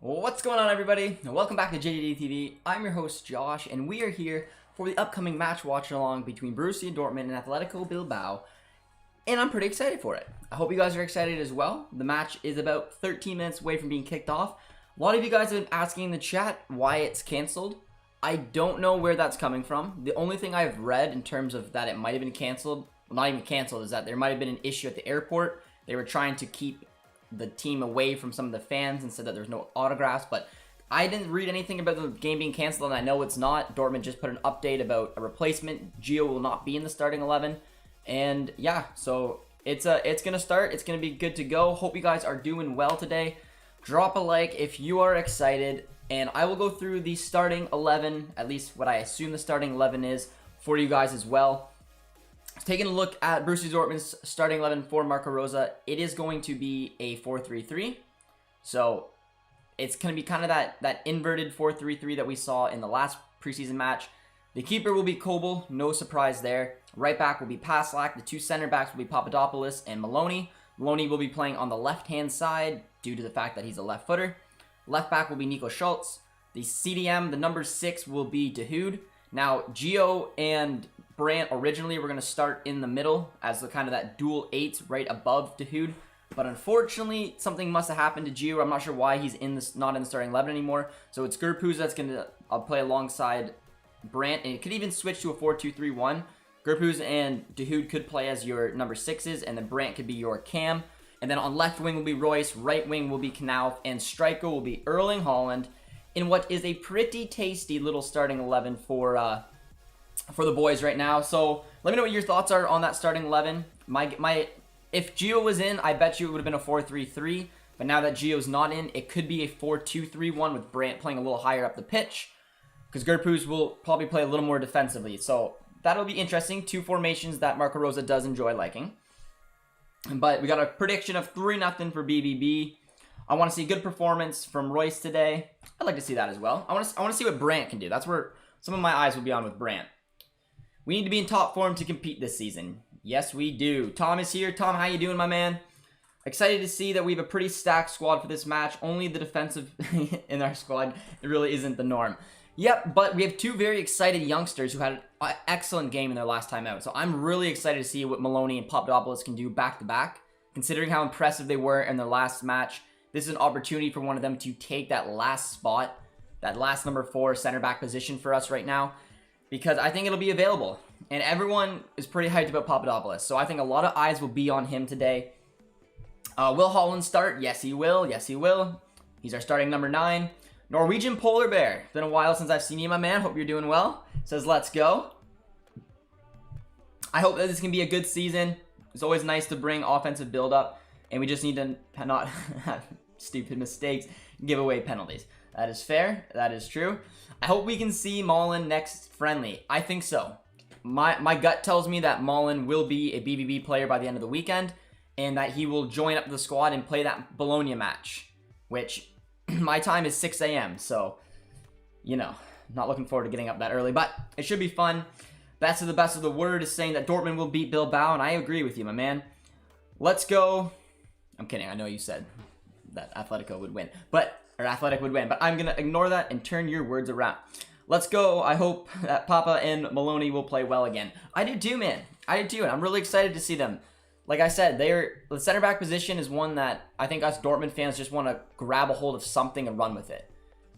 What's going on, everybody? Welcome back to JJD TV. I'm your host, Josh, and we are here for the upcoming match watch-along between Borussia Dortmund and Atletico Bilbao, and I'm pretty excited for it. I hope you guys are excited as well. The match is about 13 minutes away from being kicked off. A lot of you guys have been asking in the chat why it's canceled. I don't know where that's coming from. The only thing I've read in terms of that it might have been canceled, well, not even canceled, is that there might have been an issue at the airport. They were trying to keep the team away from some of the fans and said that there's no autographs, but I didn't read anything about the game being canceled, and I know it's not. Dortmund just put an update about a replacement. Gio will not be in the starting 11, and yeah, so it's gonna start. It's gonna be good to go. Hope you guys are doing well today. Drop a like if you are excited, and I will go through the starting 11, at least what I assume the starting 11 is, for you guys as well. Taking a look at Borussia Dortmund's starting 11 for Marco Rose, it is going to be a 4-3-3. So it's going to be kind of that inverted 4-3-3 that we saw in the last preseason match. The keeper will be Kobel, no surprise there. Right back will be Paslak. The two center backs will be Papadopoulos and Maloney. Maloney will be playing on the left-hand side due to the fact that he's a left footer. Left back will be Nico Schultz. The CDM, the number 6, will be Dahoud. Now, Gio and Brandt originally were going to start in the middle as the kind of that dual 8s right above Dahoud. But unfortunately, something must have happened to Gio. I'm not sure why he's not in the starting 11 anymore. So it's Gerpuz that's going to play alongside Brandt. And it could even switch to a 4-2-3-1. Gerpuz and Dahoud could play as your number 6s. And then Brandt could be your cam. And then on left wing will be Royce. Right wing will be Knauf. And striker will be Erling Haaland, in what is a pretty tasty little starting 11 for the boys right now. So let me know what your thoughts are on that starting 11. If Gio was in, I bet you it would have been a 4-3-3. But now that Gio's not in, it could be a 4-2-3-1 with Brandt playing a little higher up the pitch, because Gerpuz will probably play a little more defensively. So that'll be interesting. Two formations that Marco Rose does enjoy liking. But we got a prediction of 3-0 for BVB. I want to see a good performance from Royce today. I'd like to see that as well. I want to see what Brandt can do. That's where some of my eyes will be on with Brandt. We need to be in top form to compete this season. Yes, we do. Tom is here. Tom, how you doing, my man? Excited to see that we have a pretty stacked squad for this match. Only the defensive in our squad, it really isn't the norm. Yep, but we have two very excited youngsters who had an excellent game in their last time out. So I'm really excited to see what Maloney and Papadopoulos can do back-to-back. Considering how impressive they were in their last match, this is an opportunity for one of them to take that last spot, that last number 4 center back position for us right now, because I think it'll be available. And everyone is pretty hyped about Papadopoulos, so I think a lot of eyes will be on him today. Will Haaland start? Yes, he will. Yes, he will. He's our starting number 9. Norwegian Polar Bear. Been a while since I've seen you, my man. Hope you're doing well. Says, let's go. I hope that this can be a good season. It's always nice to bring offensive build-up, and we just need to not have stupid mistakes, give away penalties. That is fair. That is true. I hope we can see Malin next friendly. I think so. My gut tells me that Malin will be a BVB player by the end of the weekend, and that he will join up the squad and play that Bologna match, which my time is 6 a.m. So, you know, not looking forward to getting up that early, but it should be fun. Best of the word is saying that Dortmund will beat Bilbao, and I agree with you, my man. Let's go. I'm kidding. I know you said that Atletico would win, but Athletic would win, but I'm gonna ignore that and turn your words around. Let's go. I hope that Papa and Maloney will play well again. I do too, man. I do too, and I'm really excited to see them. Like I said, the center back position is one that I think us Dortmund fans just want to grab a hold of something and run with it.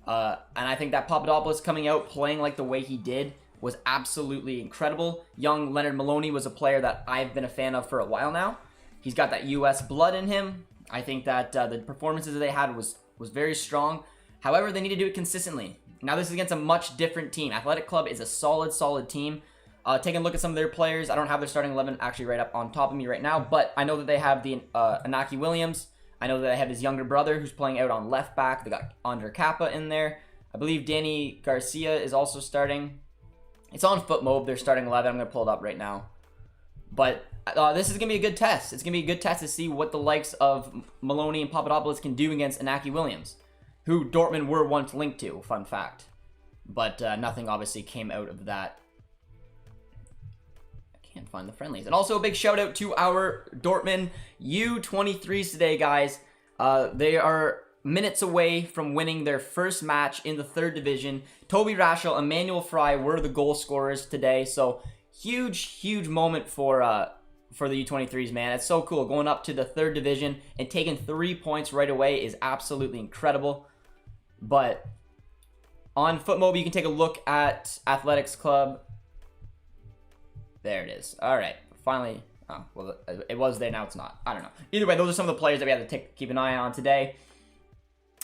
And I think that Papadopoulos coming out playing like the way he did was absolutely incredible. Young Leonard Maloney was a player that I've been a fan of for a while now. He's got that US blood in him. I think that the performances that they had was very strong. However, they need to do it consistently. Now this is against a much different team. Athletic Club is a solid team. Taking a look at some of their players, I don't have their starting 11 actually right up on top of me right now, but I know that they have the Inaki Williams. I know that they have his younger brother who's playing out on left back. They got Andre Kappa in there. I believe Danny Garcia is also starting. It's on Foot Mob, their starting 11. I'm going to pull it up right now. But this is going to be a good test. It's going to be a good test to see what the likes of Maloney and Papadopoulos can do against Inaki Williams, who Dortmund were once linked to, fun fact. But nothing obviously came out of that. I can't find the friendlies. And also a big shout out to our Dortmund U23s today, guys. They are minutes away from winning their first match in the 3rd division. Toby Raschel, Emmanuel Fry were the goal scorers today. So huge moment for the U23s, man. It's so cool. Going up to the 3rd division and taking 3 points right away is absolutely incredible. But on FootMobi, you can take a look at Athletics Club. There it is. All right. Finally. Oh, well, it was there. Now it's not. I don't know. Either way, those are some of the players that we have to keep an eye on today.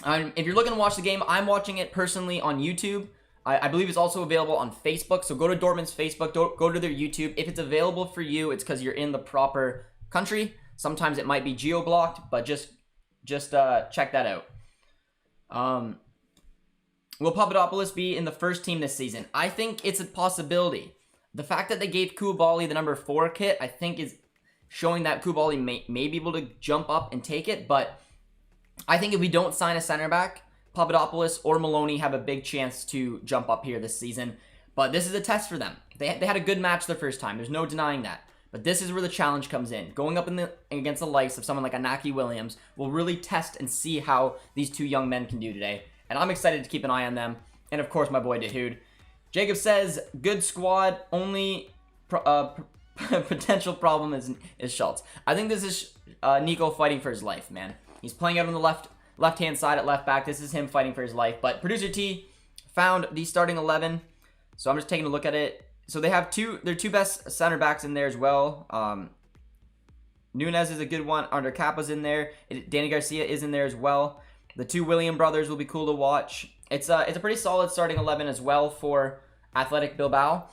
If you're looking to watch the game, I'm watching it personally on YouTube. I believe it's also available on Facebook. So go to Dortmund's Facebook. Go to their YouTube. If it's available for you, it's because you're in the proper country. Sometimes it might be geo-blocked, but just check that out. Will Papadopoulos be in the first team this season? I think it's a possibility. The fact that they gave Koulibaly the number 4 kit, I think is showing that Koulibaly may be able to jump up and take it. But I think if we don't sign a center back, Papadopoulos or Maloney have a big chance to jump up here this season. But this is a test for them. They had a good match the first time. There's no denying that. But this is where the challenge comes in. Going up against the likes of someone like Inaki Williams will really test and see how these 2 young men can do today. And I'm excited to keep an eye on them. And of course, my boy Dahoud. Jacob says, good squad, only potential problem is Schultz. I think this is Nico fighting for his life, man. He's playing out on the left-hand side at left back. This is him fighting for his life. But Producer T found the starting 11. So I'm just taking a look at it. So they have their 2 best center backs in there as well. Nunez is a good one. Under Kappa's in there. Danny Garcia is in there as well. The 2 William brothers will be cool to watch. It's a pretty solid starting 11 as well for Athletic Bilbao.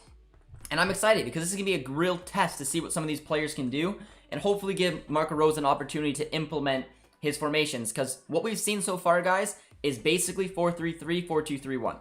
And I'm excited because this is going to be a real test to see what some of these players can do and hopefully give Marco Rose an opportunity to implement his formations. Because what we've seen so far, guys, is basically 4-3-3, 4-2-3-1.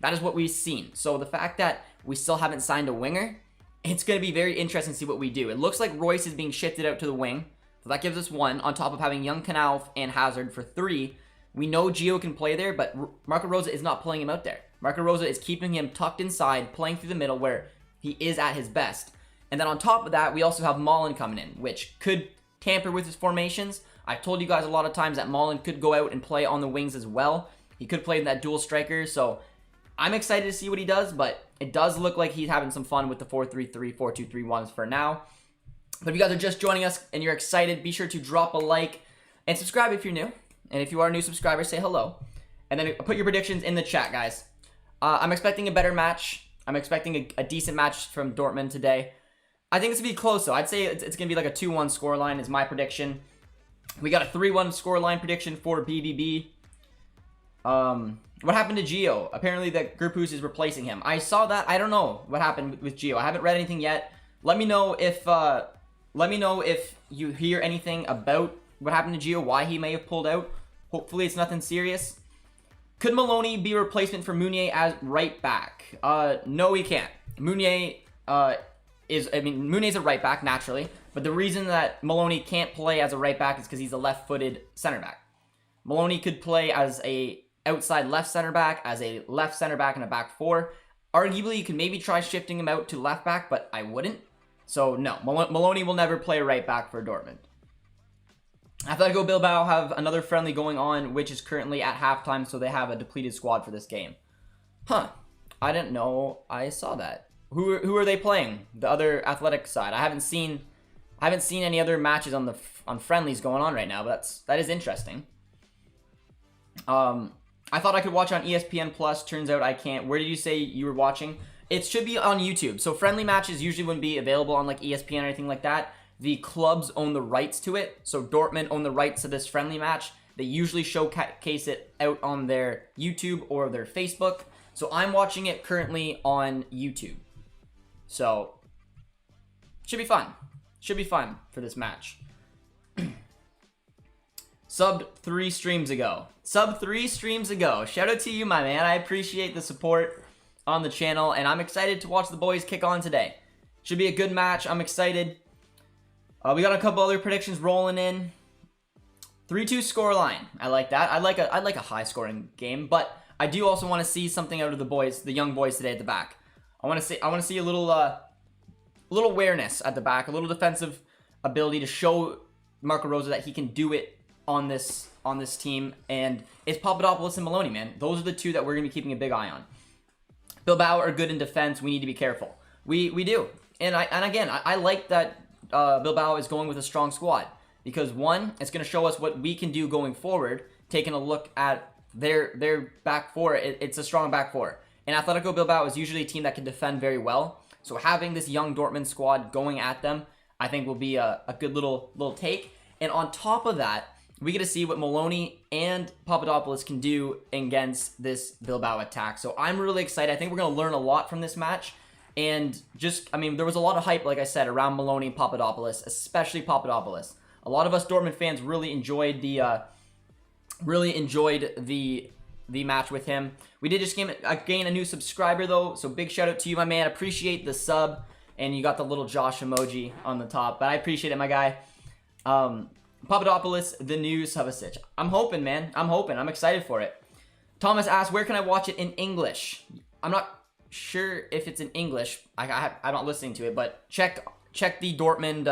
That is what we've seen. So the fact that we still haven't signed a winger, it's going to be very interesting to see what we do. It looks like Royce is being shifted out to the wing. So that gives us 1 on top of having young Knauf and Hazard for 3. We know Gio can play there, but Marco Rose is not playing him out there. Marco Rose is keeping him tucked inside, playing through the middle where he is at his best. And then on top of that, we also have Malin coming in, which could tamper with his formations. I've told you guys a lot of times that Malin could go out and play on the wings as well. He could play that dual striker, so I'm excited to see what he does, but it does look like he's having some fun with the 4-3-3, 4-2-3-1s for now. But if you guys are just joining us and you're excited, be sure to drop a like and subscribe if you're new. And if you are a new subscriber, say hello. And then put your predictions in the chat, guys. I'm expecting a better match. I'm expecting a decent match from Dortmund today. I think it's going to be close, though. I'd say it's going to be like a 2-1 scoreline is my prediction. We got a 3-1 scoreline prediction for BVB. What happened to Gio? Apparently, the Gruppus is replacing him. I saw that. I don't know what happened with Gio. I haven't read anything yet. Let me know if you hear anything about what happened to Gio, why he may have pulled out. Hopefully, it's nothing serious. Could Maloney be a replacement for Munie as right back? No, he can't. Munie's a right back, naturally. But the reason that Maloney can't play as a right back is because he's a left-footed center back. Maloney could play as a outside left center back, as a left center back and a back 4. Arguably, you could maybe try shifting him out to left back, but I wouldn't. So, no, Maloney will never play right back for Dortmund. Atletico Bilbao have another friendly going on, which is currently at halftime, so they have a depleted squad for this game. Huh. I didn't know I saw that. Who are they playing? The other Athletic side. I haven't seen any other matches on friendlies going on right now, but that is interesting. I thought I could watch on ESPN Plus. Turns out I can't. Where did you say you were watching? It should be on YouTube. So friendly matches usually wouldn't be available on like ESPN or anything like that. The clubs own the rights to it. So Dortmund own the rights to this friendly match. They usually showcase it out on their YouTube or their Facebook. So I'm watching it currently on YouTube. So should be fun. Should be fun for this match. Subbed 3 streams ago. Sub 3 streams ago. Shout out to you, my man. I appreciate the support on the channel, and I'm excited to watch the boys kick on today. Should be a good match. I'm excited. We got a couple other predictions rolling in. 3-2 scoreline. I like that. I like a high scoring game, but I do also want to see something out of the boys, the young boys today at the back. I want to see a little awareness at the back, a little defensive ability to show Marco Rose that he can do it on this on this team, and it's Papadopoulos and Maloney, man. Those are the two that we're going to be keeping a big eye on. Bilbao are good in defense. We need to be careful. We do. And again, I like that Bilbao is going with a strong squad, because one, it's going to show us what we can do going forward, taking a look at their back four. It's a strong back four. And Atletico Bilbao is usually a team that can defend very well. So having this young Dortmund squad going at them, I think will be a good little take. And on top of that, we get to see what Maloney and Papadopoulos can do against this Bilbao attack. So I'm really excited. I think we're going to learn a lot from this match. And there was a lot of hype, like I said, around Maloney and Papadopoulos, especially Papadopoulos. A lot of us Dortmund fans really enjoyed the match with him. We did just gain a new subscriber, though, so big shout out to you, my man. Appreciate the sub, and you got the little Josh emoji on the top, but I appreciate it, my guy. Papadopoulos, the new Subasic. I'm hoping, man. I'm excited for it. Thomas asked, where can I watch it in English? I'm not sure if it's in English. I'm not listening to it, but check the Dortmund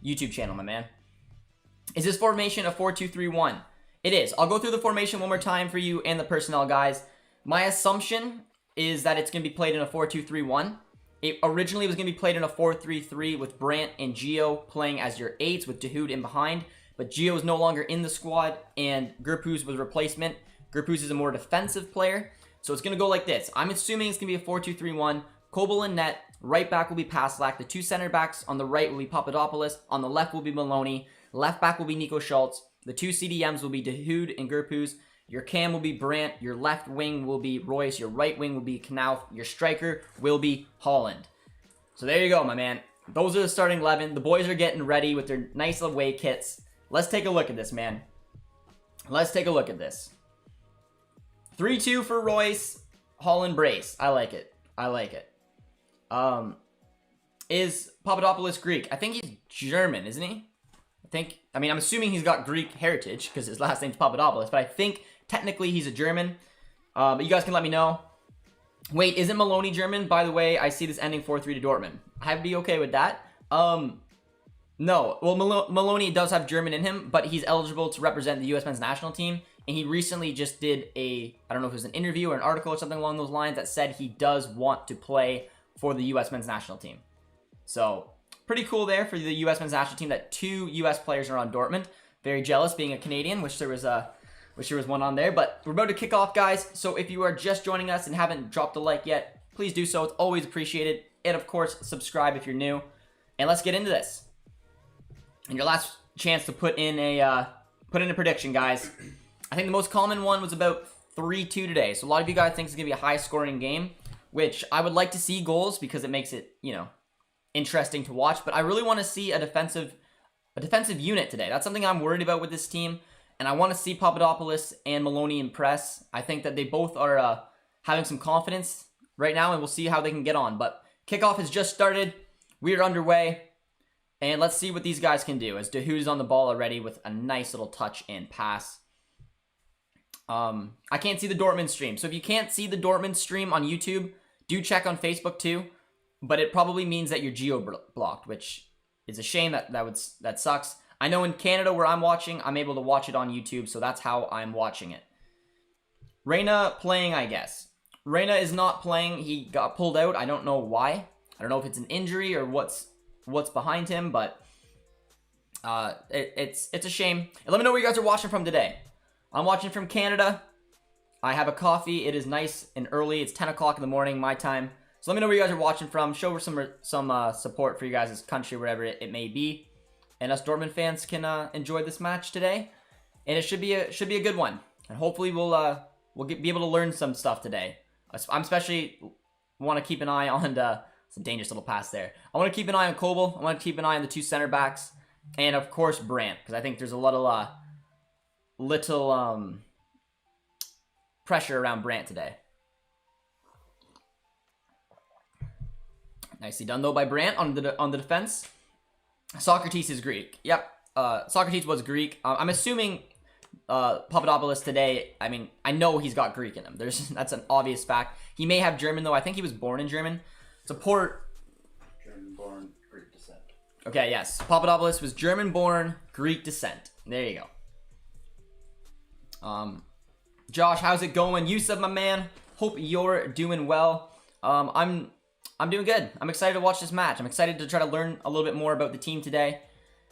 YouTube channel, my man. Is this formation a 4-2-3-1? It is. I'll go through the formation one more time for you and the personnel, guys. My assumption is that it's going to be played in a 4-2-3-1. It originally was going to be played in a 4-3-3 with Brandt and Gio playing as your 8s with Dahoud in behind. But Gio is no longer in the squad, and Gerpouz was replacement. Gerpouz is a more defensive player. So it's going to go like this. I'm assuming it's going to be a 4-2-3-1. Kobel and net. Right back will be Paslak. The two center backs on the right will be Papadopoulos. On the left will be Maloney. Left back will be Nico Schultz. The two CDMs will be Dahoud and Gerpouz. Your cam will be Brandt. Your left wing will be Royce. Your right wing will be Knauf. Your striker will be Holland. So there you go, my man. Those are the starting 11. The boys are getting ready with their nice away kits. Let's take a look at this, man. Let's take a look at this. 3-2 for Royce. Holland brace. I like it. Is Papadopoulos Greek? I think he's German, isn't he? I'm assuming he's got Greek heritage because his last name's Papadopoulos, but I think technically he's a German. But you guys can let me know. Wait, isn't Maloney German? By the way, I see this ending 4-3 to Dortmund. I'd be okay with that. No. Well, Maloney does have German in him, but he's eligible to represent the U.S. men's national team. And he recently just did I don't know if it was an interview or an article or something along those lines that said he does want to play for the U.S. men's national team. So, pretty cool there for the U.S. men's national team that 2 U.S. players are on Dortmund. Very jealous being a Canadian, which there was one on there. But we're about to kick off, guys. So if you are just joining us and haven't dropped a like yet, please do so. It's always appreciated. And of course, subscribe if you're new. And let's get into this. And your last chance to put in a prediction, guys. I think the most common one was about 3-2 today. So a lot of you guys think it's gonna be a high-scoring game, which I would like to see goals because it makes it, interesting to watch. But I really want to see a defensive unit today. That's something I'm worried about with this team. And I want to see Papadopoulos and Maloney impress. I think that they both are having some confidence right now, and we'll see how they can get on. But kickoff has just started. We are underway. And let's see what these guys can do as Dahoud's on the ball already with a nice little touch and pass. I can't see the Dortmund stream. So if you can't see the Dortmund stream on YouTube, do check on Facebook too. But it probably means that you're geo-blocked, which is a shame. That sucks. I know in Canada where I'm watching, I'm able to watch it on YouTube, so that's how I'm watching it. Reyna playing, I guess. Reyna is not playing. He got pulled out. I don't know why. I don't know if it's an injury or what's behind him, but it's a shame. And let me know where you guys are watching from today. I'm watching from Canada. I have a coffee. It is nice and early. It's 10 o'clock in the morning, my time. So let me know where you guys are watching from. Show some support for you guys' country, wherever it may be. And us Dortmund fans can enjoy this match today. And it should be a good one. And hopefully we'll be able to learn some stuff today. I'm especially want to keep an eye on it's a dangerous little pass there. I want to keep an eye on Kobel. I want to keep an eye on the 2 center backs. And of course Brandt, because I think there's a lot of little pressure around Brandt today. Nicely done though by Brandt on the defense. Socrates is Greek. Yep, Socrates was Greek. I'm assuming Papadopoulos today. I know he's got Greek in him. That's an obvious fact. He may have German though. I think he was born in German. It's a poor German-born Greek descent. Okay, yes. Papadopoulos was German-born Greek descent. There you go. Josh, how's it going? Yusuf, my man. Hope you're doing well. I'm doing good. I'm excited to watch this match. I'm excited to try to learn a little bit more about the team today,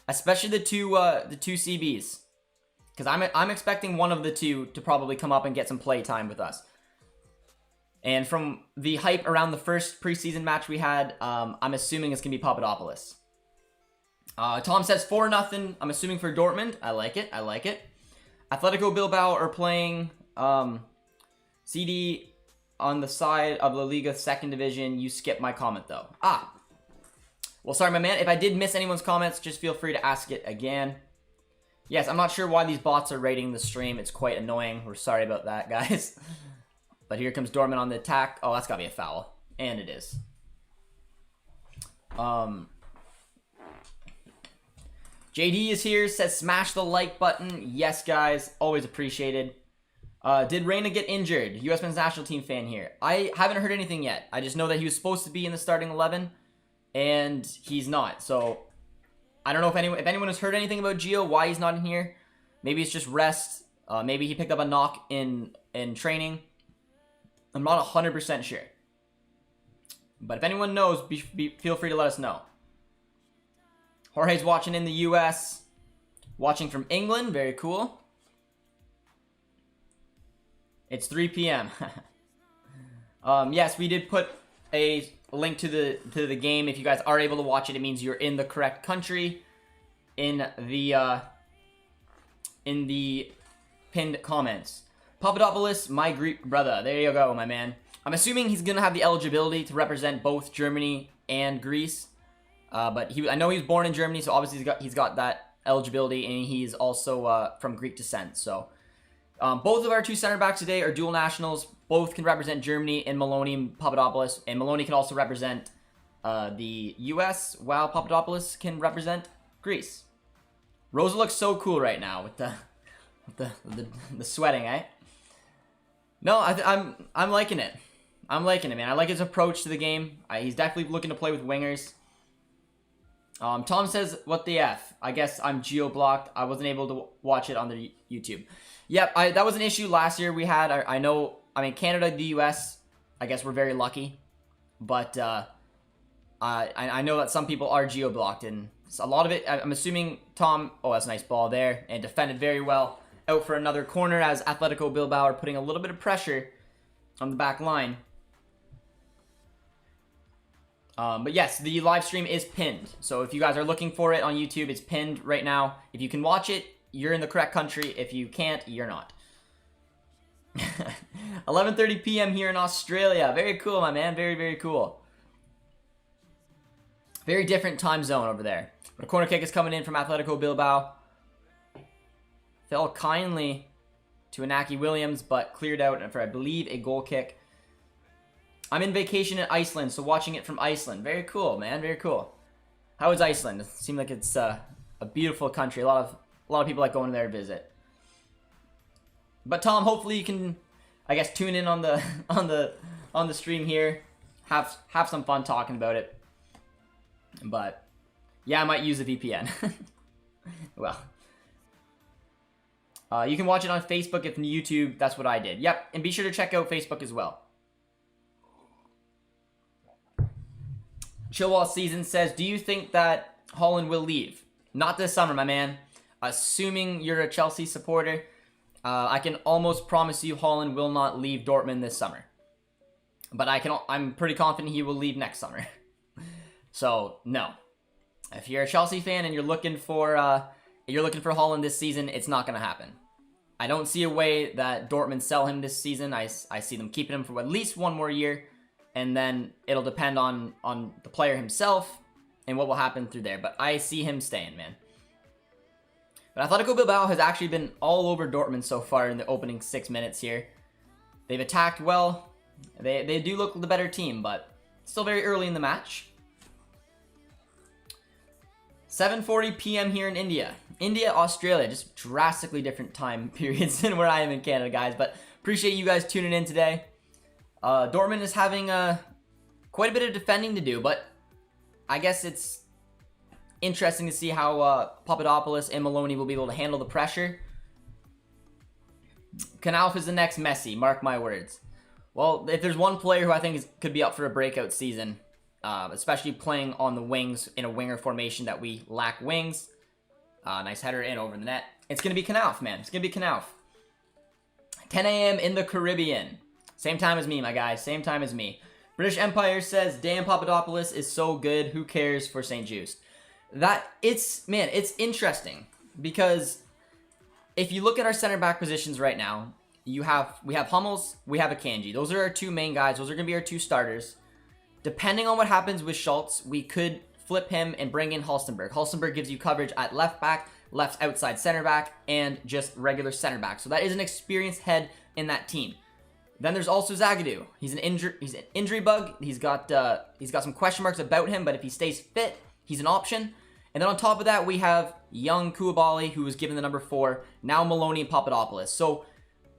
especially the two CBs, because I'm expecting one of the two to probably come up and get some play time with us. And from the hype around the first preseason match we had, I'm assuming it's gonna be Papadopoulos. Tom says 4-0. I'm assuming for Dortmund. I like it. I like it. Atletico Bilbao are playing CD on the side of La Liga 2nd Division. You skipped my comment, though. Well, sorry, my man. If I did miss anyone's comments, just feel free to ask it again. Yes, I'm not sure why these bots are rating the stream. It's quite annoying. We're sorry about that, guys. But here comes Dortmund on the attack. Oh, that's got to be a foul. And it is. JD is here, says smash the like button. Yes, guys. Always appreciated. Did Reyna get injured? U.S. men's national team fan here. I haven't heard anything yet. I just know that he was supposed to be in the starting 11, and he's not. So, I don't know if anyone has heard anything about Gio, why he's not in here. Maybe it's just rest. Maybe he picked up a knock in training. I'm not 100% sure. But if anyone knows, feel free to let us know. Jorge's watching in the U.S. Watching from England. Very cool. It's 3 p.m. Yes, we did put a link to the game. If you guys are able to watch it, it means you're in the correct country. In the pinned comments. Papadopoulos, my Greek brother. There you go, my man. I'm assuming he's gonna have the eligibility to represent both Germany and Greece. But I know he was born in Germany, so obviously he's got that eligibility, and he's also from Greek descent. So both of our two center backs today are dual nationals. Both can represent Germany, and Maloney and Papadopoulos. And Maloney can also represent the U.S., while Papadopoulos can represent Greece. Rosa looks so cool right now with the sweating, eh? No, I'm liking it. I'm liking it, man. I like his approach to the game. He's definitely looking to play with wingers. Tom says, what the F? I guess I'm geo-blocked. I wasn't able to watch it on the YouTube. Yep, that was an issue last year we had. I mean, Canada, the US, I guess we're very lucky. But I know that some people are geo-blocked. And a lot of it, I'm assuming Tom, oh, that's a nice ball there. And defended very well. Out for another corner as Atletico Bilbao are putting a little bit of pressure on the back line. But yes, the live stream is pinned. So if you guys are looking for it on YouTube, it's pinned right now. If you can watch it, you're in the correct country. If you can't, you're not. 11:30 p.m. here in Australia. Very cool, my man. Very, very cool. Very different time zone over there. But a corner kick is coming in from Atletico Bilbao. Fell kindly to Inaki Williams, but cleared out for, I believe, a goal kick. I'm in vacation in Iceland, so watching it from Iceland. Very cool, man. Very cool. How is Iceland? It seems like it's a beautiful country. A lot of people like going there to visit. But Tom, hopefully you can, I guess, tune in on the stream here. Have some fun talking about it. But yeah, I might use a VPN. Well, you can watch it on Facebook if YouTube. That's what I did. Yep, and be sure to check out Facebook as well. Chillwall Season says, do you think that Haaland will leave? Not this summer, my man. Assuming you're a Chelsea supporter, I can almost promise you Haaland will not leave Dortmund this summer. But I'm pretty confident he will leave next summer. So, no. If you're a Chelsea fan and you're looking for Haaland this season, it's not going to happen. I don't see a way that Dortmund sell him this season. I see them keeping him for at least one more year. And then it'll depend on the player himself and what will happen through there. But I see him staying, man. But Atletico Bilbao has actually been all over Dortmund so far in the opening 6 minutes here. They've attacked well. They do look the better team, but still very early in the match. 7:40 p.m. here in India. India, Australia, just drastically different time periods than where I am in Canada, guys. But appreciate you guys tuning in today. Dortmund is having quite a bit of defending to do, but I guess it's interesting to see how Papadopoulos and Maloney will be able to handle the pressure. Kickoff is the next Messi, mark my words. Well, if there's one player who I think could be up for a breakout season, especially playing on the wings in a winger formation that we lack wings. Nice header in over the net. It's going to be Kickoff, man. It's going to be Kickoff. 10 a.m. in the Caribbean. Same time as me, my guys. Same time as me. British Empire says, Dan Papadopoulos is so good. Who cares for St. Juice? It's interesting because if you look at our center back positions right now, we have Hummels, we have Akanji. Those are our two main guys. Those are going to be our two starters. Depending on what happens with Schultz, we could flip him and bring in Halstenberg. Halstenberg gives you coverage at left back, left outside center back, and just regular center back. So that is an experienced head in that team. Then there's also Zagadou. He's an injury bug. He's got some question marks about him, but if he stays fit, he's an option. And then on top of that, we have young Koulibaly, who was given the number 4. Now Maloney and Papadopoulos. So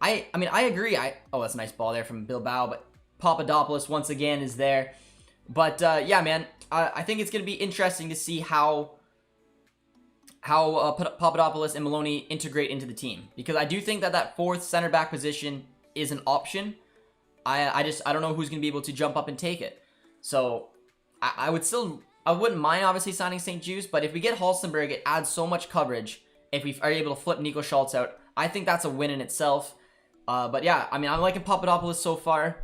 I mean, I agree. Oh, that's a nice ball there from Bilbao, but Papadopoulos once again is there. But yeah, man, I think it's going to be interesting to see how Papadopoulos and Maloney integrate into the team, because I do think that fourth center back position is an option. I don't know who's going to be able to jump up and take it. So I wouldn't mind obviously signing St. Juice, but if we get Halstenberg, it adds so much coverage. If we are able to flip Nico Schultz out, I think that's a win in itself. But yeah, I mean, I'm liking Papadopoulos so far,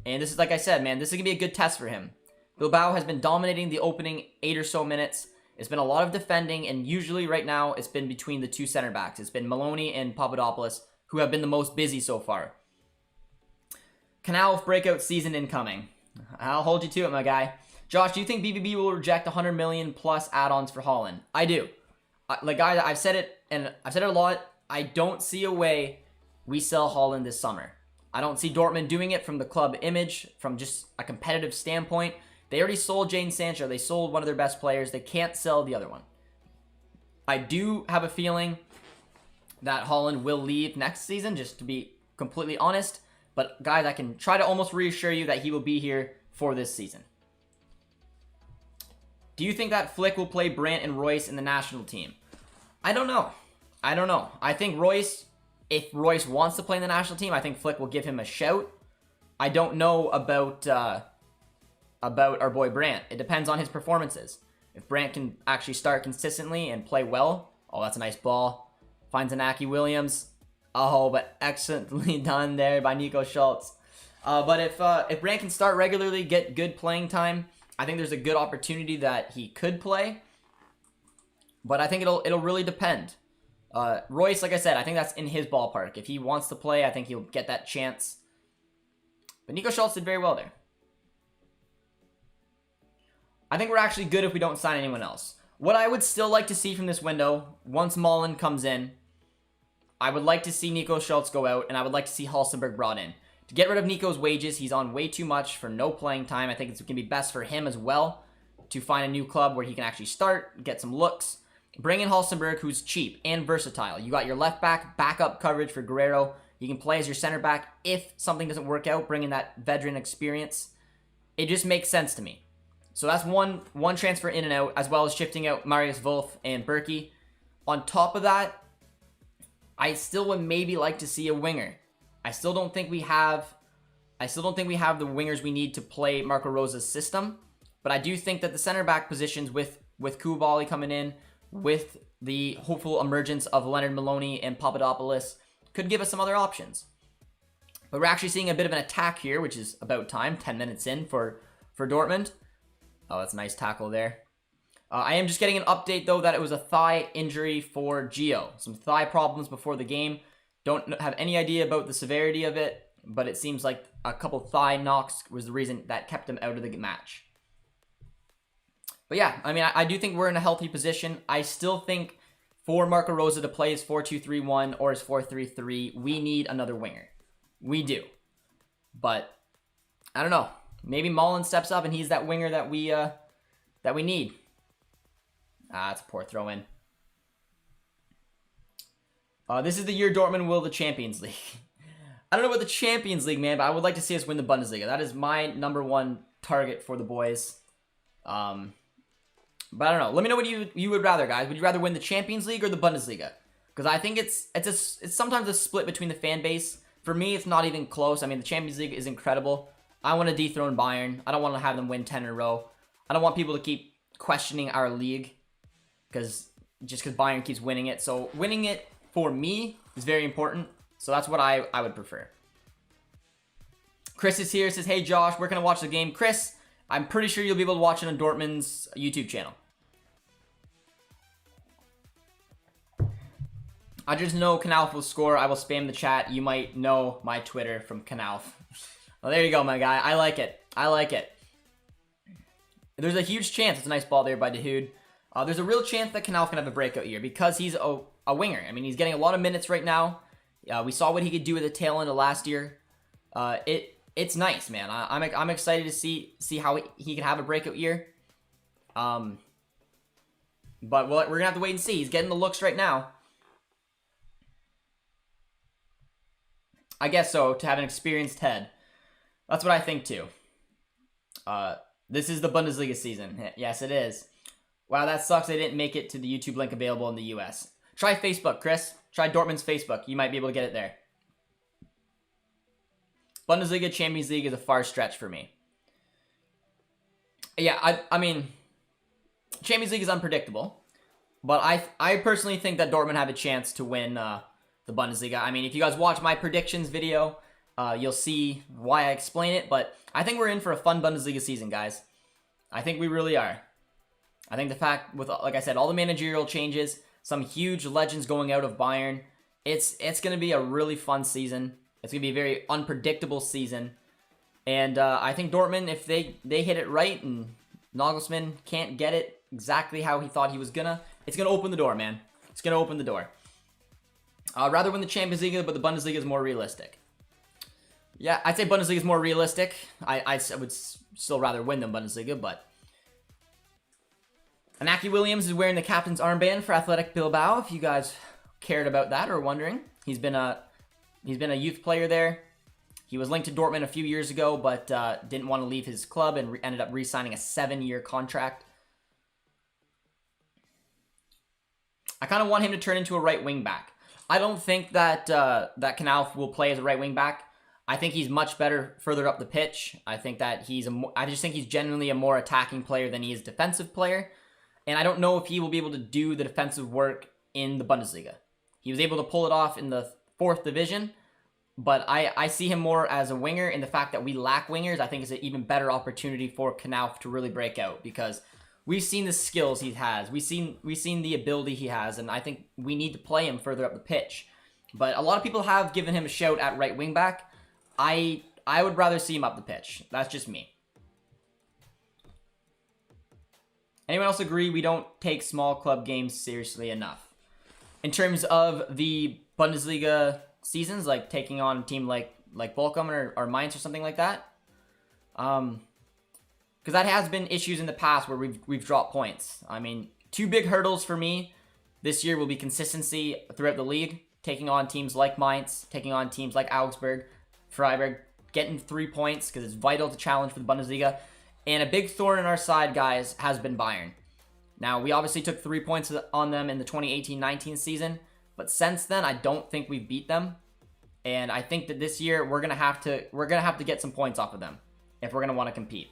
and this is, like I said, man, this is going to be a good test for him. Bilbao has been dominating the opening 8 or so minutes. It's been a lot of defending, and usually right now it's been between the two center backs. It's been Maloney and Papadopoulos who have been the most busy so far. Canal breakout season incoming. I'll hold you to it, my guy. Josh, do you think BVB will reject 100 million plus add-ons for Holland? I do. Like, guys, I've said it, and I've said it a lot. I don't see a way we sell Holland this summer. I don't see Dortmund doing it from the club image, from just a competitive standpoint. They already sold Jadon Sancho. They sold one of their best players. They can't sell the other one. I do have a feeling that Holland will leave next season, just to be completely honest. But guys, I can try to almost reassure you that he will be here for this season. Do you think that Flick will play Brandt and Royce in the national team? I don't know. I think Royce, if Royce wants to play in the national team, I think Flick will give him a shout. I don't know about our boy Brandt. It depends on his performances. If Brandt can actually start consistently and play well, oh, that's a nice ball. Finds Inaki Williams. Oh, but excellently done there by Nico Schultz. But if Brandt can start regularly, get good playing time, I think there's a good opportunity that he could play. But I think it'll really depend. Royce, like I said, I think that's in his ballpark. If he wants to play, I think he'll get that chance. But Nico Schultz did very well there. I think we're actually good if we don't sign anyone else. What I would still like to see from this window, once Malin comes in, I would like to see Nico Schultz go out, and I would like to see Halstenberg brought in. To get rid of Nico's wages, he's on way too much for no playing time. I think it's going to be best for him as well to find a new club where he can actually start, get some looks. Bring in Halstenberg, who's cheap and versatile. You got your left back, backup coverage for Guerrero. You can play as your center back if something doesn't work out, bring in that veteran experience. It just makes sense to me. So that's one transfer in and out, as well as shifting out Marius Wolf and Berkey. On top of that, I still would maybe like to see a winger. I still don't think we have the wingers we need to play Marco Rosa's system. But I do think that the center back positions with Koulibaly coming in, with the hopeful emergence of Leonard Maloney and Papadopoulos, could give us some other options. But we're actually seeing a bit of an attack here, which is about time, 10 minutes in for Dortmund. Oh, that's a nice tackle there. I am just getting an update, though, that it was a thigh injury for Gio. Some thigh problems before the game. Don't have any idea about the severity of it, but it seems like a couple thigh knocks was the reason that kept him out of the match. But yeah, I mean, I do think we're in a healthy position. I still think for Marco Rosa to play his 4-2-3-1 or his 4-3-3, we need another winger. We do. But I don't know. Maybe Mullen steps up and he's that winger that we need. That's a poor throw in. This is the year Dortmund will the Champions League. I don't know about the Champions League, man, but I would like to see us win the Bundesliga. That is my #1 target for the boys. But I don't know. Let me know what you would rather, guys. Would you rather win the Champions League or the Bundesliga? because I think it's sometimes a split between the fan base. For me, it's not even close. I mean, the Champions League is incredible. I want to dethrone Bayern. I don't want to have them win 10 in a row. I don't want people to keep questioning our league because Bayern keeps winning it. So winning it for me is very important. So that's what I would prefer. Chris is here, says, hey Josh, where can I watch the game? Chris, I'm pretty sure you'll be able to watch it on Dortmund's YouTube channel. I just know Knauf will score. I will spam the chat. You might know my Twitter from Knauf. Well, there you go, my guy. I like it. I like it. There's a huge chance. It's a nice ball there by Dahoud. There's a real chance that Knauf can have a breakout year because he's a winger. I mean, he's getting a lot of minutes right now. We saw what he could do at the tail end of last year. It's nice, man. I'm excited to see how he can have a breakout year. But we're gonna have to wait and see. He's getting the looks right now. I guess so, to have an experienced head. That's what I think too. This is the Bundesliga season. Yes, it is. Wow, that sucks. They didn't make it to the YouTube link available in the US. Try Facebook, Chris. Try Dortmund's Facebook. You might be able to get it there. Bundesliga, Champions League is a far stretch for me. Yeah, I mean, Champions League is unpredictable. But I personally think that Dortmund have a chance to win the Bundesliga. I mean, if you guys watch my predictions video, you'll see why I explain it. But I think we're in for a fun Bundesliga season, guys. I think we really are. I think the fact, with, like I said, all the managerial changes, some huge legends going out of Bayern, it's going to be a really fun season. It's going to be a very unpredictable season. And I think Dortmund, if they hit it right and Nagelsmann can't get it exactly how he thought he was gonna, it's going to open the door, man. It's going to open the door. Rather win the Champions League, but the Bundesliga is more realistic. Yeah, I'd say Bundesliga is more realistic. I would still rather win than Bundesliga, but... Inaki Williams is wearing the captain's armband for Athletic Bilbao, if you guys cared about that or wondering. He's been a youth player there. He was linked to Dortmund a few years ago, but didn't want to leave his club and ended up re-signing a 7-year contract. I kind of want him to turn into a right wing back. I don't think that Knauf will play as a right wing back. I think he's much better further up the pitch. I think that I just think he's genuinely a more attacking player than he is defensive player. And I don't know if he will be able to do the defensive work in the Bundesliga. He was able to pull it off in the 4th division, but I see him more as a winger in the fact that we lack wingers. I think it's an even better opportunity for Knauf to really break out because we've seen the skills he has. We've seen the ability he has, and I think we need to play him further up the pitch. But a lot of people have given him a shout at right wing back. I would rather see him up the pitch. That's just me. Anyone else agree we don't take small club games seriously enough? In terms of the Bundesliga seasons, like taking on a team like Bochum or Mainz or something like that? Because that has been issues in the past where we've dropped points. I mean, 2 big hurdles for me this year will be consistency throughout the league, taking on teams like Mainz, taking on teams like Augsburg, Freiburg, getting 3 points because it's vital to challenge for the Bundesliga. And a big thorn in our side, guys, has been Bayern. Now, we obviously took 3 points on them in the 2018-19 season, but since then, I don't think we've beat them. And I think that this year we're gonna have to get some points off of them if we're gonna want to compete.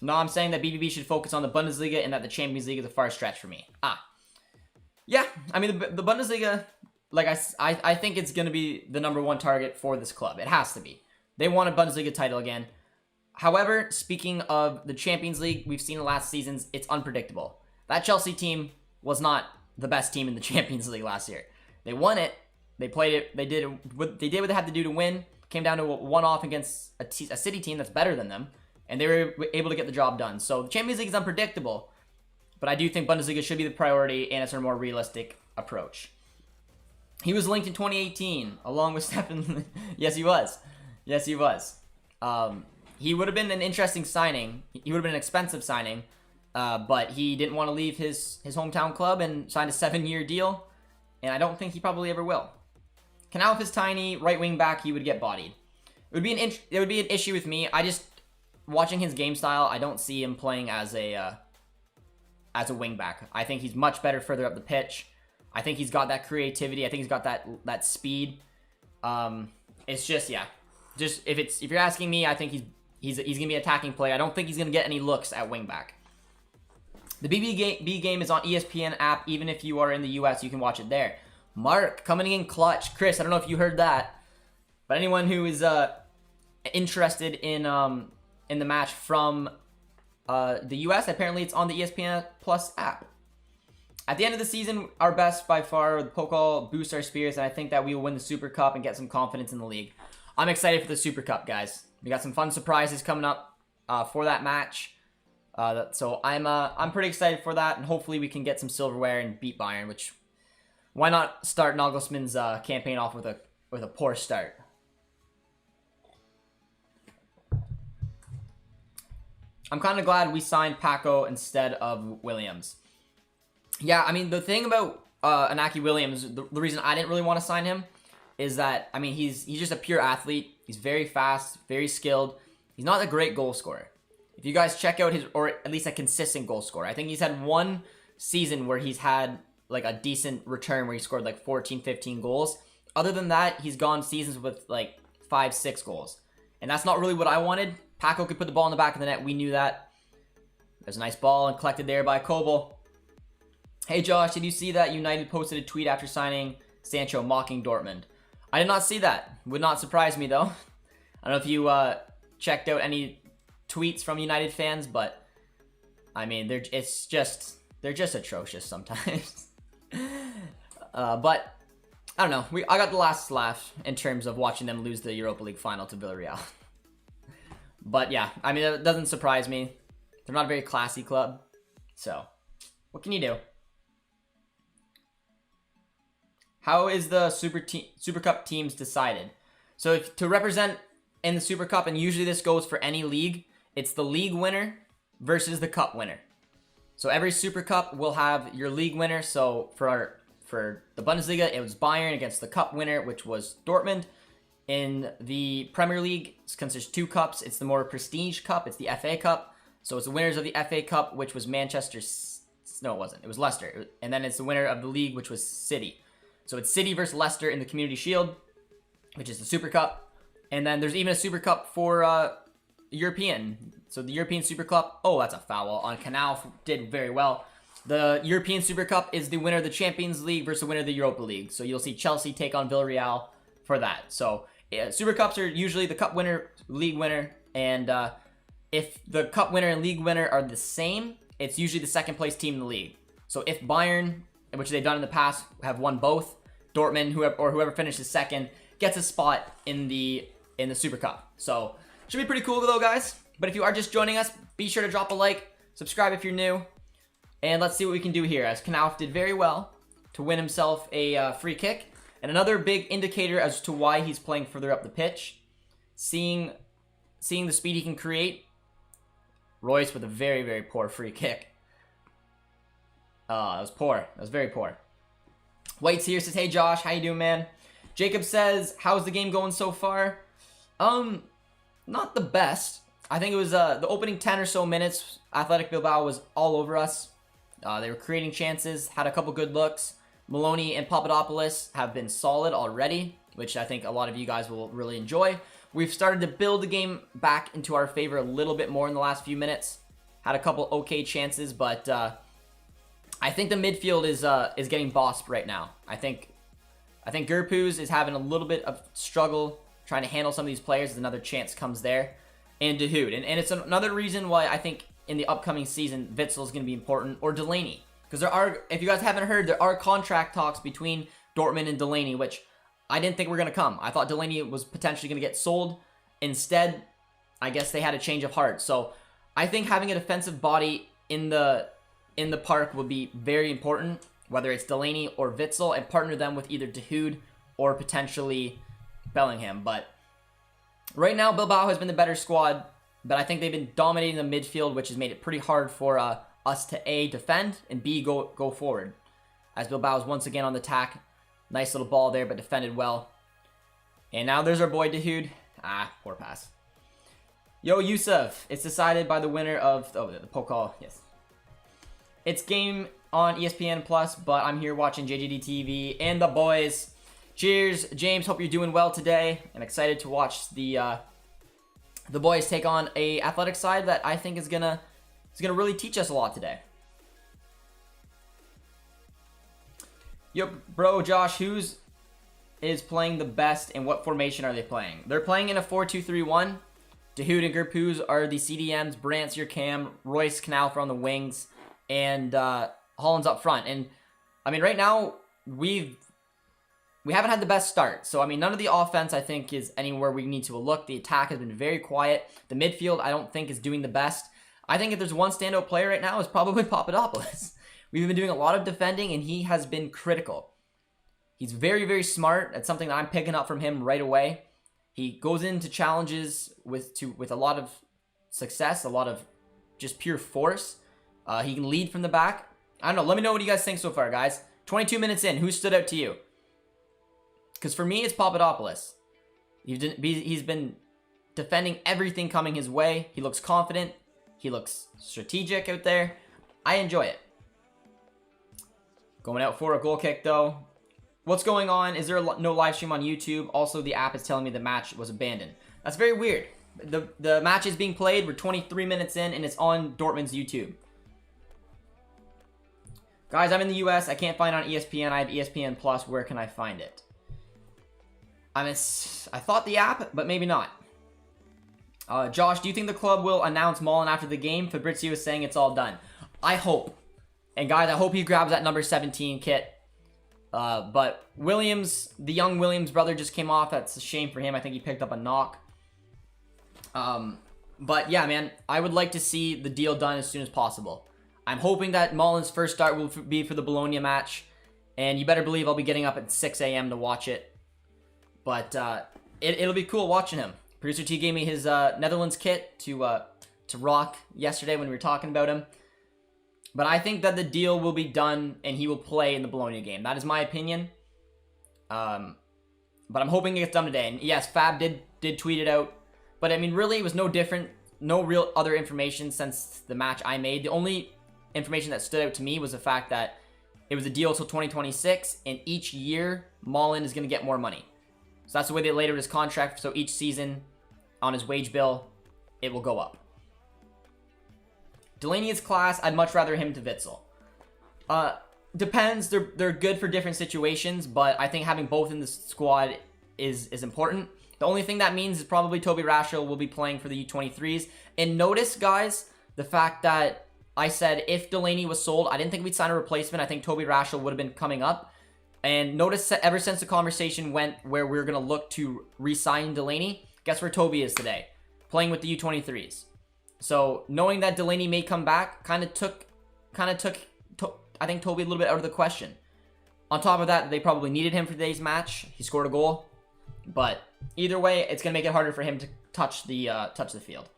No, I'm saying that BVB should focus on the Bundesliga and that the Champions League is a far stretch for me. Yeah, I mean the Bundesliga, like I think it's gonna be the #1 target for this club. It has to be. They want a Bundesliga title again. However, speaking of the Champions League, we've seen the last seasons, it's unpredictable. That Chelsea team was not the best team in the Champions League last year. They won it. They played it. They did what they had to do to win. Came down to a one-off against a City team that's better than them, and they were able to get the job done. So the Champions League is unpredictable, but I do think Bundesliga should be the priority, and it's a more realistic approach. He was linked in 2018, along with Stefan. Yes, he was. Yes, he was. He would have been an interesting signing. He would have been an expensive signing, but he didn't want to leave his hometown club and signed a 7-year deal, and I don't think he probably ever will. Knauf is tiny, right wing back, he would get bodied. It would be an issue with me. I just, watching his game style, I don't see him playing as a as a wingback. I think he's much better further up the pitch. I think he's got that creativity. I think he's got that speed. It's just, yeah. Just if you're asking me, I think he's gonna be an attacking player. I don't think he's gonna get any looks at wingback. The BVB game is on ESPN app. Even if you are in the US, you can watch it there. Mark coming in clutch. Chris, I don't know if you heard that, but anyone who is interested in the match from the US, apparently it's on the ESPN Plus app. At the end of the season, our best by far, the Pokal boosts our spirits, and I think that we will win the Super Cup and get some confidence in the league. I'm excited for the Super Cup, guys. We got some fun surprises coming up for that match. So I'm pretty excited for that, and hopefully we can get some silverware and beat Bayern. Which, why not start Nagelsmann's campaign off with a poor start? I'm kind of glad we signed Paco instead of Williams. Yeah, I mean, the thing about Inaki Williams, the reason I didn't really want to sign him is that, I mean, he's just a pure athlete. He's very fast, very skilled. He's not a great goal scorer. If you guys check out his, or at least a consistent goal scorer, I think he's had one season where he's had like a decent return where he scored like 14, 15 goals. Other than that, he's gone seasons with like 5, 6 goals. And that's not really what I wanted. Paco could put the ball in the back of the net. We knew that. There's a nice ball and collected there by Kobel. Hey Josh, did you see that United posted a tweet after signing Sancho mocking Dortmund? I did not see that. Would not surprise me though. I don't know if you checked out any tweets from United fans, but I mean they're just atrocious sometimes. But I don't know. I got the last laugh in terms of watching them lose the Europa League final to Villarreal. But yeah, I mean it doesn't surprise me. They're not a very classy club, so what can you do? How is the Super Cup teams decided? So to represent in the Super Cup, and usually this goes for any league, it's the league winner versus the cup winner. So every Super Cup will have your league winner. So for the Bundesliga, it was Bayern against the cup winner, which was Dortmund. In the Premier League, since there's 2 cups, it's the more prestige cup. It's the FA Cup. So it's the winners of the FA Cup, which was Manchester. No, it wasn't. It was Leicester. And then it's the winner of the league, which was City. So it's City versus Leicester in the Community Shield, which is the Super Cup. And then there's even a Super Cup for European. So the European Super Cup, oh, that's a foul on Canal, did very well. The European Super Cup is the winner of the Champions League versus the winner of the Europa League. So you'll see Chelsea take on Villarreal for that. So Super Cups are usually the cup winner, league winner, and if the cup winner and league winner are the same, it's usually the second place team in the league. So if Bayern, which they've done in the past, have won both, Dortmund, whoever finishes second, gets a spot in the Super Cup. So should be pretty cool though, guys. But if you are just joining us, be sure to drop a like, subscribe if you're new, and let's see what we can do here. As Knauf did very well to win himself a free kick, and another big indicator as to why he's playing further up the pitch. Seeing the speed he can create. Royce with a very, very poor free kick. That was poor. That was very poor. White's here, says, hey Josh, how you doing, man? Jacob says, how's the game going so far? Not the best. I think it was the opening 10 or so minutes, Athletic Bilbao was all over us. They were creating chances, had a couple good looks. Maloney and Papadopoulos have been solid already, which I think a lot of you guys will really enjoy. We've started to build the game back into our favor a little bit more in the last few minutes. Had a couple okay chances, but I think the midfield is getting bossed right now. I think Gerpuz is having a little bit of struggle trying to handle some of these players as another chance comes there. And Dahoud. And it's another reason why I think in the upcoming season, Witsel is going to be important, or Delaney. Because there are, if you guys haven't heard, there are contract talks between Dortmund and Delaney, which I didn't think were going to come. I thought Delaney was potentially going to get sold. Instead, I guess they had a change of heart. So I think having a defensive body in the park would be very important, whether it's Delaney or Witsel, and partner them with either Dahoud or potentially Bellingham. But right now, Bilbao has been the better squad, but I think they've been dominating the midfield, which has made it pretty hard for us to A, defend, and B, go forward. As Bilbao is once again on the attack. Nice little ball there, but defended well. And now there's our boy Dahoud. Poor pass. Yo, Yusuf. It's decided by the winner of the Pokal. Yes. It's game on ESPN Plus, but I'm here watching JJD TV and the boys. Cheers, James. Hope you're doing well today, and excited to watch the boys take on a athletic side that I think is gonna really teach us a lot today. Yo, bro, Josh, who's is playing the best, and what formation are they playing? They're playing in a 4-2-3-1. Dahoud and Gerpouz are the CDMs. Brandt's your cam. Royce Knaufer on the wings, and Holland's up front. And I mean, right now we haven't had the best start. So I mean, none of the offense I think is anywhere we need to look. The attack has been very quiet. The midfield I don't think is doing the best. I think if there's one standout player right now, it's probably Papadopoulos. We've been doing a lot of defending, and he has been critical. He's very, very smart. That's something that I'm picking up from him right away. He goes into challenges with a lot of success, a lot of just pure force. He can lead from the back. I don't know. Let me know what you guys think so far, guys. 22 minutes in. Who stood out to you? Because for me, it's Papadopoulos. He's been defending everything coming his way. He looks confident. He looks strategic out there. I enjoy it. Going out for a goal kick, though. What's going on? Is there no live stream on YouTube? Also, the app is telling me the match was abandoned. That's very weird. The match is being played. We're 23 minutes in, and it's on Dortmund's YouTube. Guys, I'm in the US. I can't find it on ESPN. I have ESPN Plus. Where can I find it? I thought the app, but maybe not. Josh, do you think the club will announce Malin after the game? Fabrizio is saying it's all done. I hope. And guys, I hope he grabs that number 17 kit. But Williams, the young Williams brother, just came off. That's a shame for him. I think he picked up a knock. But yeah, man, I would like to see the deal done as soon as possible. I'm hoping that Malin's first start will be for the Bologna match. And you better believe I'll be getting up at 6 a.m. to watch it. But it'll be cool watching him. Producer T gave me his Netherlands kit to rock yesterday when we were talking about him. But I think that the deal will be done and he will play in the Bologna game. That is my opinion. But I'm hoping it gets done today. And yes, Fab did tweet it out. But I mean, really, it was no different. No real other information since the match I made. The only information that stood out to me was the fact that it was a deal until 2026. And each year, Malin is going to get more money. So that's the way they laid out his contract. So each season, on his wage bill, it will go up. Delaney is class. I'd much rather him to Witsel. Depends. They're good for different situations, but I think having both in the squad is important. The only thing that means is probably Toby Rashel will be playing for the U23s. And notice, guys, the fact that I said if Delaney was sold, I didn't think we'd sign a replacement. I think Toby Rashel would have been coming up. And notice that ever since the conversation went where we were going to look to re-sign Delaney, guess where Toby is today? Playing with the U23s. So knowing that Delaney may come back kind of took I think Toby a little bit out of the question. On top of that, they probably needed him for today's match. He scored a goal, but either way, it's gonna make it harder for him to touch the field.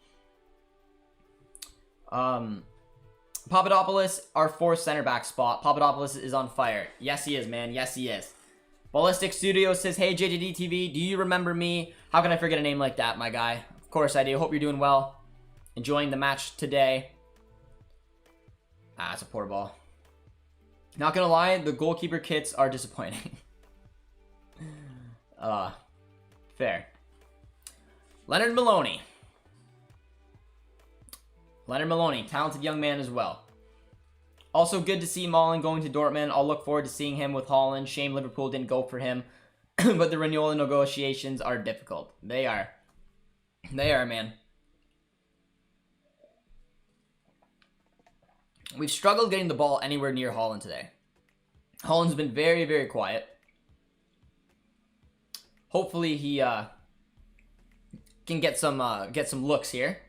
Papadopoulos, our fourth center back spot. Papadopoulos is on fire. Yes, he is, man. Yes, he is. Ballistic Studio says, "Hey JJD TV, do you remember me? How can I forget a name like that, my guy? Of course I do. Hope you're doing well." Enjoying the match today. That's a poor ball. Not gonna lie, the goalkeeper kits are disappointing. Fair. Leonard Maloney. Leonard Maloney, talented young man as well. Also good to see Malin going to Dortmund. I'll look forward to seeing him with Holland. Shame Liverpool didn't go for him. But the renewal negotiations are difficult. They are. They are, man. We've struggled getting the ball anywhere near Holland today. Holland's been very, very quiet. Hopefully he can get some looks here.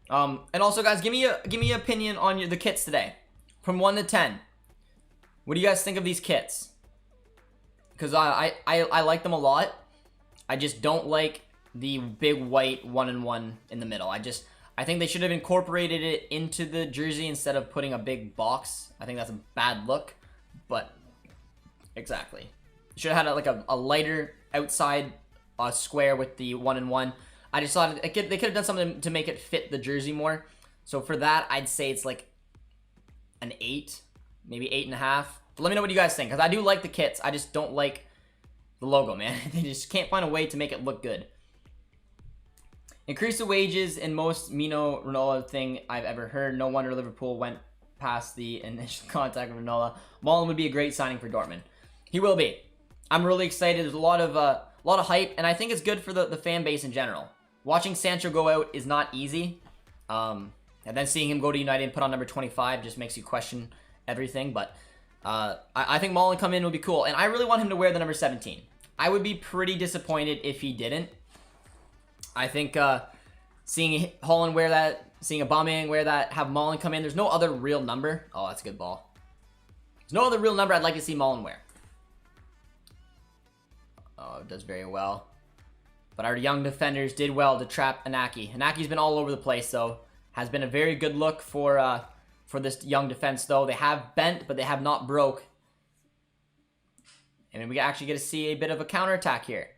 And also, guys, give me an opinion on the kits today, from 1 to 10. What do you guys think of these kits? Because I like them a lot. I just don't like the big white 1-in-1 in the middle. I think they should have incorporated it into the jersey instead of putting a big box. I think that's a bad look, but exactly. Should have had a lighter outside square with the 1-in-1. I just thought they could have done something to make it fit the jersey more. So for that, I'd say it's like a an 8, maybe 8.5. But let me know what you guys think, because I do like the kits. I just don't like the logo, man. They just can't find a way to make it look good. Increase the wages in most Mino Ronaldo thing I've ever heard. No wonder Liverpool went past the initial contact with Ronaldo. Malin would be a great signing for Dortmund. He will be. I'm really excited. There's a lot of hype, and I think it's good for the fan base in general. Watching Sancho go out is not easy. And then seeing him go to United and put on number 25 just makes you question everything. But I think Malin come in would be cool. And I really want him to wear the number 17. I would be pretty disappointed if he didn't. I think seeing Haaland wear that, seeing Aubameyang wear that, have Malin come in. There's no other real number. Oh, that's a good ball. There's no other real number I'd like to see Malin wear. Oh, it does very well. But our young defenders did well to trap Inaki. Inaki's been all over the place, though. Has been a very good look for this young defense, though. They have bent, but they have not broke. And we actually get to see a bit of a counterattack here.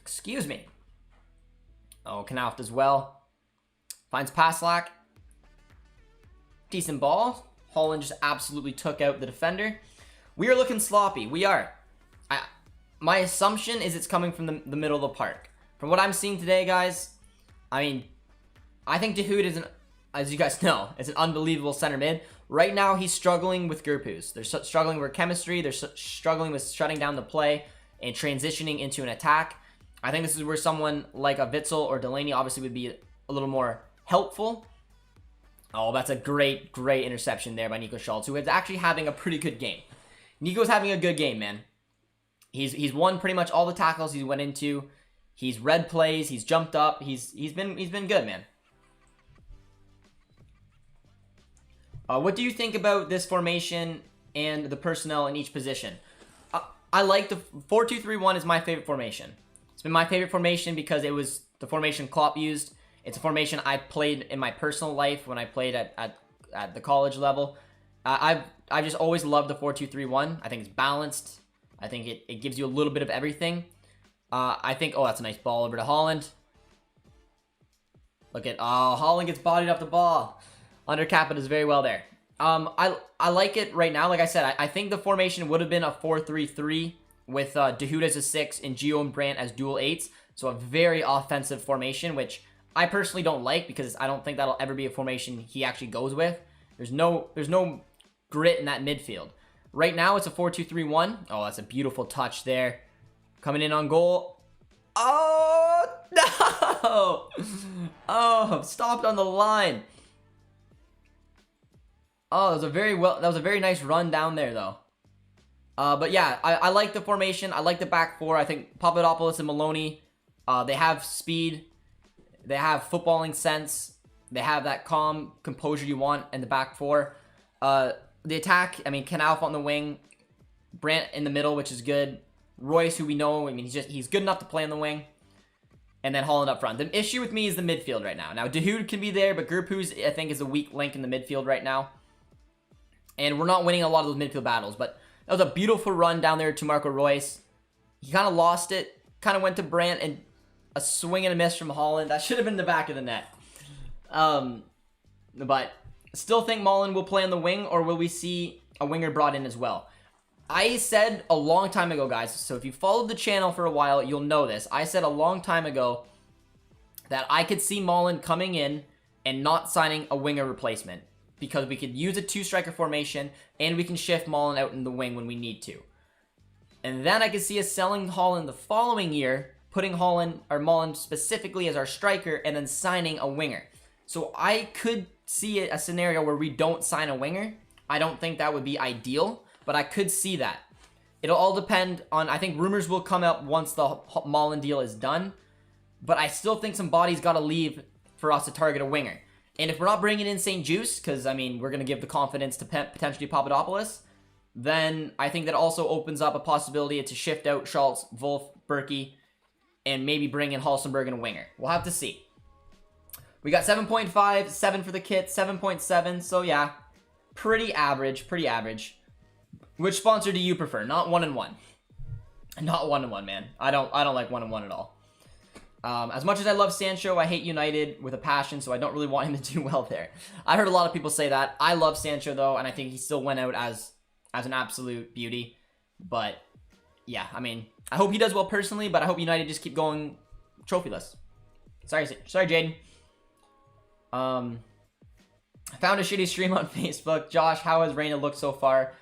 Excuse me. Oh, Knauf as well. Finds Paslak. Decent ball. Haaland just absolutely took out the defender. We are looking sloppy. We are. My assumption is it's coming from the middle of the park. From what I'm seeing today, guys, I mean, I think De Hood is, as you guys know, is an unbelievable center mid. Right now, he's struggling with Gerpus. They're struggling with chemistry. They're struggling with shutting down the play and transitioning into an attack. I think this is where someone like a Witsel or Delaney obviously would be a little more helpful. Oh, that's a great interception there by Nico Schultz, who is actually having a pretty good game. Nico's having a good game, man. He's won pretty much all the tackles he went into. He's read plays. He's jumped up. He's been good, man. What do you think about this formation and the personnel in each position? I like the 4-2-3-1 is my favorite formation. It's been my favorite formation because it was the formation Klopp used. It's a formation I played in my personal life when I played at the college level. I've just always loved the 4-2-3-1. I think it's balanced. I think it gives you a little bit of everything. I think, oh, that's a nice ball over to Haaland. Look at, oh, Haaland gets bodied off the ball. Undercap does very well there. I like it right now. Like I said, I think the formation would have been a 4-3-3 with De Hood as a 6 and Gio and Brandt as dual 8s. So a very offensive formation, which I personally don't like because I don't think that'll ever be a formation he actually goes with. There's no grit in that midfield. Right now, it's a 4-2-3-1. Oh, that's a beautiful touch there. Coming in on goal. Oh, no! Oh, stopped on the line. Oh, that was a very nice run down there, though. But yeah, I like the formation. I like the back four. I think Papadopoulos and Maloney, they have speed. They have footballing sense. They have that calm composure you want in the back four. The attack, I mean, Knauf on the wing, Brandt in the middle, which is good. Royce, who we know, I mean, he's good enough to play on the wing. And then Haaland up front. The issue with me is the midfield right now. Now, De Hood can be there, but Gerpus, I think, is a weak link in the midfield right now. And we're not winning a lot of those midfield battles, but that was a beautiful run down there to Marco Royce. He kind of lost it, kind of went to Brandt, and a swing and a miss from Haaland. That should have been the back of the net. But still think Malin will play on the wing, or will we see a winger brought in as well? I said a long time ago, guys, so if you followed the channel for a while, you'll know this. I said a long time ago that I could see Malin coming in and not signing a winger replacement because we could use a two-striker formation and we can shift Malin out in the wing when we need to. And then I could see us selling Haaland the following year, putting Haaland or Malin specifically as our striker, and then signing a winger. So I could see a scenario where we don't sign a winger. I don't think that would be ideal, but I could see that. It'll all depend on, I think rumors will come up once the Malin deal is done, but I still think some bodies got to leave for us to target a winger. And if we're not bringing in St. Juice, because, I mean, we're going to give the confidence to potentially Papadopoulos, then I think that also opens up a possibility to shift out Schultz, Wolf, Berkey, and maybe bring in Halstenberg and a winger. We'll have to see. We got 7.5, 7 for the kit, 7.7, so yeah, pretty average, pretty average. Which sponsor do you prefer? Not 1-1. Not 1-1, man. I don't like 1-1 at all. As much as I love Sancho, I hate United with a passion, so I don't really want him to do well there. I heard a lot of people say that. I love Sancho, though, and I think he still went out as an absolute beauty. But, yeah, I mean, I hope he does well personally, but I hope United just keep going trophyless. Sorry, Jaden. I found a shitty stream on Facebook. Josh, how has Reyna looked so far?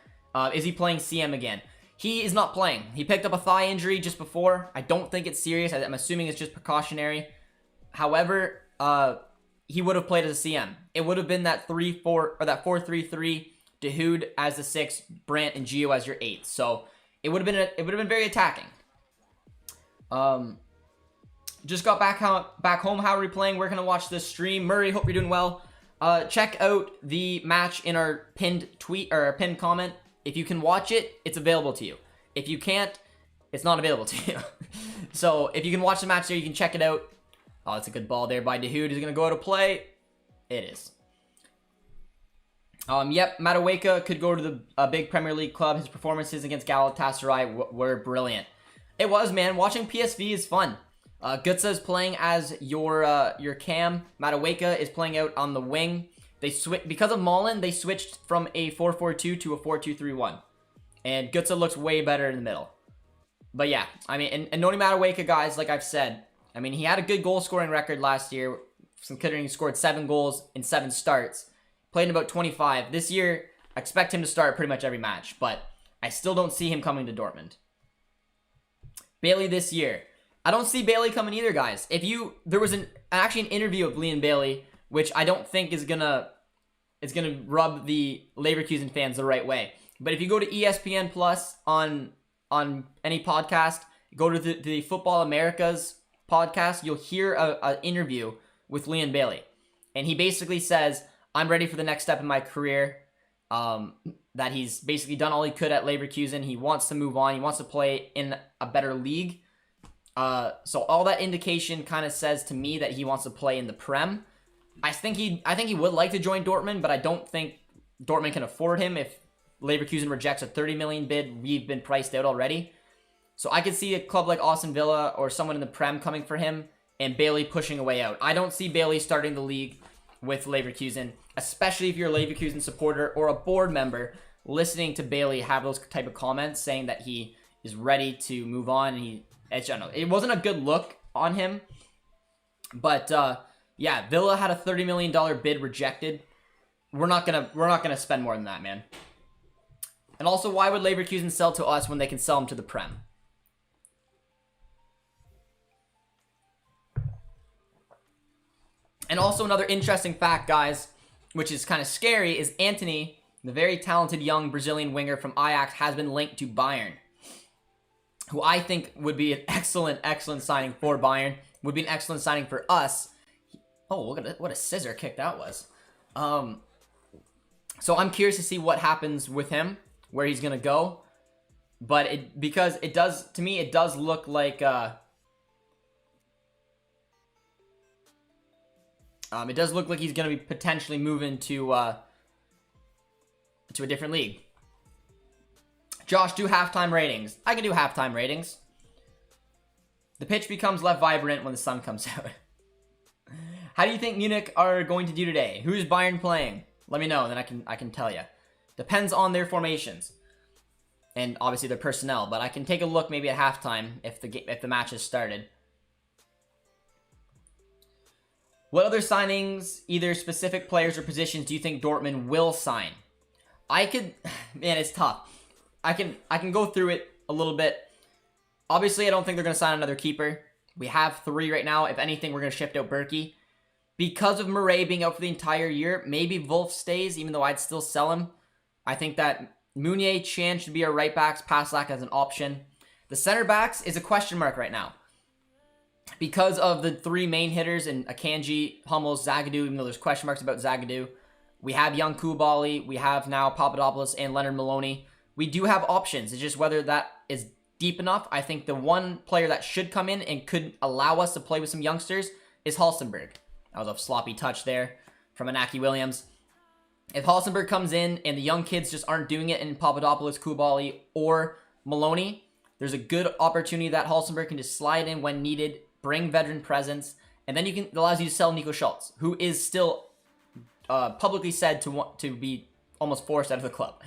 Is he playing CM again? He is not playing. He picked up a thigh injury just before. I don't think it's serious. I'm assuming it's just precautionary. However, he would have played as a CM. It would have been that 3-4 or that 4-3-3. Dahoud as the 6, Brandt and Gio as your 8. So it would have been very attacking. Just got back home. How are we playing? Where can I watch this stream? Murray, hope you're doing well. Check out the match in our pinned tweet or pinned comment. If you can watch it, it's available to you. If you can't, it's not available to you. So if you can watch the match there, you can check it out. Oh, that's a good ball there by Dahoud. Is going to go out of play. It is. Yep, Madueke could go to the big Premier League club. His performances against Galatasaray were brilliant. It was, man. Watching PSV is fun. Gutsa is playing as your cam. Madueke is playing out on the wing. Because of Mullen, they switched from a 4-4-2 to a 4-2-3-1. And Gutsa looks way better in the middle. But yeah, I mean, and Noni Madueke, guys, like I've said, I mean, he had a good goal-scoring record last year, considering he scored 7 goals in 7 starts. Played in about 25. This year, I expect him to start pretty much every match, but I still don't see him coming to Dortmund. Bailey this year. I don't see Bailey coming either, guys. There was actually an interview of Leon Bailey, which I don't think is gonna rub the Leverkusen fans the right way. But if you go to ESPN Plus on any podcast, go to the Football Americas podcast, you'll hear an interview with Leon Bailey, and he basically says, "I'm ready for the next step in my career." That he's basically done all he could at Leverkusen. He wants to move on. He wants to play in a better league. So all that indication kind of says to me that he wants to play in the Prem. I think he would like to join Dortmund, but I don't think Dortmund can afford him if Leverkusen rejects a 30 million bid. We've been priced out already. So I could see a club like Aston Villa or someone in the Prem coming for him and Bailey pushing a way out. I don't see Bailey starting the league with Leverkusen, especially if you're a Leverkusen supporter or a board member listening to Bailey have those type of comments saying that he is ready to move on. And I don't know. It wasn't a good look on him. But yeah, Villa had a $30 million bid rejected. We're not gonna spend more than that, man. And also, why would Leverkusen sell to us when they can sell them to the Prem? And also another interesting fact, guys, which is kind of scary, is Anthony, the very talented young Brazilian winger from Ajax, has been linked to Bayern, who I think would be an excellent signing for Bayern. Would be an excellent signing for us. Oh, look at it. What a scissor kick that was. So I'm curious to see what happens with him, where he's going to go. But because it does, to me, it does look like... it does look like he's going to be potentially moving to a different league. Josh, do halftime ratings. I can do halftime ratings. The pitch becomes less vibrant when the sun comes out. How do you think Munich are going to do today? Who's Bayern playing? Let me know, and then I can tell you. Depends on their formations and obviously their personnel. But I can take a look maybe at halftime if the match has started. What other signings, either specific players or positions, do you think Dortmund will sign? Man, it's tough. I can go through it a little bit. Obviously, I don't think they're going to sign another keeper. We have 3 right now. If anything, we're going to shift out Berkey. Because of Murray being out for the entire year, maybe Wolf stays, even though I'd still sell him. I think that Munie, Chan should be our right backs. Paslak as an option. The center backs is a question mark right now. Because of the 3 main hitters in Akanji, Hummels, Zagadou, even though there's question marks about Zagadou. We have young Koulibaly. We have now Papadopoulos and Leonard Maloney. We do have options. It's just whether that is deep enough. I think the one player that should come in and could allow us to play with some youngsters is Halstenberg. That was a sloppy touch there from Inaki Williams. If Halstenberg comes in and the young kids just aren't doing it in Papadopoulos, Koulibaly, or Maloney, there's a good opportunity that Halstenberg can just slide in when needed, bring veteran presence, and then it allows you to sell Nico Schultz, who is still publicly said to want to be almost forced out of the club.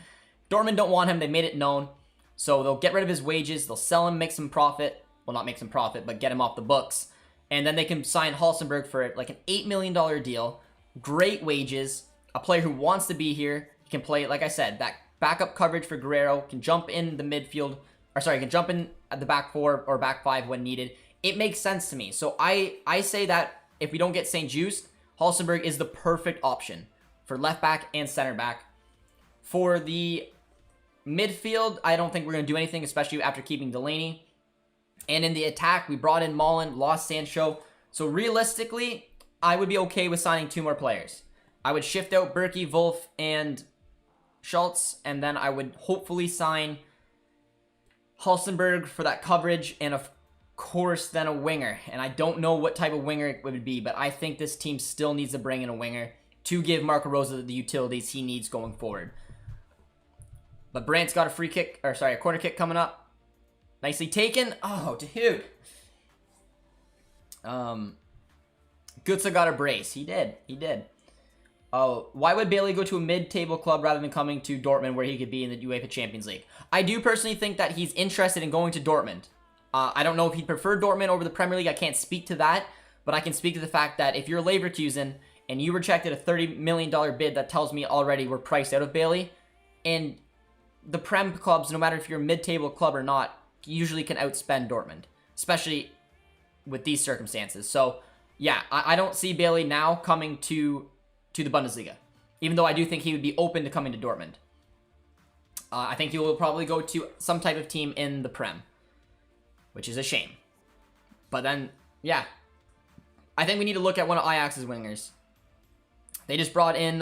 Dortmund don't want him. They made it known. So they'll get rid of his wages. They'll sell him, make some profit. Well, not make some profit, but get him off the books. And then they can sign Halstenberg for like an $8 million deal. Great wages. A player who wants to be here. He can play, like I said, that backup coverage for Guerrero. Can jump in the midfield. Or sorry, can jump in at the back four or back five when needed. It makes sense to me. So I say that if we don't get St. Just, Halstenberg is the perfect option for left back and center back. For the midfield, I don't think we're going to do anything, especially after keeping Delaney. And in the attack, we brought in Malin, lost Sancho. So realistically, I would be okay with signing 2 more players. I would shift out Berkey, Wolf, and Schultz, and then I would hopefully sign Halstenberg for that coverage, and of course, then a winger. And I don't know what type of winger it would be, but I think this team still needs to bring in a winger to give Marco Rosa the utilities he needs going forward. But Brandt's got a corner kick coming up. Nicely taken. Oh, dude. Götze got a brace. He did. Oh, why would Bailey go to a mid-table club rather than coming to Dortmund where he could be in the UEFA Champions League? I do personally think that he's interested in going to Dortmund. I don't know if he'd prefer Dortmund over the Premier League. I can't speak to that. But I can speak to the fact that if you're Leverkusen and you rejected a $30 million bid, that tells me already we're priced out of Bailey. And the Prem clubs, no matter if you're a mid-table club or not, usually can outspend Dortmund, especially with these circumstances. So, yeah, I don't see Bailey now coming to the Bundesliga, even though I do think he would be open to coming to Dortmund. I think he will probably go to some type of team in the Prem, which is a shame. But then, yeah, I think we need to look at one of Ajax's wingers. They just brought in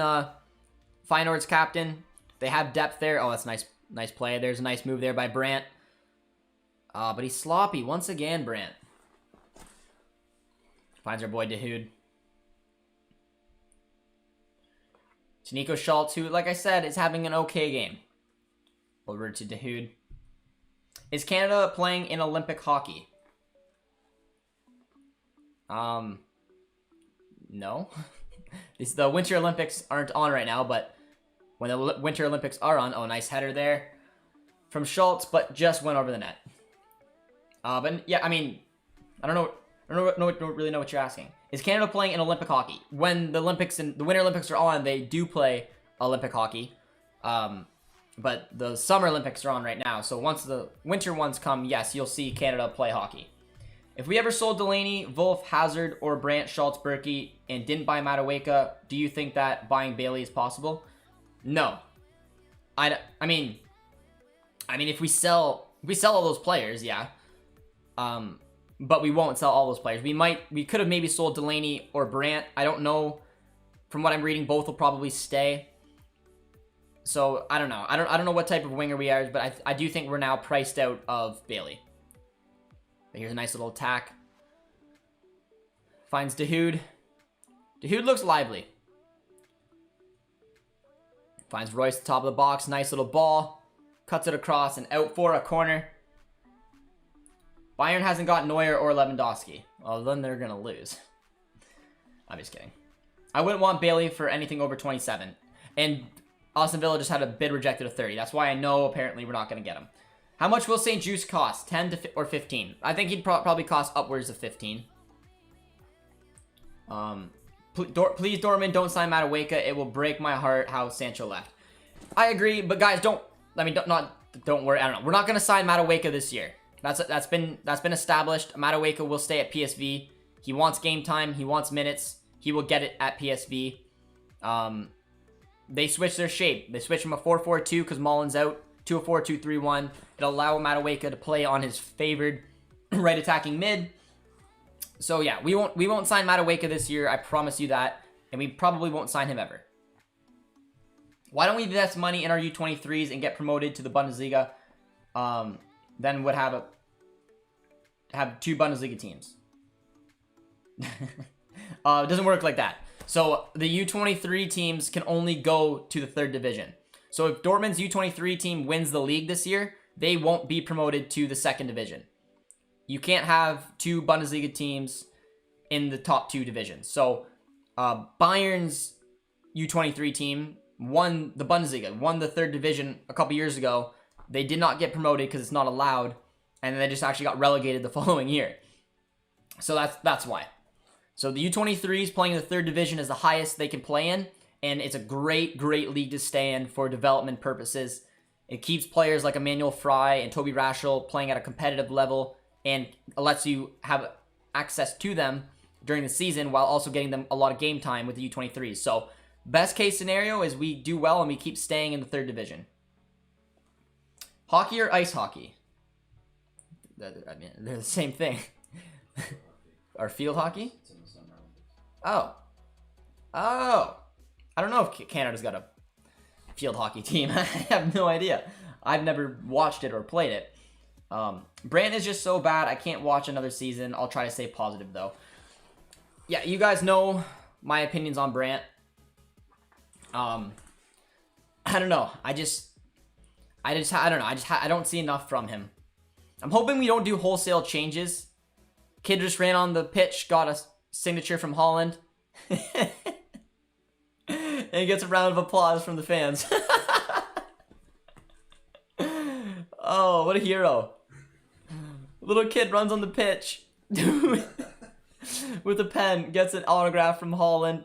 Feyenoord's captain. They have depth there. Oh, that's nice play. There's a nice move there by Brandt. But he's sloppy once again, Brandt. Finds our boy Dahoud. To Nico Schultz, who, like I said, is having an okay game. Over to Dahoud. Is Canada playing in Olympic hockey? No. The Winter Olympics aren't on right now, but when the Winter Olympics are on, oh, nice header there from Schultz, but just went over the net. But yeah, I mean, I don't really know what you're asking. Is Canada playing in Olympic hockey? When the Olympics and the Winter Olympics are on, they do play Olympic hockey. But the Summer Olympics are on right now, so once the winter ones come, yes, you'll see Canada play hockey. If we ever sold Delaney, Wolf, Hazard, or Brandt, Schultz, Berkey, and didn't buy Madueke, do you think that buying Bailey is possible? No. I mean, if we sell all those players, yeah. But we won't sell all those players. We could have maybe sold Delaney or Brandt. I don't know. From what I'm reading, both will probably stay. So I don't know. I don't know what type of winger we are, but I do think we're now priced out of Bailey. But here's a nice little attack. Finds Dahoud. Dahoud looks lively. Finds Royce at the top of the box. Nice little ball. Cuts it across and out for a corner. Bayern hasn't got Neuer or Lewandowski. Well, then they're going to lose. I'm just kidding. I wouldn't want Bailey for anything over 27. And Aston Villa just had a bid rejected of 30. That's why I know apparently we're not going to get him. How much will St. Just cost? 10 or 15? I think he'd probably cost upwards of 15. Please, Dortmund, don't sign Madueke. It will break my heart how Sancho left. I agree, but guys, don't worry. I don't know. We're not going to sign Madueke this year. That's been established. Madueke will stay at PSV. He wants game time. He wants minutes. He will get it at PSV. They switched their shape. They switched from a 4-4-2 because Mullen's out to a 4-2-3-1. It'll allow Madueke to play on his favored right attacking mid. So yeah, we won't sign Madueke this year. I promise you that, and we probably won't sign him ever. Why don't we invest money in our U23s and get promoted to the Bundesliga? Then would have 2 Bundesliga teams. It doesn't work like that. So the U23 teams can only go to the 3rd division. So if Dortmund's U23 team wins the league this year, they won't be promoted to the 2nd division. you can't have two Bundesliga teams in the top two divisions. So Bayern's U23 team won the Bundesliga, won the third division a couple years ago. They did not get promoted because it's not allowed, and then they just actually got relegated the following year. So that's why. So the U23s playing in the third division is the highest they can play in, and it's a great league to stay in for development purposes. It keeps players like Emmanuel Fry and Toby Raschel playing at a competitive level, and lets you have access to them during the season while also getting them a lot of game time with the U23s. So best case scenario is we do well and we keep staying in the third division. Hockey or ice hockey? I mean, they're the same thing. Or field hockey? Oh. I don't know if Canada's got a field hockey team. I have no idea. I've never watched it or played it. Brant is just so bad. I can't watch another season. I'll try to stay positive though. Yeah, you guys know my opinions on Brant. I don't know. I don't know. I don't see enough from him. I'm hoping we don't do wholesale changes. Kid just ran on the pitch, got a signature from Holland. And he gets a round of applause from the fans. Oh, what a hero. Little kid runs on the pitch with a pen, gets an autograph from Holland,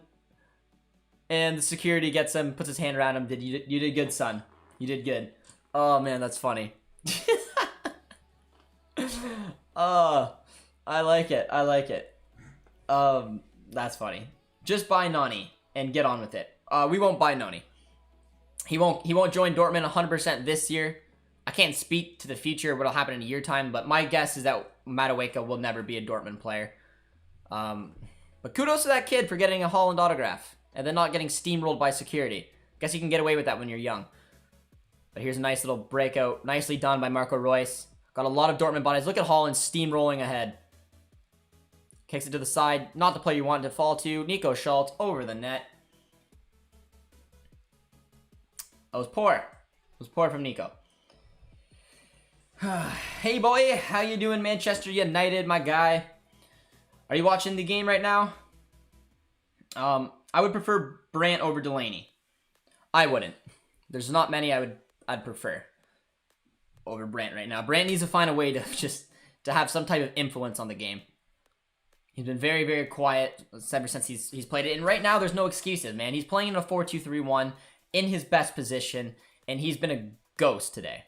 and the security gets him, puts his hand around him. You did good, son. You did good. Oh, man, that's funny. I like it. That's funny. Just buy Nani and get on with it. We won't buy Nani. He won't join Dortmund 100% this year. I can't speak to the future, what'll happen in a year time, but my guess is that Madueke will never be a Dortmund player. But kudos to that kid for getting a Holland autograph and then not getting steamrolled by security. Guess you can get away with that when you're young. But here's a nice little breakout. Nicely done by Marco Reus. Got a lot of Dortmund bodies. Look at Holland steamrolling ahead. Kicks it to the side. Not the player you wanted to fall to. Nico Schultz over the net. That was poor. It was poor from Nico. Hey boy, how you doing, Manchester United, my guy? Are you watching the game right now? I would prefer Brant over Delaney. I wouldn't. There's not many I'd prefer over Brant right now. Brant needs to find a way to have some type of influence on the game. He's been very quiet ever since he's played it, and right now there's no excuses, man. He's playing in a 4-2-3-1 in his best position, and he's been a ghost today.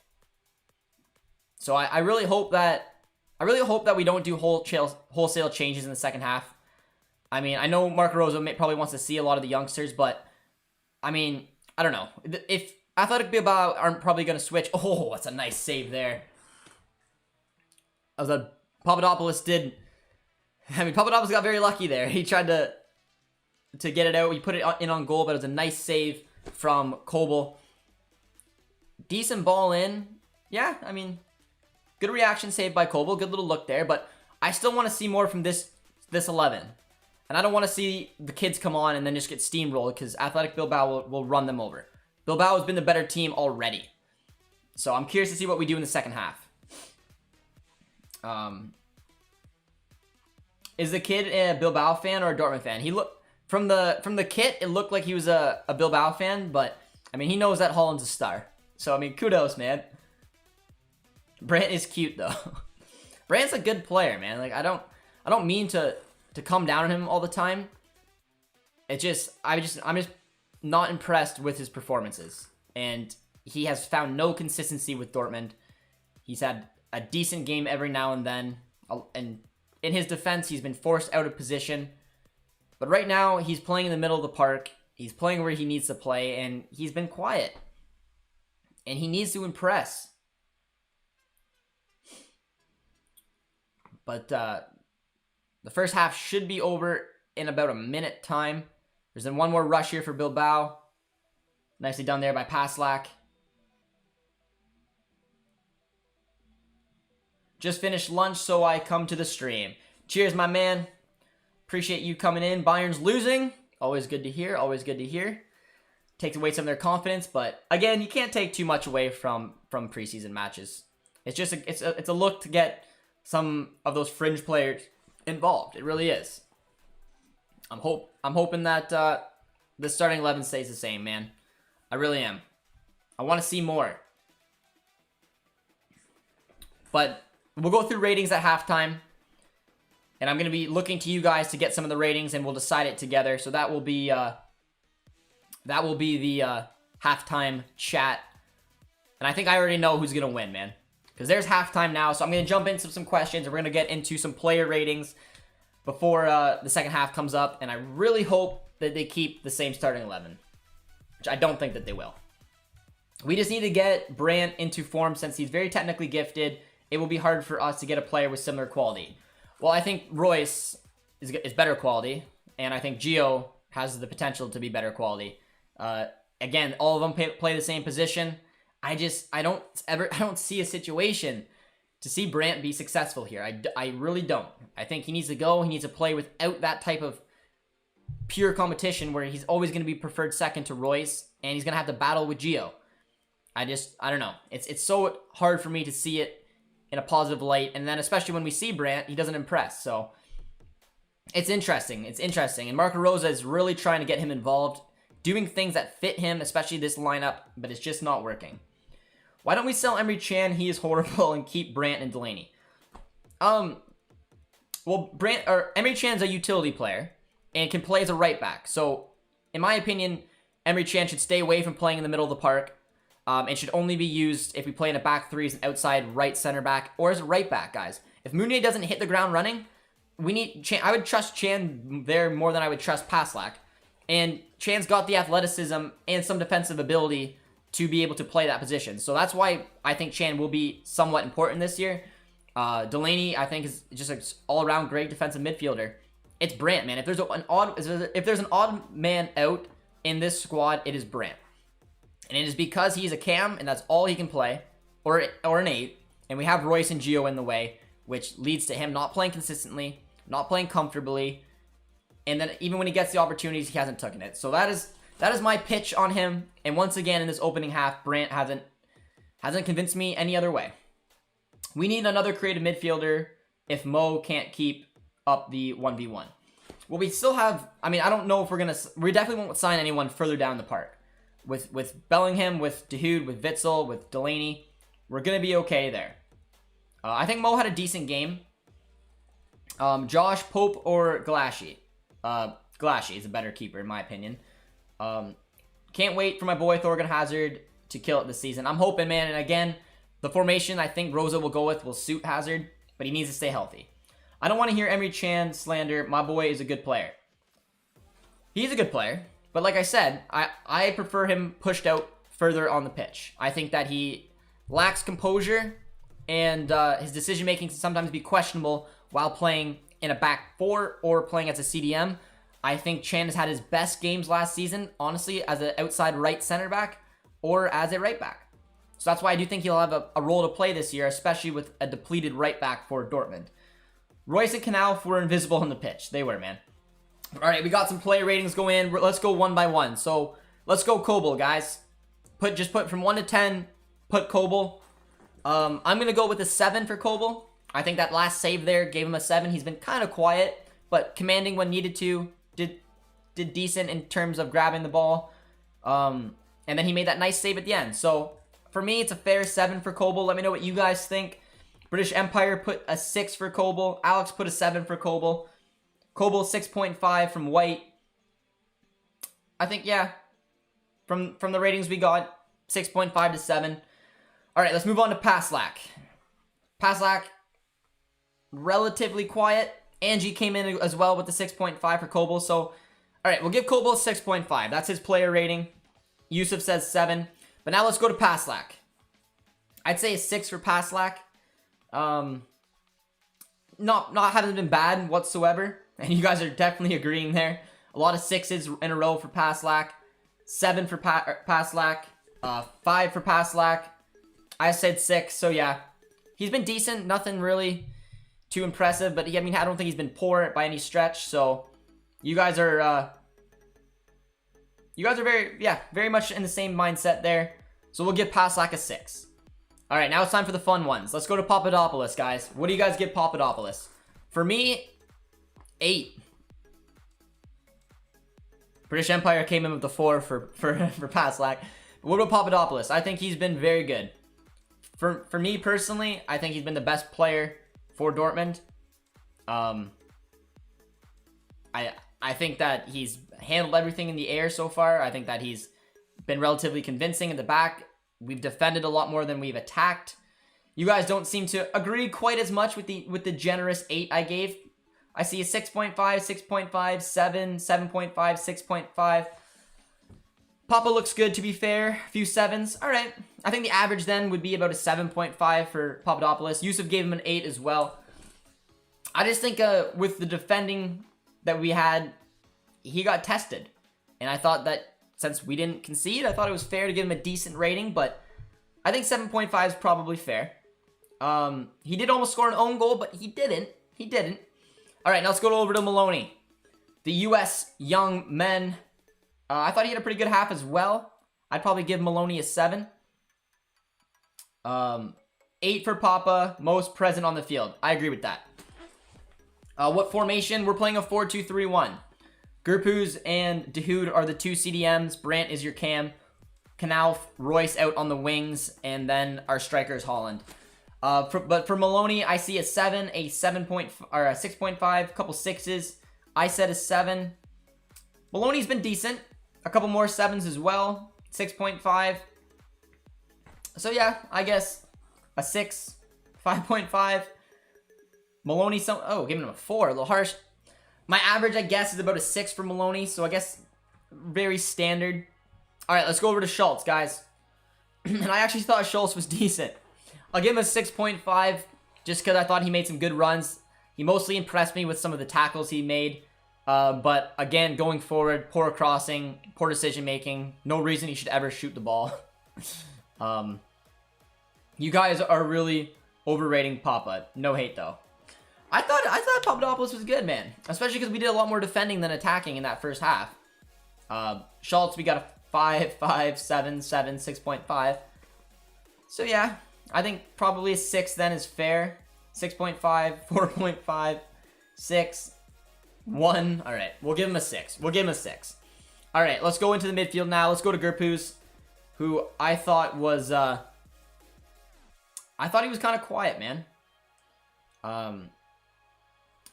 So I really hope that we don't do wholesale changes in the second half. I mean, I know Marco Rose probably wants to see a lot of the youngsters, but I mean, I don't know. If Athletic Bilbao aren't probably going to switch. Oh, that's a nice save there. As Papadopoulos did. I mean, Papadopoulos got very lucky there. He tried to get it out. He put it in on goal, but it was a nice save from Kobel. Decent ball in. Yeah, I mean, good reaction saved by Kobel. Good little look there, but I still want to see more from this 11. And I don't want to see the kids come on and then just get steamrolled because Athletic Bilbao will run them over. Bilbao has been the better team already. So I'm curious to see what we do in the second half. Is the kid a Bilbao fan or a Dortmund fan? He from the kit, it looked like he was a Bilbao fan, but I mean, he knows that Holland's a star. So I mean, kudos, man. Brant is cute though. Brant's a good player, man. Like I don't mean to come down on him all the time. I'm just not impressed with his performances, and he has found no consistency with Dortmund. He's had a decent game every now and then, and in his defense, he's been forced out of position. But right now, he's playing in the middle of the park. He's playing where he needs to play, and he's been quiet. And he needs to impress. But the first half should be over in about a minute time. There's then one more rush here for Bilbao. Nicely done there by Paslak. Just finished lunch, so I come to the stream. Cheers, my man. Appreciate you coming in. Bayern's losing. Always good to hear. Always good to hear. Takes away some of their confidence, but again, you can't take too much away from preseason matches. It's just it's a look to get some of those fringe players involved. It really is. I'm hoping that the starting 11 stays the same, man. I really am. I want to see more. But we'll go through ratings at halftime. And I'm going to be looking to you guys to get some of the ratings, and we'll decide it together. So that will be the halftime chat. And I think I already know who's going to win, man. Because there's halftime now. So I'm going to jump into some questions. And we're going to get into some player ratings before the second half comes up. And I really hope that they keep the same starting 11. Which I don't think that they will. We just need to get Brandt into form since he's very technically gifted. It will be hard for us to get a player with similar quality. Well, I think Royce is better quality, and I think Gio has the potential to be better quality. Again, all of them play the same position. I don't see a situation to see Brandt be successful here. I really don't. I think he needs to go. He needs to play without that type of pure competition where he's always going to be preferred second to Royce, and he's going to have to battle with Gio. I don't know. It's so hard for me to see it in a positive light, and then especially when we see Brandt, he doesn't impress. So it's interesting. And Marco Rosa is really trying to get him involved, doing things that fit him, especially this lineup, but it's just not working. Why don't we sell Emre Can? He is horrible, and keep Brandt and Delaney. Well, Emre Can's a utility player and can play as a right back. So in my opinion, Emre Can should stay away from playing in the middle of the park. It should only be used if we play in a back three as an outside right center back or as a right back, guys. If Munie doesn't hit the ground running, we need Chan. I would trust Chan there more than I would trust Paslak. And Chan's got the athleticism and some defensive ability to be able to play that position. So that's why I think Chan will be somewhat important this year. Delaney, I think, is just an all-around great defensive midfielder. It's Brandt, man. If there's an odd man out in this squad, it is Brandt. And it is because he's a cam, and that's all he can play, or an 8, and we have Royce and Gio in the way, which leads to him not playing consistently, not playing comfortably, and then even when he gets the opportunities, he hasn't taken it. So that is my pitch on him, and once again, in this opening half, Brandt hasn't convinced me any other way. We need another creative midfielder if Mo can't keep up the 1v1. Well, we still have, I don't know if we definitely won't sign anyone further down the park. With Bellingham, with Dahoud, with Witsel, with Delaney, we're going to be okay there. I think Mo had a decent game. Josh, Pope, or Galassi? Galassi is a better keeper, in my opinion. Can't wait for my boy Thorgan Hazard to kill it this season. I'm hoping, man, and again, the formation I think Rosa will go with will suit Hazard, but he needs to stay healthy. I don't want to hear Emre Can slander. My boy is a good player. He's a good player. But like I said, I prefer him pushed out further on the pitch. I think that he lacks composure, and his decision-making can sometimes be questionable while playing in a back four or playing as a CDM. I think Chan has had his best games last season, honestly, as an outside right center back or as a right back. So that's why I do think he'll have a role to play this year, especially with a depleted right back for Dortmund. Royce and Knauf were invisible on the pitch. They were, man. All right, we got some player ratings going in. Let's go one by one. So let's go Kobel, guys. Just put from 1 to 10. Put Kobel. I'm gonna go with a 7 for Kobel. I think that last save there gave him a 7. He's been kind of quiet, but commanding when needed to. Did decent in terms of grabbing the ball. And then he made that nice save at the end. So for me, it's a fair 7 for Kobel. Let me know what you guys think. British Empire put a 6 for Kobel. Alex put a 7 for Kobel. Kobel 6.5 from White. I think, yeah. From the ratings we got, 6.5 to 7. All right, let's move on to Paslak. Paslak, relatively quiet. Angie came in as well with the 6.5 for Kobel. So, all right, we'll give Kobel a 6.5. That's his player rating. Yusuf says 7. But now let's go to Paslak. I'd say a 6 for Paslak. Not having been bad whatsoever. And you guys are definitely agreeing there. A lot of 6s in a row for Paslak. 7 for Paslak. 5 for Paslak. I said 6, so yeah. He's been decent. Nothing really too impressive. But I don't think he's been poor by any stretch. So you guys are very much in the same mindset there. So we'll give Paslak a 6. All right, now it's time for the fun ones. Let's go to Papadopoulos, guys. What do you guys give Papadopoulos? For me, 8. British Empire came in with the 4 for Paslak. What about Papadopoulos? I think he's been very good. For me personally, I think he's been the best player for Dortmund. I think that he's handled everything in the air so far. I think that he's been relatively convincing in the back. We've defended a lot more than we've attacked. You guys don't seem to agree quite as much with the generous 8 I gave. I see a 6.5, 6.5, 7, 7.5, 6.5. Papa looks good, to be fair. A few 7s. All right. I think the average then would be about a 7.5 for Papadopoulos. Yusuf gave him an 8 as well. I just think with the defending that we had, he got tested. And I thought that since we didn't concede, I thought it was fair to give him a decent rating. But I think 7.5 is probably fair. He did almost score an own goal, but he didn't. He didn't. All right, now let's go over to Maloney. The U.S. young men. I thought he had a pretty good half as well. I'd probably give Maloney a 7. 8 for Papa, most present on the field. I agree with that. What formation? We're playing a 4-2-3-1. Gerpuz and Dahoud are the 2 CDMs. Brandt is your cam. Knauf, Royce out on the wings, and then our striker is Holland. But for Maloney, I see a 7, a 6.5, a couple 6s. I said a 7. Maloney's been decent. A couple more 7s as well. 6.5. So yeah, I guess a 6, 5.5. Maloney, giving him a 4, a little harsh. My average, I guess, is about a 6 for Maloney, so I guess very standard. All right, let's go over to Schultz, guys. And I actually thought Schultz was decent. I'll give him a 6.5 just because I thought he made some good runs. He mostly impressed me with some of the tackles he made. But again, going forward, poor crossing, poor decision making. No reason he should ever shoot the ball. You guys are really overrating Papa. No hate though. I thought Papadopoulos was good, man. Especially because we did a lot more defending than attacking in that first half. Schultz, we got a 5, 5, 7, 7, 6.5. So yeah, I think probably a 6 then is fair. 6.5, 4.5, 6, 1. All right, we'll give him a 6. We'll give him a 6. All right, let's go into the midfield now. Let's go to Gerpuz, who I thought was he was kind of quiet, man.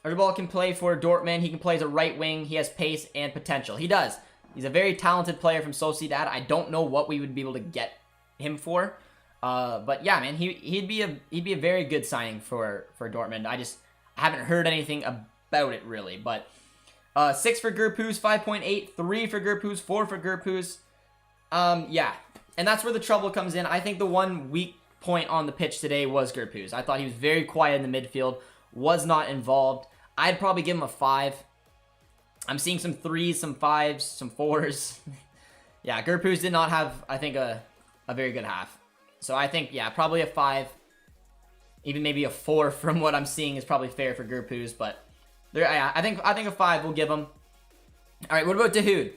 Erdeball can play for Dortmund. He can play as a right wing. He has pace and potential. He does. He's a very talented player from Sociedad. I don't know what we would be able to get him for. But yeah, man, he'd be a very good signing for Dortmund. I haven't heard anything about it really. But 6 for Gerpuz, 5.8, 3 for Gerpuz, 4 for Gerpuz. Yeah, and that's where the trouble comes in. I think the one weak point on the pitch today was Gerpuz. I thought he was very quiet in the midfield, was not involved. I'd probably give him a 5. I'm seeing some 3s, some 5s, some 4s. Yeah, Gerpuz did not have, I think, a very good half. So I think, yeah, probably a 5. Even maybe a 4 from what I'm seeing is probably fair for Gerpuz. But yeah, I think a 5 we'll give him. All right, what about Dahoud?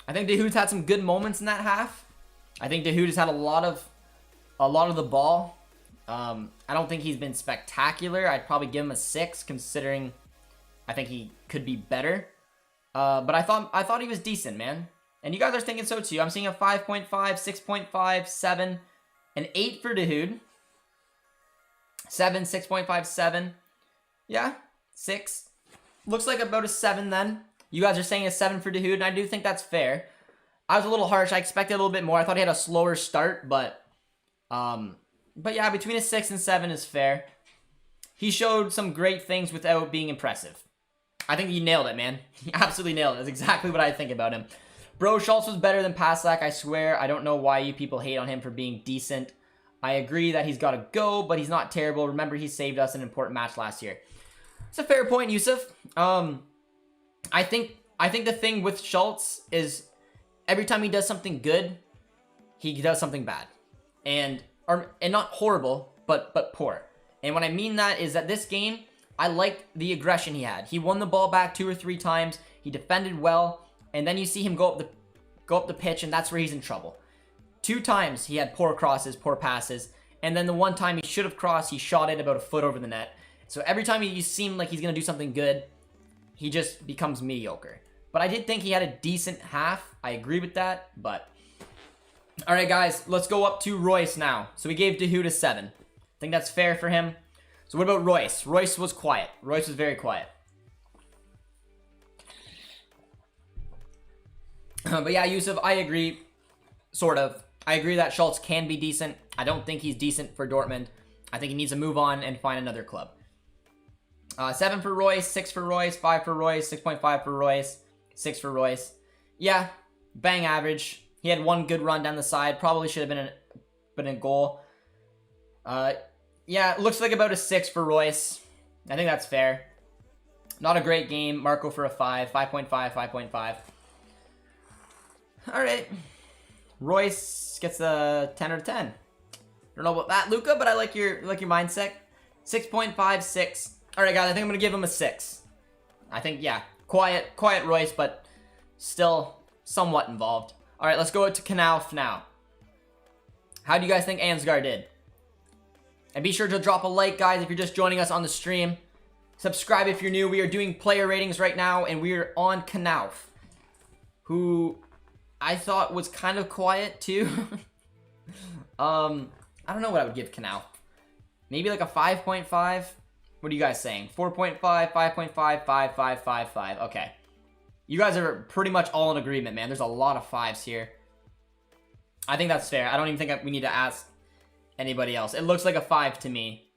I think Dahoud's had some good moments in that half. I think Dahoud has had a lot of the ball. I don't think he's been spectacular. I'd probably give him a 6, considering I think he could be better. But I thought he was decent, man. And you guys are thinking so too. I'm seeing a 5.5, 6.5, 7, an 8 for Dahoud. 7, 6.5, 7. Yeah, 6. Looks like about a 7 then. You guys are saying a 7 for Dahoud, and I do think that's fair. I was a little harsh. I expected a little bit more. I thought he had a slower start, but yeah, between a 6 and 7 is fair. He showed some great things without being impressive. I think he nailed it, man. He absolutely nailed it. That's exactly what I think about him. Bro, Schultz was better than Paslak, I swear. I don't know why you people hate on him for being decent. I agree that he's got to go, but he's not terrible. Remember, he saved us an important match last year. It's a fair point, Yusuf. I think the thing with Schultz is every time he does something good, he does something bad. And not horrible, but poor. And what I mean that is that this game, I liked the aggression he had. He won the ball back 2 or 3 times. He defended well, and then you see him go up the pitch, and that's where he's in trouble. 2 times he had poor crosses, poor passes. And then the one time he should have crossed, he shot it about a foot over the net. So every time he seemed like he's going to do something good, he just becomes mediocre. But I did think he had a decent half. I agree with that, but... Alright, guys, let's go up to Royce now. So we gave De Hoot a 7. I think that's fair for him. So what about Royce? Royce was quiet. Royce was very quiet. But yeah, Yusuf, I agree. Sort of. I agree that Schultz can be decent. I don't think he's decent for Dortmund. I think he needs to move on and find another club. 7 for Royce, 6 for Royce, 5 for Royce, 6.5 for Royce, 6 for Royce. Yeah, bang average. He had one good run down the side. Probably should have been a goal. Yeah, it looks like about a 6 for Royce. I think that's fair. Not a great game. Marco for a 5. 5.5, 5.5. Alright. Royce gets a 10 out of 10. Don't know about that, Luca, but I like your mindset. 6.5, 6. Alright, guys, I think I'm going to give him a 6. I think, yeah, quiet Royce, but still somewhat involved. Alright, let's go to Knauf now. How do you guys think Ansgar did? And be sure to drop a like, guys, if you're just joining us on the stream. Subscribe if you're new. We are doing player ratings right now, and we are on Knauf, who I thought was kind of quiet, too. I don't know what I would give Knauf. Maybe like a 5.5? What are you guys saying? 4.5, 5.5, 5, 5, 5, 5. Okay. You guys are pretty much all in agreement, man. There's a lot of 5s here. I think that's fair. I don't even think we need to ask anybody else. It looks like a 5 to me.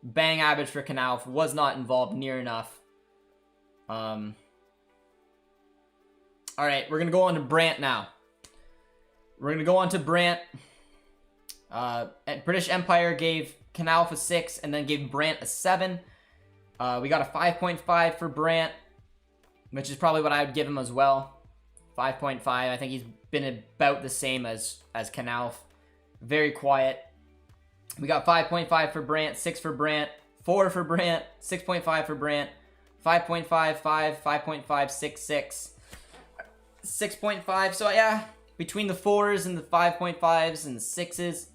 Bang average for Knauf. Was not involved near enough. Alright, we're going to go on to Brandt now. We're going to go on to Brandt. British Empire gave Knauf a 6 and then gave Brandt a 7. We got a 5.5 for Brandt, which is probably what I would give him as well. 5.5. I think he's been about the same as Knauf. Very quiet. We got 5.5 for Brandt, 6 for Brandt, 4 for Brandt, 6.5 for Brandt, 5.5, 5, 5.5, 6, 6. 6.5. So yeah, between the 4s and the 5.5s and the 6s,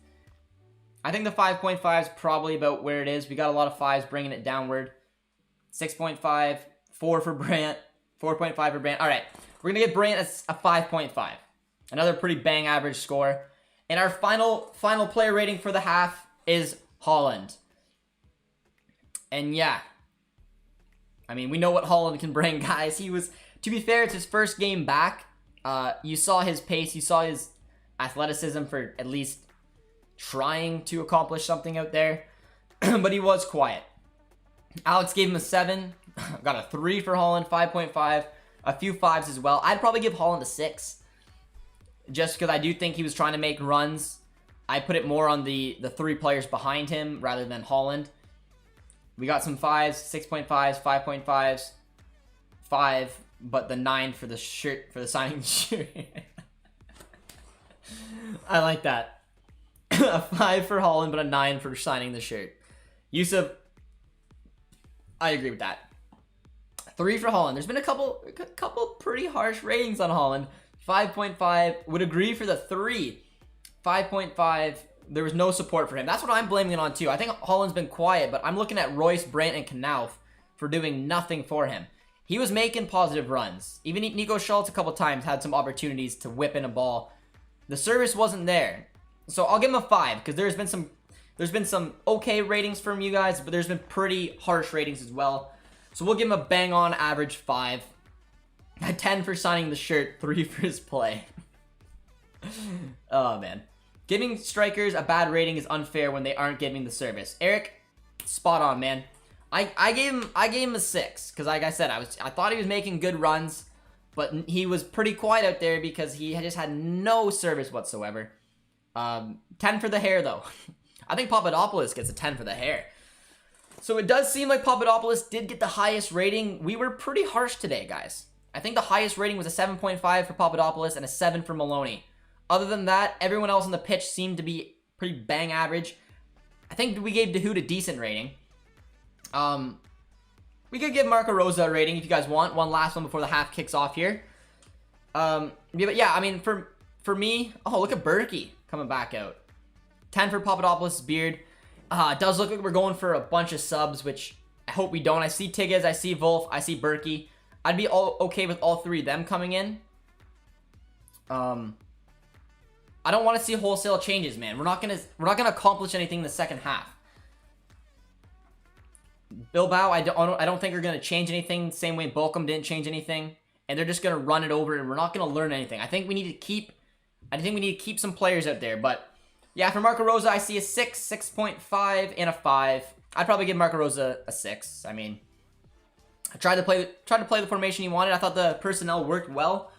I think the 5.5 is probably about where it is. We got a lot of 5s bringing it downward. 6.5, 4 for Brandt, 4.5 for Brandt. All right, we're going to give Brandt a 5.5. Another pretty bang average score. And our final player rating for the half is Haaland. And yeah, I mean, we know what Haaland can bring, guys. He was, to be fair, it's his first game back. You saw his pace, you saw his athleticism for at least trying to accomplish something out there. But he was quiet. Alex gave him a 7. Got a 3 for Haaland, 5.5. A few 5s as well. I'd probably give Haaland a 6. Just because I do think he was trying to make runs. I put it more on the 3 players behind him rather than Haaland. We got some 5s, 6.5s, 5.5s, 5, but the 9 for the shirt, for the signing shirt. I like that. A 5 for Haaland, but a 9 for signing the shirt. Yusuf, I agree with that. 3 for Haaland. There's been a couple pretty harsh ratings on Haaland. 5.5, would agree for the 3. 5.5, there was no support for him. That's what I'm blaming it on too. I think Haaland's been quiet, but I'm looking at Royce, Brandt, and Knauf for doing nothing for him. He was making positive runs. Even Nico Schultz a couple times had some opportunities to whip in a ball. The service wasn't there. So I'll give him a 5, because there's been some okay ratings from you guys, but there's been pretty harsh ratings as well. So we'll give him a bang on average 5. A 10 for signing the shirt, 3 for his play. Oh, man. Giving strikers a bad rating is unfair when they aren't giving the service. Eric, spot on, man. I gave him a 6, because like I said, I thought he was making good runs, but he was pretty quiet out there because he just had no service whatsoever. 10 for the hair, though. I think Papadopoulos gets a 10 for the hair. So it does seem like Papadopoulos did get the highest rating. We were pretty harsh today, guys. I think the highest rating was a 7.5 for Papadopoulos and a 7 for Maloney. Other than that, everyone else on the pitch seemed to be pretty bang average. I think we gave De Hoot a decent rating. We could give Marco Rosa a rating if you guys want. One last one before the half kicks off here. But yeah, I mean, for me... Oh, look at Berkey. coming back out. 10 for Papadopoulos, Beard. It does look like we're going for a bunch of subs, which I hope we don't. I see Tigges, I see Wolf, I see Berkey. I'd be okay with all three of them coming in. I don't want to see wholesale changes, man. We're not gonna accomplish anything in the second half. Bilbao, I don't think are gonna change anything. Same way Bochum didn't change anything, and they're just gonna run it over, and we're not gonna learn anything. I think we need to keep some players out there. But yeah, for Marco Rosa, I see a 6, 6.5, and a 5. I'd probably give Marco Rosa a 6. I mean, I tried to play the formation he wanted. I thought the personnel worked well.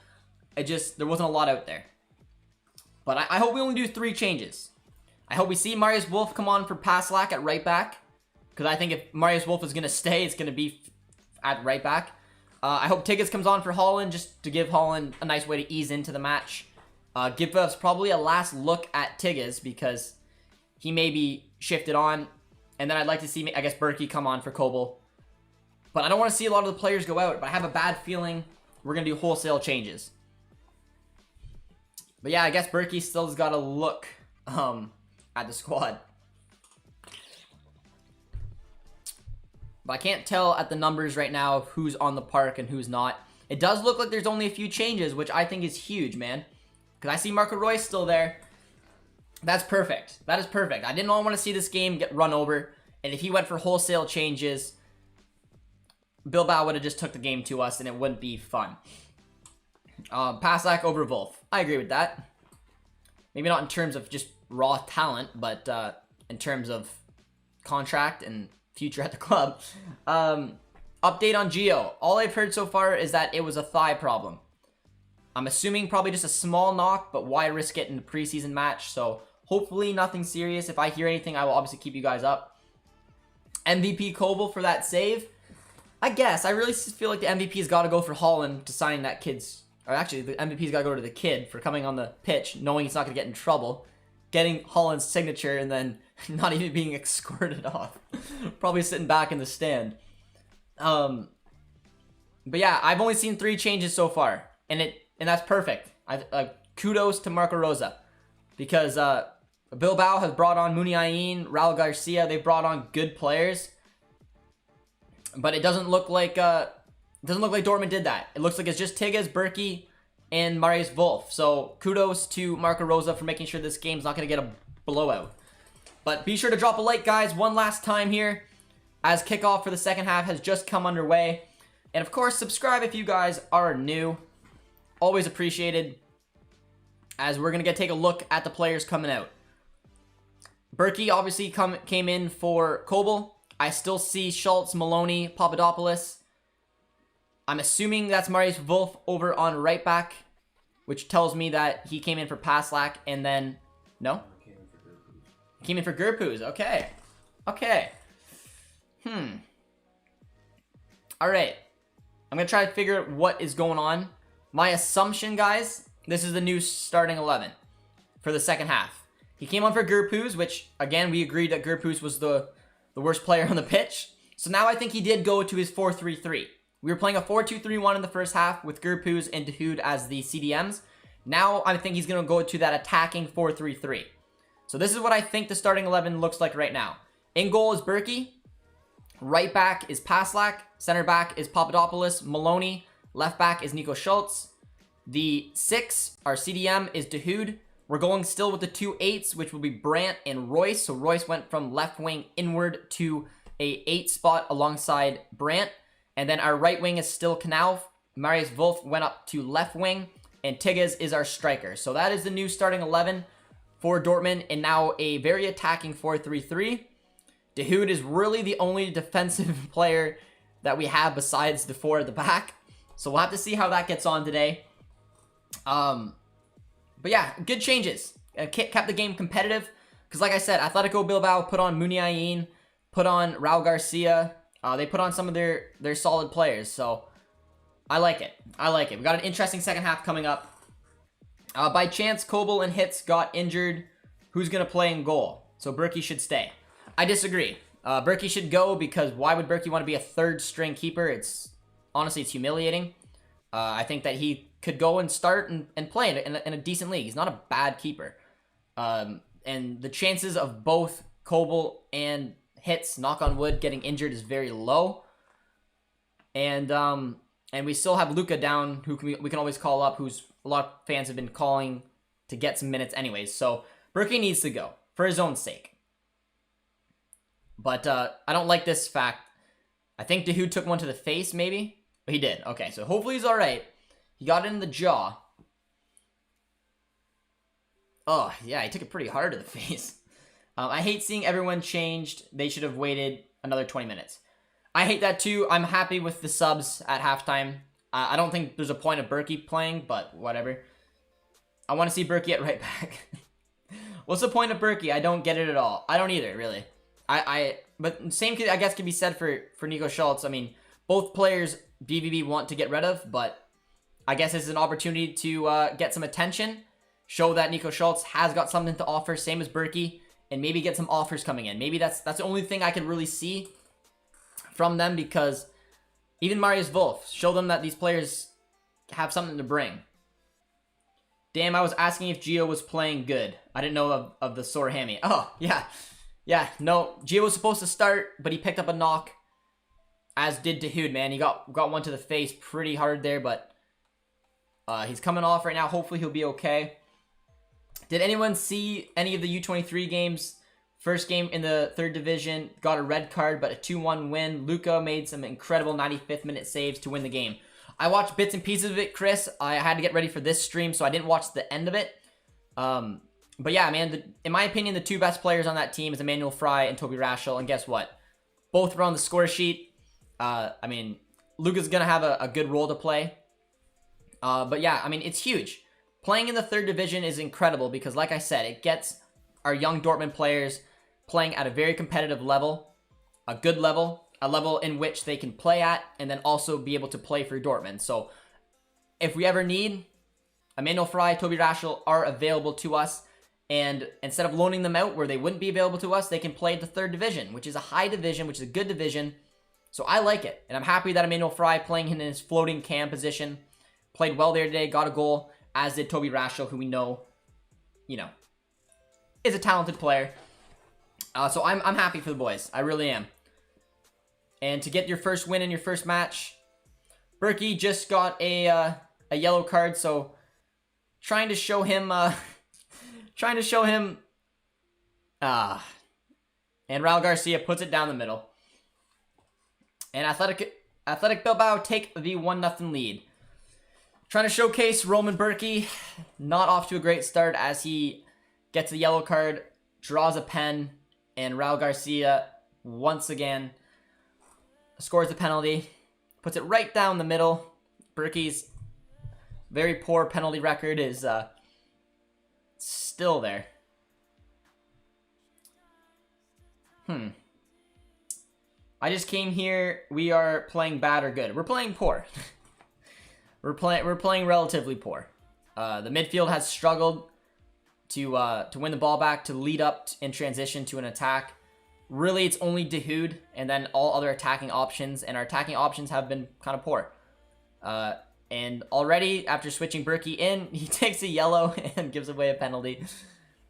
There wasn't a lot out there. But I hope we only do 3 changes. I hope we see Marius Wolf come on for Paslak at right back. Because I think if Marius Wolf is going to stay, it's going to be at right back. I hope Tigges comes on for Holland, just to give Holland a nice way to ease into the match. Give us probably a last look at Tigges, because he may be shifted on. And then I'd like to see, I guess, Berkey come on for Kobel. But I don't want to see a lot of the players go out. But I have a bad feeling we're going to do wholesale changes. But yeah, I guess Berkey still's got to look at the squad. But I can't tell at the numbers right now who's on the park and who's not. It does look like there's only a few changes, which I think is huge, man. Because I see Marco Reus still there. That's perfect. That is perfect. I didn't want to see this game get run over. And if he went for wholesale changes, Bilbao would have just took the game to us and it wouldn't be fun. Paslak over Wolf. I agree with that. Maybe not in terms of just raw talent, but in terms of contract and future at the club. Update on Gio. All I've heard so far is that it was a thigh problem. I'm assuming probably just a small knock, but why risk it in the preseason match? So hopefully nothing serious. If I hear anything, I will obviously keep you guys up. MVP Kobel for that save. I guess. I really feel like the MVP's got to go for Holland to signing that kid's... Or actually, the MVP's got to go to the kid for coming on the pitch, knowing he's not going to get in trouble. Getting Holland's signature and then not even being escorted off. Probably sitting back in the stand. But yeah, I've only seen 3 changes so far. And that's perfect. Kudos to Marco Rosa. Because Bilbao has brought on Munie, Raul Garcia. They've brought on good players. But it doesn't look like Dortmund did that. It looks like it's just Tigges, Berkey, and Marius Wolf. So kudos to Marco Rosa for making sure this game's not going to get a blowout. But be sure to drop a like, guys, one last time here, as kickoff for the second half has just come underway. And of course, subscribe if you guys are new. Always appreciated, as we're going to take a look at the players coming out. Berkey obviously came in for Kobel. I still see Schultz, Maloney, Papadopoulos. I'm assuming that's Marius Wolf over on right back, which tells me that he came in for Paslak and then... No? He came in for Gerpuz. Okay. Okay. Alright. I'm going to try to figure out what is going on. My assumption, guys, this is the new starting 11 for the second half. He came on for Gerpuz, which, again, we agreed that Gerpuz was the worst player on the pitch. So now I think he did go to his 4-3-3. We were playing a 4-2-3-1 in the first half with Gerpuz and Dahoud as the CDMs. Now I think he's going to go to that attacking 4-3-3. So this is what I think the starting 11 looks like right now. In goal is Berkey. Right back is Paslak. Center back is Papadopoulos, Maloney. Left back is Nico Schultz. The 6, our CDM, is Dahoud. We're going still with the 2 8s, which will be Brandt and Royce. So Royce went from left wing inward to a 8 spot alongside Brandt. And then our right wing is still Knauf. Marius Wolf went up to left wing. And Tigges is our striker. So that is the new starting 11 for Dortmund. And now a very attacking 4-3-3. Dahoud is really the only defensive player that we have besides the 4 at the back. So we'll have to see how that gets on today. But yeah, good changes. Kept the game competitive. Because like I said, Atletico Bilbao put on Munie, put on Raul Garcia. They put on some of their solid players. So I like it. I like it. We got an interesting second half coming up. By chance, Kobel and Hitz got injured. Who's going to play in goal? So Berkey should stay. I disagree. Berkey should go, because why would Berkey want to be a third string keeper? Honestly, it's humiliating. I think that he could go and start and play in a decent league. He's not a bad keeper. And the chances of both Kobel and Hitz, knock on wood, getting injured is very low. And we still have Luka down, who we can always call up, who's a lot of fans have been calling to get some minutes anyways. So Berkey needs to go for his own sake. But I don't like this fact. I think Dahoud took one to the face, maybe? But he did. Okay, so hopefully he's alright. He got it in the jaw. Oh, yeah, he took it pretty hard to the face. I hate seeing everyone changed. They should have waited another 20 minutes. I hate that too. I'm happy with the subs at halftime. I don't think there's a point of Berkey playing, but whatever. I want to see Berkey at right back. What's the point of Berkey? I don't get it at all. I don't either, really. But same, I guess, can be said for Nico Schultz. I mean, both players BVB want to get rid of, but I guess this is an opportunity to get some attention, show that Nico Schultz has got something to offer, same as Berkey, and maybe get some offers coming in. Maybe that's the only thing I could really see from them, because even Marius Wolf, show them that these players have something to bring. Damn, I was asking if Gio was playing good. I didn't know of the sore hammy. Oh, yeah. Yeah, no, Gio was supposed to start, but he picked up a knock, as did Dahoud, man. He got one to the face pretty hard there, but he's coming off right now. Hopefully he'll be okay. Did anyone see any of the U23 games? First game in the 3rd division, got a red card, but a 2-1 win. Luka made some incredible 95th minute saves to win the game. I watched bits and pieces of it, Chris. I had to get ready for this stream, so I didn't watch the end of it. But yeah, man, in my opinion, the two best players on that team is Emmanuel Fry and Toby Raschel. And guess what? Both were on the score sheet. I mean, Luka's going to have a good role to play. But yeah, I mean, it's huge. Playing in the 3rd division is incredible because, like I said, it gets our young Dortmund players playing at a very competitive level, a good level, a level in which they can play at, and then also be able to play for Dortmund. So if we ever need, Emmanuel Fry, Toby Raschel are available to us. And instead of loaning them out where they wouldn't be available to us, they can play at the 3rd division, which is a high division, which is a good division. So I like it. And I'm happy that Emmanuel Fry, playing in his floating cam position, played well there today, got a goal, as did Toby Raschel, who we know, is a talented player. So I'm happy for the boys. I really am. And to get your first win in your first match, Berkey just got a yellow card, so trying to show him... and Raul Garcia puts it down the middle. And Athletic Bilbao take the 1-0 lead. Trying to showcase Roman Berkey. Not off to a great start as he gets a yellow card, draws a pen, and Raul Garcia once again scores a penalty. Puts it right down the middle. Berkey's very poor penalty record is still there. I just came here. We are playing bad or good. We're playing poor. We're playing relatively poor. The midfield has struggled to win the ball back, to lead up in transition to an attack. Really, it's only Dahoud and then all other attacking options, and our attacking options have been kind of poor. And already, after switching Berkey in, he takes a yellow and gives away a penalty.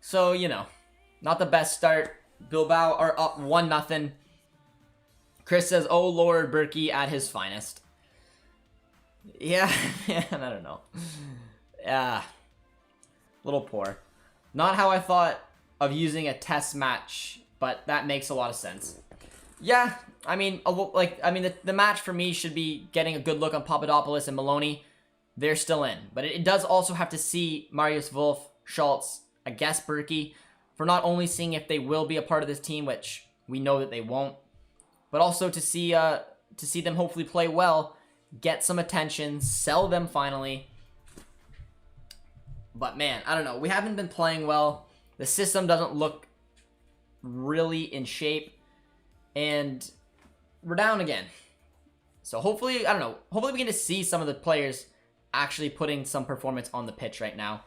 So, not the best start. Bilbao are up 1-0. Chris says, oh Lord, Berkey at his finest. Yeah, man, I don't know. Yeah, a little poor. Not how I thought of using a test match, but that makes a lot of sense. Yeah, I mean, the match for me should be getting a good look on Papadopoulos and Maloney. They're still in. But it does also have to see Marius Wolf, Schultz, I guess Berkey, for not only seeing if they will be a part of this team, which we know that they won't, but also to see them hopefully play well, get some attention, sell them finally. But man, I don't know. We haven't been playing well. The system doesn't look really in shape. And we're down again. So hopefully, I don't know. Hopefully we get to see some of the players actually putting some performance on the pitch right now.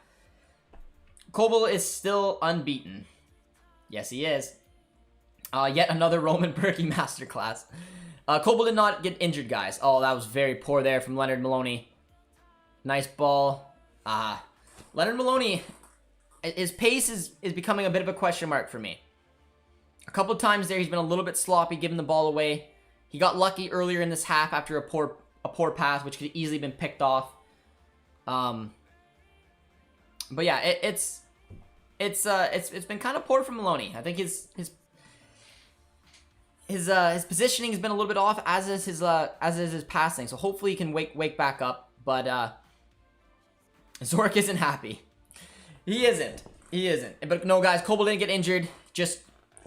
Kobel is still unbeaten. Yes, he is. Yet another Roman Berkey masterclass. Kobel did not get injured, guys. Oh, that was very poor there from Leonard Maloney. Nice ball. Leonard Maloney his pace is becoming a bit of a question mark for me. A couple times there, he's been a little bit sloppy, giving the ball away. He got lucky earlier in this half after a poor pass, which could have easily been picked off. But yeah, it's been kind of poor from Maloney. I think his positioning has been a little bit off, as is his passing. So hopefully he can wake back up. But Zorc isn't happy. He isn't. But no, guys, Kobel didn't get injured. Just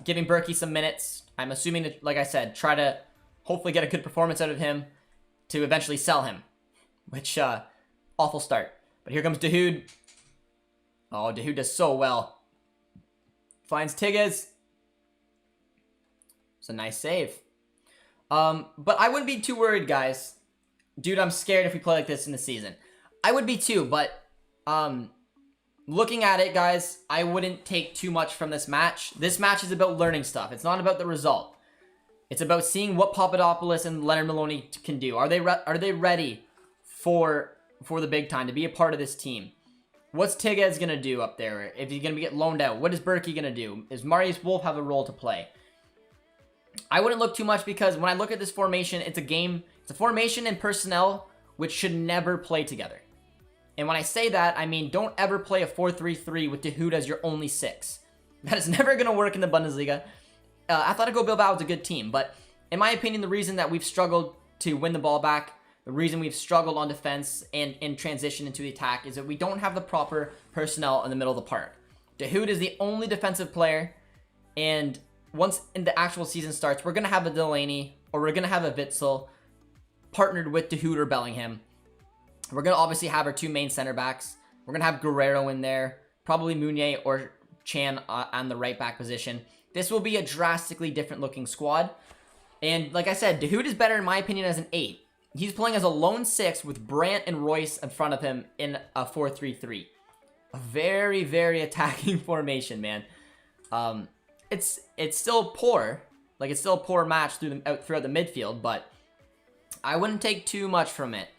giving Berkey some minutes. I'm assuming that, like I said, try to hopefully get a good performance out of him to eventually sell him. Which, awful start. But here comes Dahoud. Oh, Dahoud does so well. Finds Tigges. It's a nice save. But I wouldn't be too worried, guys. Dude, I'm scared if we play like this in the season. I would be too, but looking at it, guys, I wouldn't take too much from this match. This match is about learning stuff. It's not about the result. It's about seeing what Papadopoulos and Leonard Maloney can do. Are they ready for the big time, to be a part of this team? What's Tigges going to do up there if he's going to get loaned out? What is Berkey going to do? Does Marius Wolf have a role to play? I wouldn't look too much, because when I look at this formation, it's a formation and personnel which should never play together. And when I say that, I mean don't ever play a 4-3-3 with Dahoud as your only 6. That is never going to work in the Bundesliga. Atletico Bilbao is a good team, but in my opinion, the reason that we've struggled to win the ball back, the reason we've struggled on defense and in transition into the attack, is that we don't have the proper personnel in the middle of the park. Dahoud is the only defensive player, and once the actual season starts, we're going to have a Delaney or we're going to have a Witsel partnered with Dahoud or Bellingham. We're going to obviously have our 2 main center backs. We're going to have Guerrero in there, probably Munie or Chan on the right back position. This will be a drastically different looking squad. And like I said, Dahoud is better in my opinion as an 8. He's playing as a lone 6 with Brandt and Royce in front of him in a 4-3-3. A very, very attacking formation, man. It's still poor. Like, it's still a poor match throughout the midfield, but I wouldn't take too much from it.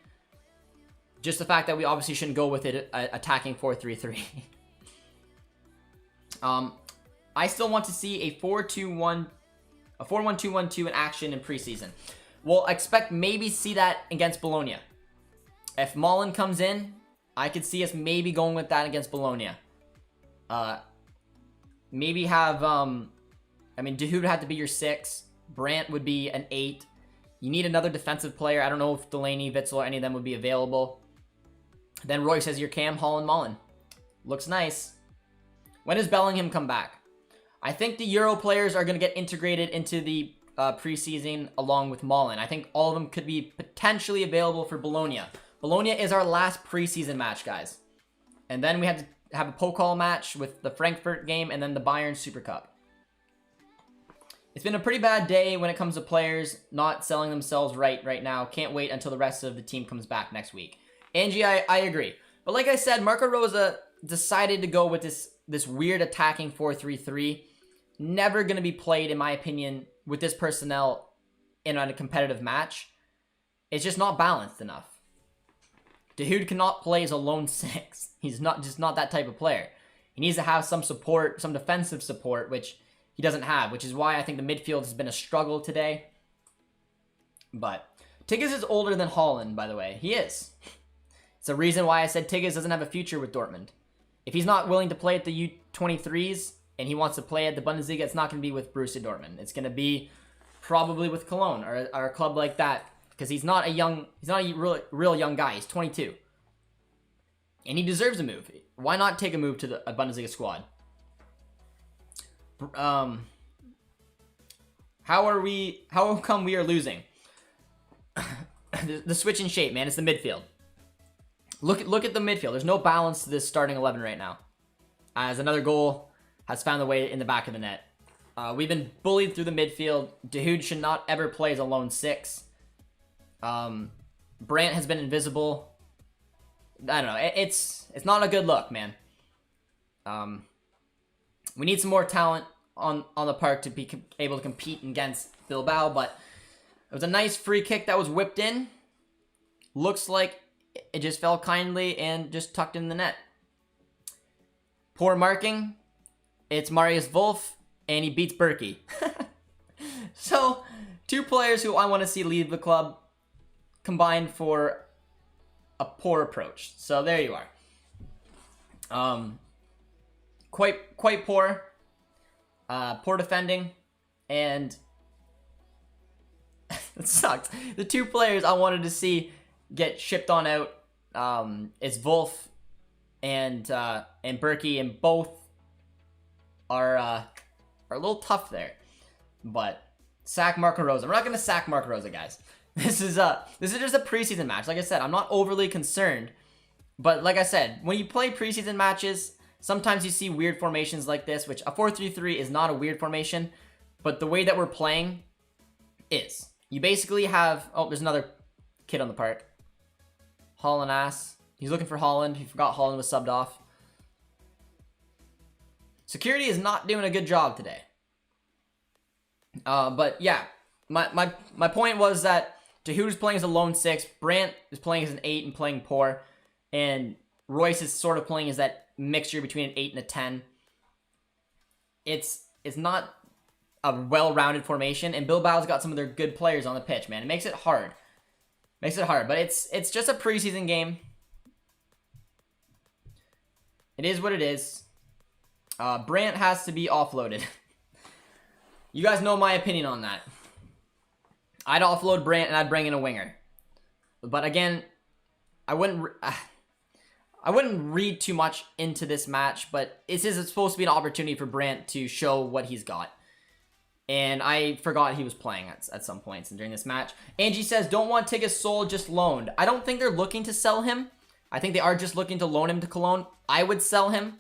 Just the fact that we obviously shouldn't go with it attacking 4-3-3. I still want to see a 4-2-1, a 4-1-2-1-2 in action in preseason. We'll expect maybe see that against Bologna. If Malin comes in, I could see us maybe going with that against Bologna. Maybe have, I mean, Dahoud would have to be your 6. Brandt would be an 8. You need another defensive player. I don't know if Delaney, Witsel, or any of them would be available. Then Royce as your cam, Holland, Malin. Looks nice. When does Bellingham come back? I think the Euro players are going to get integrated into the preseason along with Malin. I think all of them could be potentially available for Bologna. Bologna is our last preseason match, guys. And then we have to have a Pokal match with the Frankfurt game and then the Bayern Super Cup. It's been a pretty bad day when it comes to players not selling themselves right now. Can't wait until the rest of the team comes back next week. Angie, I agree. But like I said, Marco Rosa decided to go with this weird attacking 4-3-3. Never going to be played, in my opinion, with this personnel in a competitive match. It's just not balanced enough. Dahoud cannot play as a lone 6. He's just not that type of player. He needs to have some support, some defensive support, which he doesn't have, which is why I think the midfield has been a struggle today. But Tigges is older than Holland, by the way. He is. It's a reason why I said Tigges doesn't have a future with Dortmund. If he's not willing to play at the U23s and he wants to play at the Bundesliga, it's not going to be with Borussia Dortmund. It's going to be probably with Cologne or a club like that, because he's not a real young guy. He's 22. And he deserves a move. Why not take a move to a Bundesliga squad? How come we are losing? The switch in shape, man. It's the midfield. Look at the midfield. There's no balance to this starting 11 right now. As another goal has found the way in the back of the net. We've been bullied through the midfield. Dahoud should not ever play as a lone 6. Brandt has been invisible. I don't know. It's not a good look, man. We need some more talent on the park to be able to compete against Bilbao, but it was a nice free kick that was whipped in. Looks like it just fell kindly and just tucked in the net. Poor marking. It's Marius Wolf, and he beats Berkey. So, 2 players who I want to see leave the club combined for a poor approach. So there you are. Quite poor. Poor defending, and it sucked. The 2 players I wanted to see get shipped on out is Wolf and Berkey, and both are a little tough there. But sack Marco Rosa. We're not gonna sack Marco Rosa, guys. This is just a preseason match. Like I said, I'm not overly concerned. But like I said, when you play preseason matches, sometimes you see weird formations like this, which a 4-3-3 is not a weird formation, but the way that we're playing is. You basically have... Oh, there's another kid on the park. Holland ass. He's looking for Holland. He forgot Holland was subbed off. Security is not doing a good job today. But yeah, my point was that Dahoud's playing as a lone 6, Brandt is playing as an 8 and playing poor, and Royce is sort of playing as that mixture between an 8 and a 10. It's not a well-rounded formation, and Bilbao's got some of their good players on the pitch, man. It makes it hard. But it's just a preseason game. It is what it is. Brandt has to be offloaded. You guys know my opinion on that. I'd offload Brandt and I'd bring in a winger. But again, I wouldn't read too much into this match, but it's supposed to be an opportunity for Brandt to show what he's got. And I forgot he was playing at some points during this match. Angie says, don't want Tigges sold, just loaned. I don't think they're looking to sell him. I think they are just looking to loan him to Cologne. I would sell him.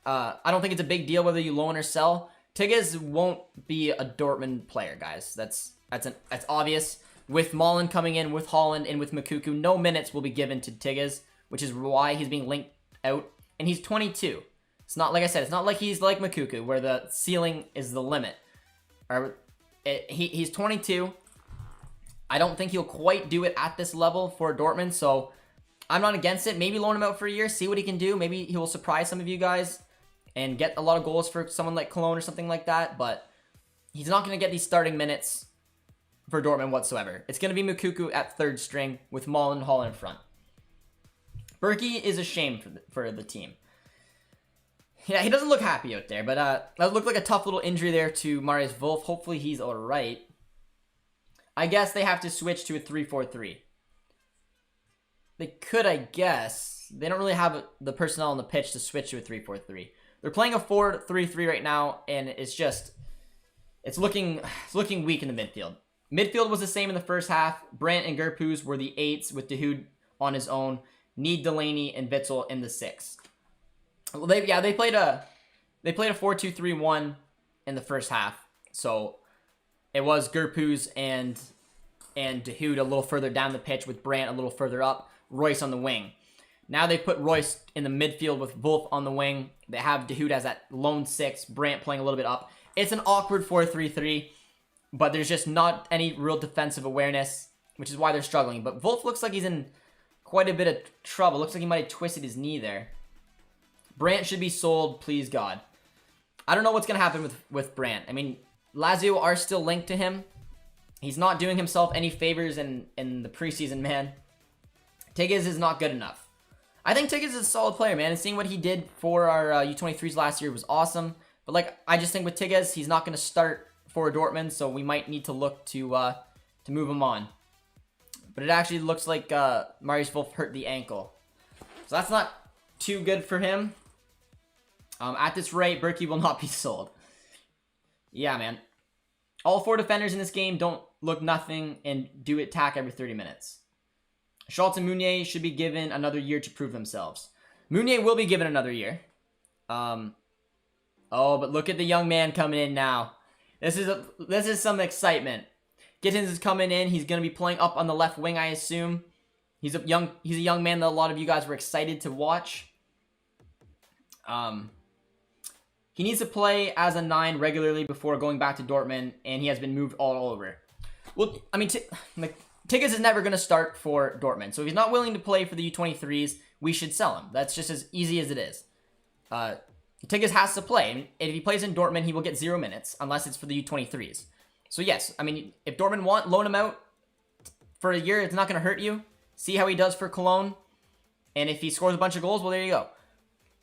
I don't think it's a big deal whether you loan or sell. Tigges won't be a Dortmund player, guys. That's obvious. With Malin coming in, with Holland, and with Mukuku, no minutes will be given to Tigges, which is why he's being linked out. And he's 22. It's not, like I said, it's not like he's like Mukuku, where the ceiling is the limit. He's 22. I don't think he'll quite do it at this level for Dortmund, so I'm not against it. Maybe loan him out for a year, see what he can do. Maybe he will surprise some of you guys and get a lot of goals for someone like Cologne or something like that, but he's not going to get these starting minutes for Dortmund whatsoever. It's going to be Mukuku at 3rd string with Malin and Holland in front. Berkey is a shame for the team. Yeah, he doesn't look happy out there, but that looked like a tough little injury there to Marius Wolf. Hopefully he's alright. I guess they have to switch to a 3-4-3. They could, I guess. They don't really have the personnel on the pitch to switch to a 3-4-3. They're playing a 4-3-3 right now, and it's looking weak in the midfield. Midfield was the same in the first half. Brandt and Gerpoos were the 8s with Dahoud on his own. Need, Delaney, and Witzel in the 6. Well, they played a 4-2-3-1 in the first half. So it was Gerpoos and Dahoud a little further down the pitch with Brandt a little further up, Royce on the wing. Now they put Royce in the midfield with Wolf on the wing. They have Dahoud as that lone 6, Brandt playing a little bit up. It's an awkward 4-3-3, but there's just not any real defensive awareness, which is why they're struggling. But Wolf looks like he's in quite a bit of trouble. Looks like he might have twisted his knee there. Brandt should be sold, please God. I don't know what's going to happen with Brandt. I mean, Lazio are still linked to him. He's not doing himself any favors in the preseason, man. Tigges is not good enough. I think Tigges is a solid player, man. And seeing what he did for our U23s last year was awesome. But I just think with Tigges, he's not going to start for Dortmund, so we might need to look to move him on. But it actually looks like Marius Wolf hurt the ankle. So that's not too good for him. At this rate, Berkey will not be sold. Yeah, man. All 4 defenders in this game don't look nothing and do attack every 30 minutes. Schultz and Munie should be given another year to prove themselves. Munie will be given another year. Oh, but look at the young man coming in now. This is some excitement. Gittins is coming in. He's going to be playing up on the left wing, I assume. He's a young man that a lot of you guys were excited to watch. He needs to play as a 9 regularly before going back to Dortmund, and he has been moved all over. Well, I mean, Tigges is never going to start for Dortmund, so if he's not willing to play for the U23s, we should sell him. That's just as easy as it is. Tigges has to play. And if he plays in Dortmund, he will get 0 minutes, unless it's for the U23s. So yes, I mean, if Dortmund loan him out for a year, it's not going to hurt you. See how he does for Cologne. And if he scores a bunch of goals, well, there you go.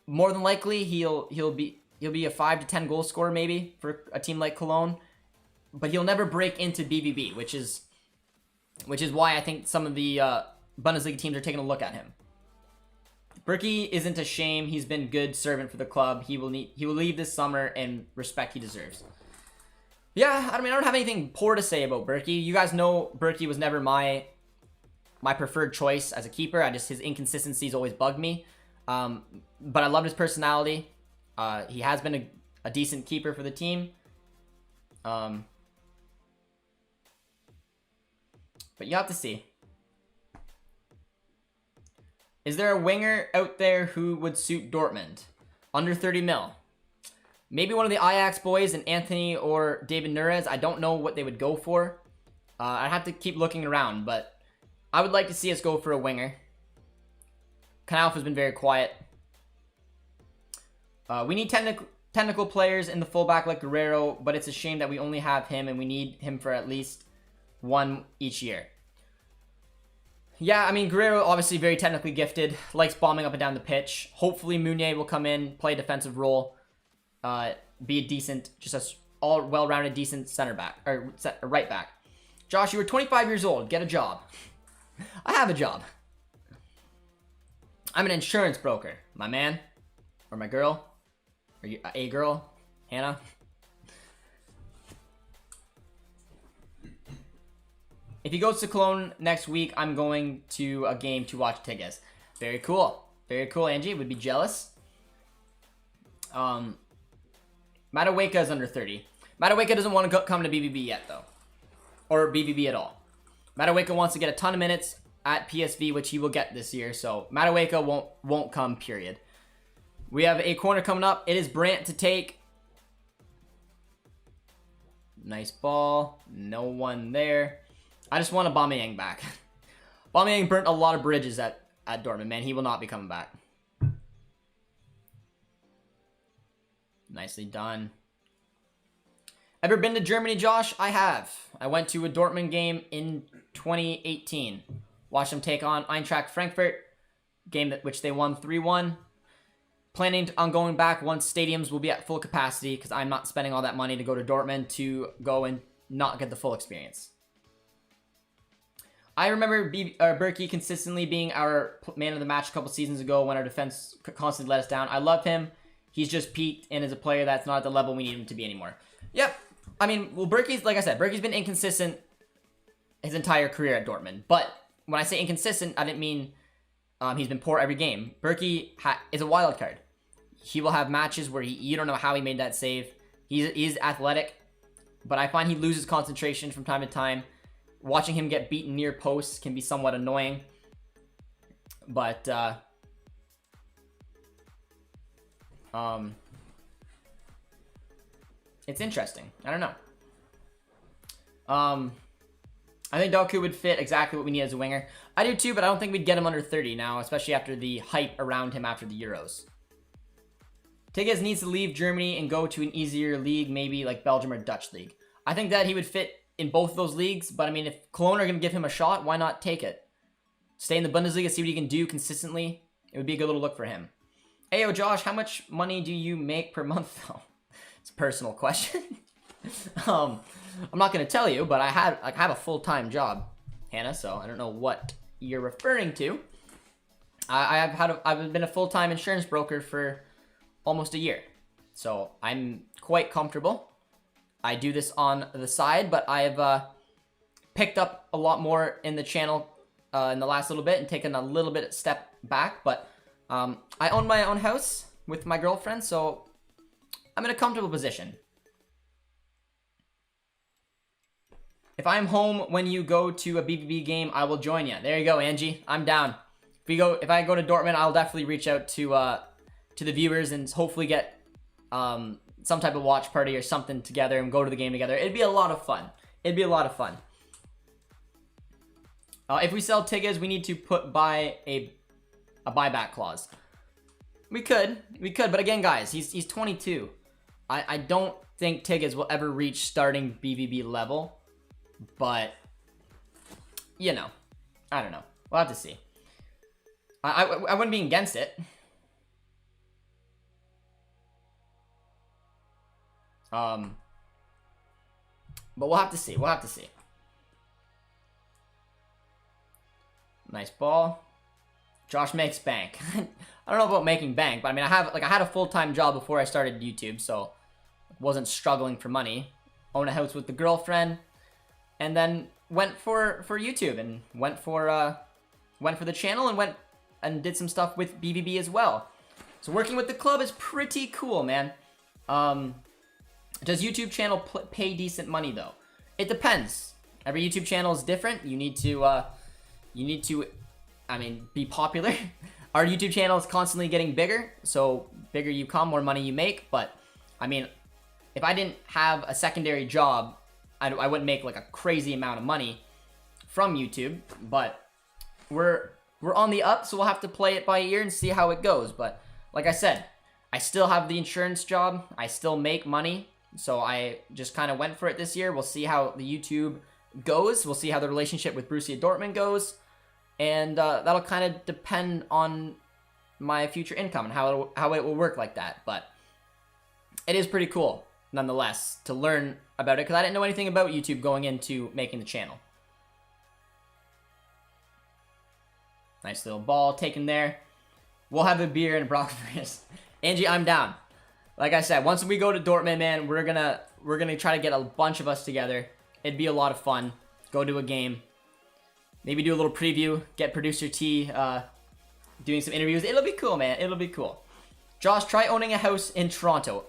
More than likely, he'll be a 5 to 10 goal scorer maybe for a team like Cologne. But he'll never break into BVB, which is why I think some of the Bundesliga teams are taking a look at him. Berkey isn't a shame. He's been good servant for the club. He will leave this summer, and respect he deserves. Yeah, I mean, I don't have anything poor to say about Berkey. You guys know Berkey was never my preferred choice as a keeper. His inconsistencies always bugged me. But I loved his personality. He has been a decent keeper for the team. But you have to see. Is there a winger out there who would suit Dortmund? Under 30 mil. Maybe one of the Ajax boys, and Anthony or David Nunes. I don't know what they would go for. I'd have to keep looking around, but I would like to see us go for a winger. Knauf has been very quiet. We need technical players in the fullback like Guerrero, but it's a shame that we only have him, and we need him for at least one each year. Yeah, I mean, Guerrero, obviously very technically gifted, likes bombing up and down the pitch. Hopefully, Munie will come in, play a defensive role, be a decent, just a all well-rounded, decent center back, or right back. Josh, you were 25 years old. Get a job. I have a job. I'm an insurance broker, my man, or my girl, or a girl, Hannah. If he goes to Cologne next week, I'm going to a game to watch Tigges. Very cool. Very cool, Angie. Would be jealous. Madueke is under 30. Madueke doesn't want to come to BVB yet, though. Or BVB at all. Madueke wants to get a ton of minutes at PSV, which he will get this year. So Madueke won't come, period. We have a corner coming up. It is Brandt to take. Nice ball. No one there. I just want Aubameyang back. Aubameyang burnt a lot of bridges at Dortmund, man. He will not be coming back. Nicely done. Ever been to Germany, Josh? I have. I went to a Dortmund game in 2018. Watched them take on Eintracht Frankfurt. Game which they won 3-1. Planning on going back once stadiums will be at full capacity, because I'm not spending all that money to go to Dortmund to go and not get the full experience. I remember Berkey consistently being our man of the match a couple seasons ago when our defense constantly let us down. I love him. He's just peaked and is a player that's not at the level we need him to be anymore. Yep. I mean, well, Berkey's, like I said, Berkey's been inconsistent his entire career at Dortmund. But when I say inconsistent, I didn't mean he's been poor every game. Berkey is a wild card. He will have matches where you don't know how he made that save. He's athletic, but I find he loses concentration from time to time. Watching him get beaten near posts can be somewhat annoying. But, it's interesting. I don't know. I think Doku would fit exactly what we need as a winger. I do too, but I don't think we'd get him under 30 now, especially after the hype around him after the Euros. Tigges needs to leave Germany and go to an easier league, maybe like Belgium or Dutch league. I think that he would fit in both of those leagues, but I mean, if Cologne are going to give him a shot, why not take it? Stay in the Bundesliga, see what he can do consistently. It would be a good little look for him. Ayo, Josh, how much money do you make per month, though? It's a personal question. I'm not going to tell you, but I have a full-time job, Hannah, so I don't know what you're referring to. I've been a full-time insurance broker for almost a year, so I'm quite comfortable. I do this on the side, but I've picked up a lot more in the channel in the last little bit and taken a little bit step back. But I own my own house with my girlfriend, so I'm in a comfortable position. If I'm home when you go to a BVB game, I will join you. There you go, Angie. I'm down. If I go to Dortmund, I'll definitely reach out to the viewers and hopefully get some type of watch party or something together and go to the game together. It'd be a lot of fun. It'd be a lot of fun. If we sell Tigges, we need to put by a buyback clause. We could. But again, guys, he's 22. I don't think Tigges will ever reach starting BVB level. But, you know, I don't know. We'll have to see. I wouldn't be against it. But we'll have to see. Nice ball. Josh makes bank. I don't know about making bank, but I mean, I had a full-time job before I started YouTube, so wasn't struggling for money. Own a house with the girlfriend, and then went for YouTube and went for the channel and went and did some stuff with BVB as well. So working with the club is pretty cool, man. Does YouTube channel pay decent money though? It depends. Every YouTube channel is different. You need to, I mean, be popular. Our YouTube channel is constantly getting bigger, so bigger you come, more money you make. But I mean, if I didn't have a secondary job, I wouldn't make like a crazy amount of money from YouTube. But we're on the up, so we'll have to play it by ear and see how it goes. But like I said, I still have the insurance job. I still make money, so I just kind of went for it this year. We'll see how the YouTube goes. We'll see how the relationship with Borussia Dortmund goes. And that'll kind of depend on my future income and how it will work like that. But it is pretty cool, nonetheless, to learn about it, because I didn't know anything about YouTube going into making the channel. Nice little ball taken there. We'll have a beer and Brockfast. Angie, I'm down. Like I said, once we go to Dortmund, man, we're gonna try to get a bunch of us together. It'd be a lot of fun. Go to a game. Maybe do a little preview, get producer T doing some interviews. It'll be cool, man. It'll be cool. Josh, try owning a house in Toronto.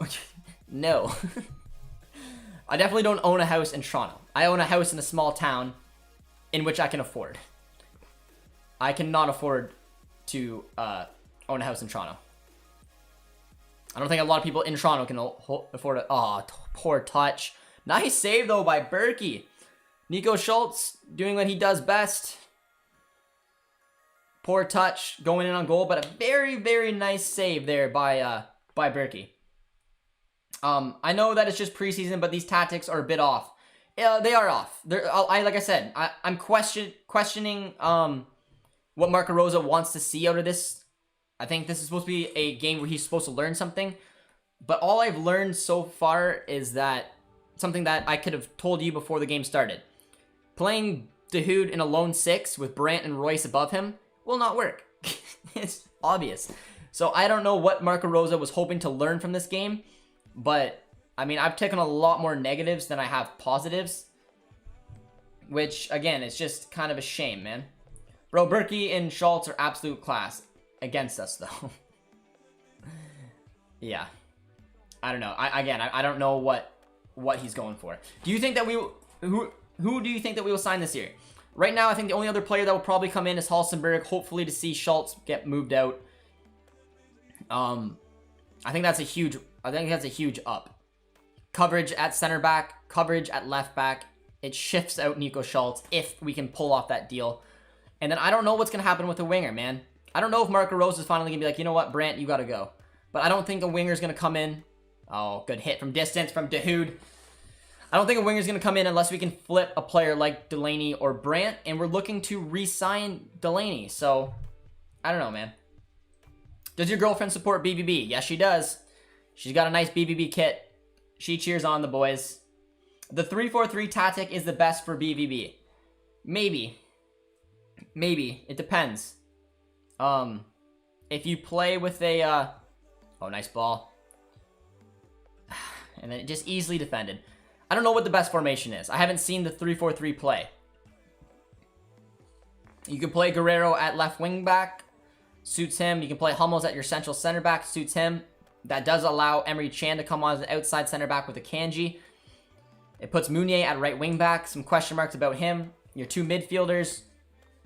No. I definitely don't own a house in Toronto. I own a house in a small town in which I can afford. I cannot afford to own a house in Toronto. I don't think a lot of people in Toronto can afford it. Oh, poor touch. Nice save, though, by Berkey. Nico Schultz doing what he does best. Poor touch, going in on goal, but a very, very nice save there by Berkey. I know that it's just preseason, but these tactics are a bit off. They are off. Like I said, I'm questioning what Marco Rosa wants to see out of this. I think this is supposed to be a game where he's supposed to learn something. But all I've learned so far is that something that I could have told you before the game started. Playing De Hood in a lone 6 with Brandt and Royce above him will not work. It's obvious. So I don't know what Marco Rosa was hoping to learn from this game. But, I mean, I've taken a lot more negatives than I have positives. Which, again, is just kind of a shame, man. Bro, Berkey and Schultz are absolute class. Against us, though. Yeah. I don't know. I don't know what he's going for. Do you think that who do you think that we will sign this year? Right now, I think the only other player that will probably come in is Halstenberg, hopefully to see Schultz get moved out. I think that's a huge up. Coverage at center back, coverage at left back. It shifts out Nico Schultz if we can pull off that deal. And then I don't know what's going to happen with the winger, man. I don't know if Marco Rose is finally going to be like, you know what, Brandt, you got to go. But I don't think a winger is going to come in. Oh, good hit from distance from De Hood. I don't think a winger is going to come in unless we can flip a player like Delaney or Brandt. And we're looking to re-sign Delaney. So, I don't know, man. Does your girlfriend support BVB? Yes, she does. She's got a nice BVB kit. She cheers on the boys. The 3-4-3 tactic is the best for BVB. Maybe. It depends. If you play with a, oh, nice ball. And then it just easily defended. I don't know what the best formation is. I haven't seen the 3-4-3 play. You can play Guerrero at left wing back. Suits him. You can play Hummels at your central center back. Suits him. That does allow Emery Chan to come on as an outside center back with a Kanji. It puts Munie at right wing back. Some question marks about him. Your two midfielders.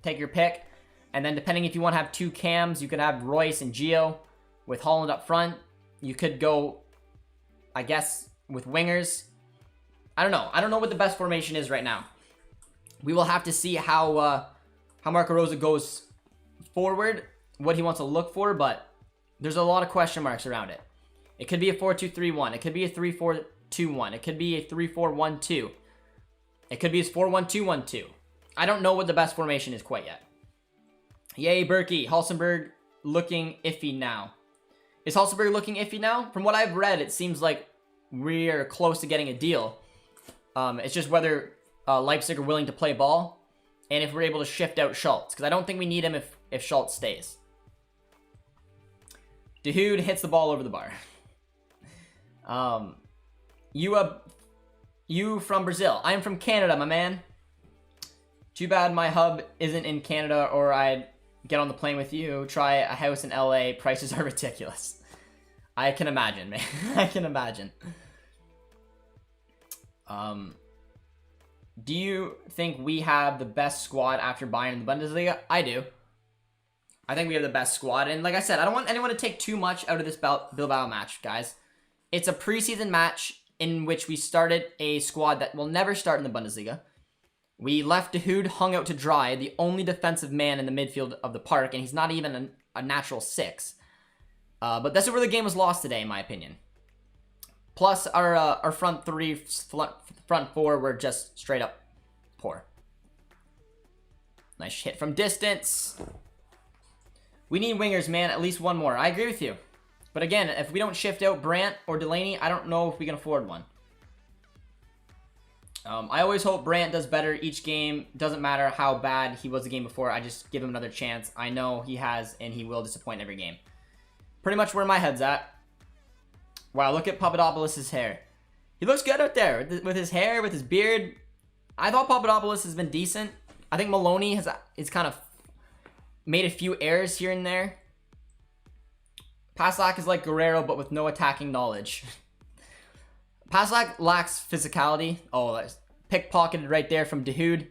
Take your pick. And then depending if you want to have two cams, you could have Royce and Gio with Holland up front. You could go, I guess, with wingers. I don't know. I don't know what the best formation is right now. We will have to see how Marco Rosa goes forward, what he wants to look for, but There's a lot of question marks around it. It could be a 4-2-3-1. It could be a 3-4-2-1. It could be a 3-4-1-2. It could be a 4-1-2-1-2. I don't know what the best formation is quite yet. Yay, Berkey. Halsenberg looking iffy now. Is Halsenberg looking iffy now? From what I've read, it seems like we're close to getting a deal. It's just whether Leipzig are willing to play ball and if we're able to shift out Schultz. Because I don't think we need him if Schultz stays. Dahoud hits the ball over the bar. You from Brazil. I'm from Canada, my man. Too bad my hub isn't in Canada or I'd get on the plane with you. Try a house in LA. Prices are ridiculous. I can imagine, man. I can imagine. Do you think we have the best squad after Bayern in the Bundesliga? I do. I think we have the best squad. And like I said, I don't want anyone to take too much out of this Bilbao match, guys. It's a preseason match in which we started a squad that will never start in the Bundesliga. We left Dahoud hung out to dry, the only defensive man in the midfield of the park, and he's not even a natural 6. But that's where the game was lost today, in my opinion. Plus, our front four were just straight up poor. Nice hit from distance. We need wingers, man. At least one more. I agree with you. But again, if we don't shift out Brandt or Delaney, I don't know if we can afford one. I always hope Brandt does better each game. Doesn't matter how bad he was the game before. I just give him another chance. I know he has, and he will disappoint every game. Pretty much where my head's at. Wow, look at Papadopoulos' hair. He looks good out there with his hair, with his beard. I thought Papadopoulos has been decent. I think Maloney is kind of made a few errors here and there. Paslak is like Guerrero, but with no attacking knowledge. Paslak lacks physicality. Oh, that's pickpocketed right there from Dahoud.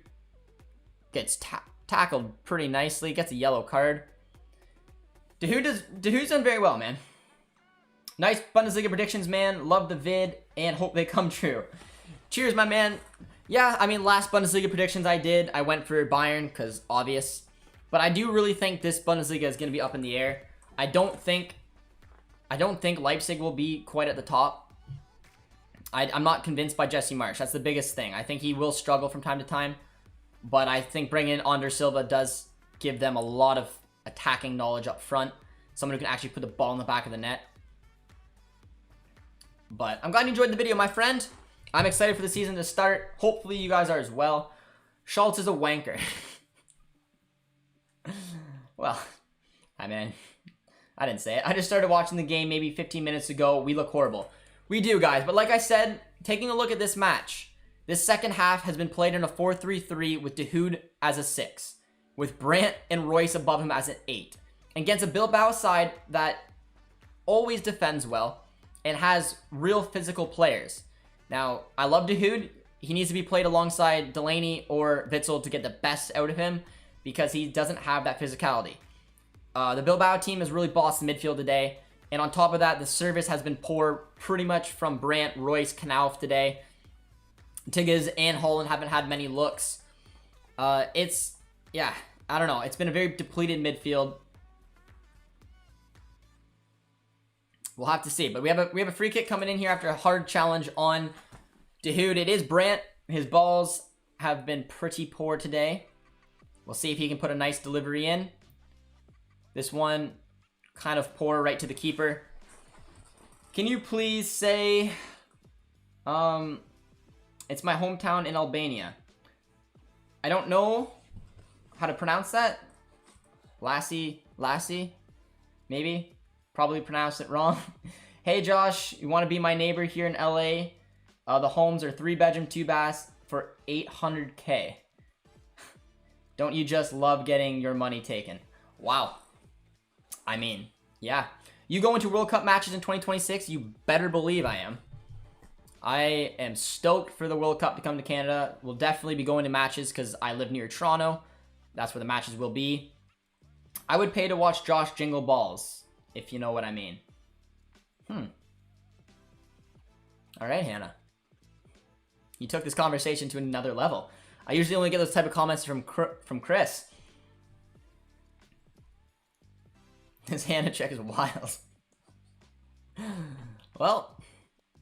Gets tackled pretty nicely. Gets a yellow card. Dahoud's done very well, man. Nice Bundesliga predictions, man. Love the vid and hope they come true. Cheers, my man. Yeah, I mean, last Bundesliga predictions I went for Bayern because obvious. But I do really think this Bundesliga is going to be up in the air. I don't think Leipzig will be quite at the top. I'm not convinced by Jesse Marsch. That's the biggest thing. I think he will struggle from time to time. But I think bringing in Ander Silva does give them a lot of attacking knowledge up front. Someone who can actually put the ball in the back of the net. But I'm glad you enjoyed the video, my friend. I'm excited for the season to start. Hopefully you guys are as well. Schultz is a wanker. Well, I mean, I didn't say it. I just started watching the game maybe 15 minutes ago. We look horrible. We do, guys. But like I said, taking a look at this match, this second half has been played in a 4-3-3 with Dahoud as a 6, with Brandt and Royce above him as an 8, against a Bilbao side that always defends well and has real physical players. Now, I love Dahoud. He needs to be played alongside Delaney or Witsel to get the best out of him because he doesn't have that physicality. The Bilbao team has really bossed the midfield today. And on top of that, the service has been poor pretty much from Brandt, Royce, Knauf today. Tigges and Holland haven't had many looks. Yeah, I don't know. It's been a very depleted midfield. We'll have to see. But we have a free kick coming in here after a hard challenge on Dahoud. It is Brandt. His balls have been pretty poor today. We'll see if he can put a nice delivery in. This one kind of poor right to the keeper. Can you please say it's my hometown in Albania? I don't know how to pronounce that. Lassie, maybe. Probably pronounced it wrong. Hey Josh, you want to be my neighbor here in LA? The homes are 3-bedroom, 2-bath for $800K. Don't you just love getting your money taken? Wow. I mean, yeah. You go into World Cup matches in 2026, you better believe I am. I am stoked for the World Cup to come to Canada. We'll definitely be going to matches because I live near Toronto. That's where the matches will be. I would pay to watch Josh jingle balls, if you know what I mean. All right, Hannah. You took this conversation to another level. I usually only get those type of comments from Chris. This Hannah check is wild. Well,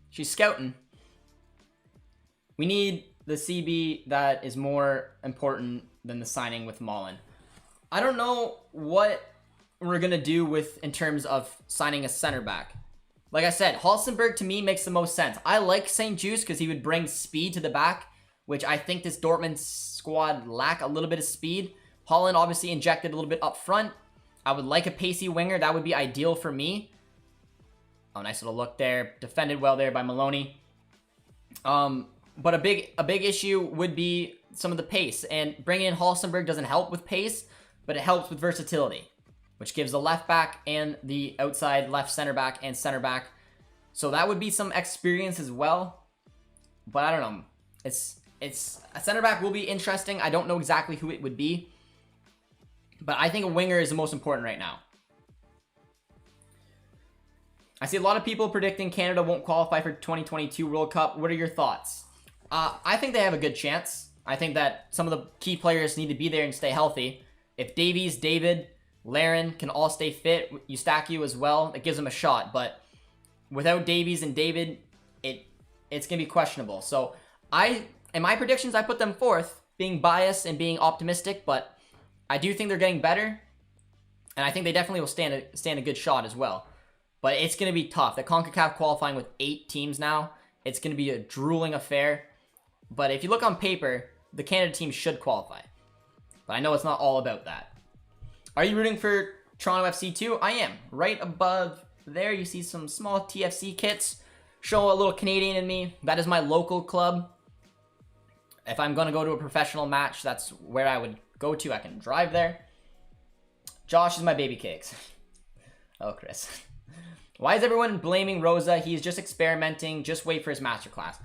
she's scouting. We need the CB that is more important than the signing with Maloney. I don't know what we're going to do with in terms of signing a center back. Like I said, Halstenberg to me makes the most sense. I like St. Just because he would bring speed to the back, which I think this Dortmund squad lack a little bit of speed. Holland obviously injected a little bit up front. I would like a pacey winger. That would be ideal for me. Oh, nice little look there. Defended well there by Maloney. But a big issue would be some of the pace. And bringing in Halstenberg doesn't help with pace, but it helps with versatility, which gives the left back and the outside left center back and center back. So that would be some experience as well. But I don't know. It's a center back will be interesting. I don't know exactly who it would be. But I think a winger is the most important right now. I see a lot of people predicting Canada won't qualify for 2022 World Cup. What are your thoughts? I think they have a good chance. I think that some of the key players need to be there and stay healthy. If Davies, David, Laren can all stay fit, Eustachiou as well, it gives them a shot. But without Davies and David, it's going to be questionable. So in my predictions, I put them fourth, being biased and being optimistic, but I do think they're getting better, and I think they definitely will stand a good shot as well. But it's going to be tough. The CONCACAF qualifying with 8 teams now, it's going to be a drooling affair. But if you look on paper, the Canada team should qualify. But I know it's not all about that. Are you rooting for Toronto FC too? I am. Right above there, you see some small TFC kits. Show a little Canadian in me. That is my local club. If I'm going to go to a professional match, that's where I would go to. I can drive there. Josh is my baby cakes. Oh, Chris. Why is everyone blaming Rosa? He's just experimenting. Just wait for his masterclass.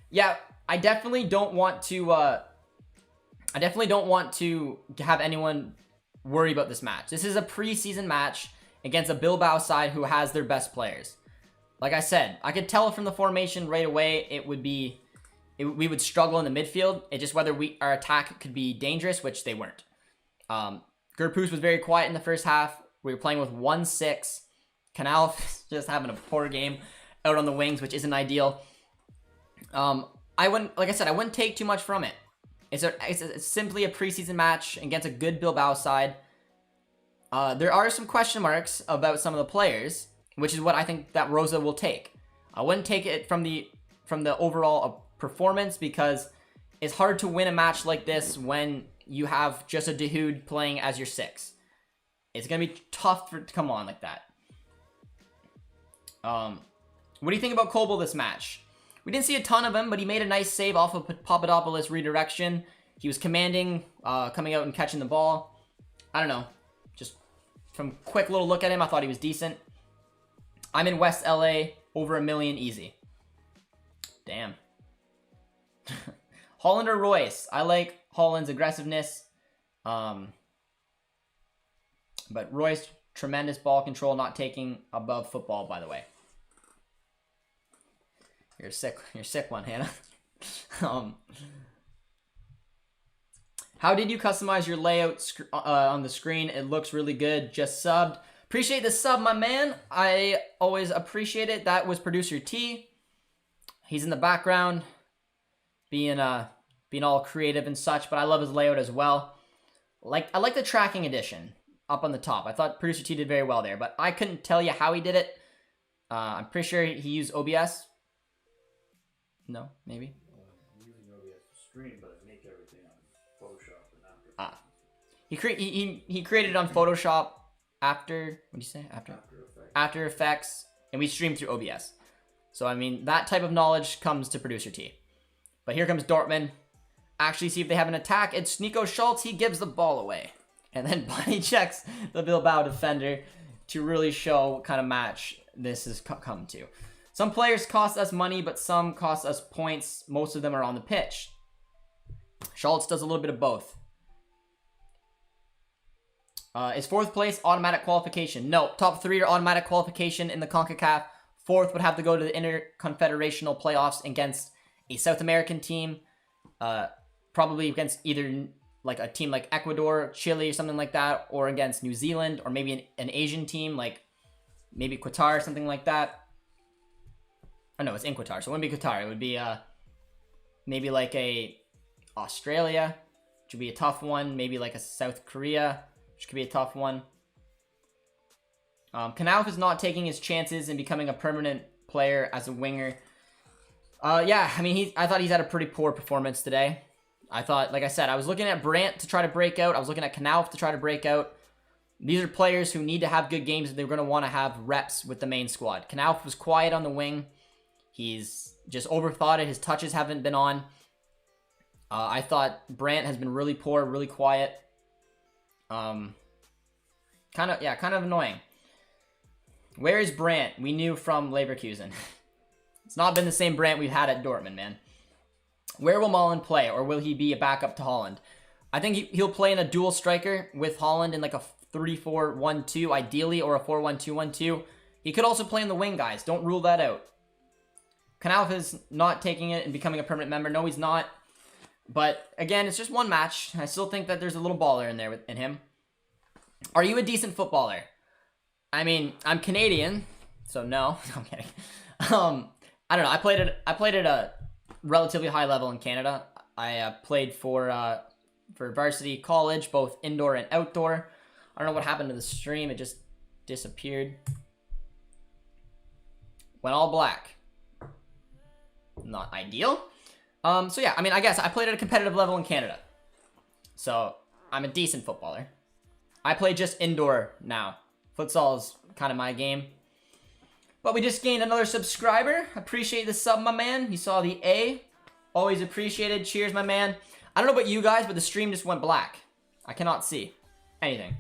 Yeah, I definitely don't want to have anyone worry about this match. This is a preseason match against a Bilbao side who has their best players. Like I said, I could tell from the formation right away we would struggle in the midfield. It's just whether our attack could be dangerous, which they weren't. Gerpoos was very quiet in the first half. We were playing with 1-6. Canal just having a poor game out on the wings, which isn't ideal. Like I said, I wouldn't take too much from it. It's simply a preseason match against a good Bilbao side. There are some question marks about some of the players, which is what I think that Rosa will take. I wouldn't take it from the overall performance, because it's hard to win a match like this when you have just a Dahoud playing as your 6. It's going to be tough to come on like that. What do you think about Kobel this match? We didn't see a ton of him, but he made a nice save off of Papadopoulos' redirection. He was commanding, coming out and catching the ball. I don't know. Just from quick little look at him, I thought he was decent. I'm in West LA, over $1 million easy. Damn. Holland or Royce? I like Holland's aggressiveness. But Royce, tremendous ball control, not taking above football, by the way. You're a sick one, Hannah. How did you customize your layout on the screen? It looks really good. Just subbed. Appreciate the sub, my man. I always appreciate it. That was Producer T. He's in the background, being all creative and such, but I love his layout as well. I like the tracking edition up on the top. I thought Producer T did very well there, but I couldn't tell you how he did it. I'm pretty sure he used OBS. No, maybe. I'm using OBS to stream, but I make everything on Photoshop and After. He created it on Photoshop after. What do you say? After Effects, and we streamed through OBS. So I mean, that type of knowledge comes to Producer T. But here comes Dortmund. Actually, see if they have an attack. It's Nico Schultz. He gives the ball away, and then body checks the Bilbao defender to really show what kind of match this has come to. Some players cost us money, but some cost us points. Most of them are on the pitch. Schultz does a little bit of both. Is 4th place automatic qualification? No, top 3 are automatic qualification in the CONCACAF. 4th would have to go to the interconfederational playoffs against a South American team. Probably against either like a team like Ecuador, Chile, or something like that, or against New Zealand, or maybe an Asian team like maybe Qatar, something like that. Oh no, it's in Qatar, so it wouldn't be Qatar. It would be maybe like a Australia, which would be a tough one. Maybe like a South Korea, which could be a tough one. Knauf is not taking his chances in becoming a permanent player as a winger. Yeah, I mean, I thought he's had a pretty poor performance today. I thought, like I said, I was looking at Brandt to try to break out. I was looking at Knauf to try to break out. These are players who need to have good games, and they're going to want to have reps with the main squad. Knauf was quiet on the wing. He's just overthought it. His touches haven't been on. I thought Brandt has been really poor, really quiet. Kind of annoying. Where is Brandt? We knew from Leverkusen. It's not been the same Brandt we've had at Dortmund, man. Where will Mullen play, or will he be a backup to Haaland? I think he'll play in a dual striker with Haaland in like a 3-4-1-2, ideally, or a 4-1-2-1-2. He could also play in the wing, guys. Don't rule that out. Knauf is not taking it and becoming a permanent member. No, he's not. But, again, it's just one match. I still think that there's a little baller in there in him. Are you a decent footballer? I mean, I'm Canadian, so no. I'm kidding. I don't know. I played at a relatively high level in Canada. I played for varsity college, both indoor and outdoor. I don't know what happened to the stream. It just disappeared. Went all black. Not ideal. So yeah, I mean, I guess I played at a competitive level in Canada. So I'm a decent footballer. I play just indoor now. Futsal is kind of my game. But we just gained another subscriber. Appreciate the sub, my man. You saw the A. Always appreciated. Cheers, my man. I don't know about you guys, but the stream just went black. I cannot see anything.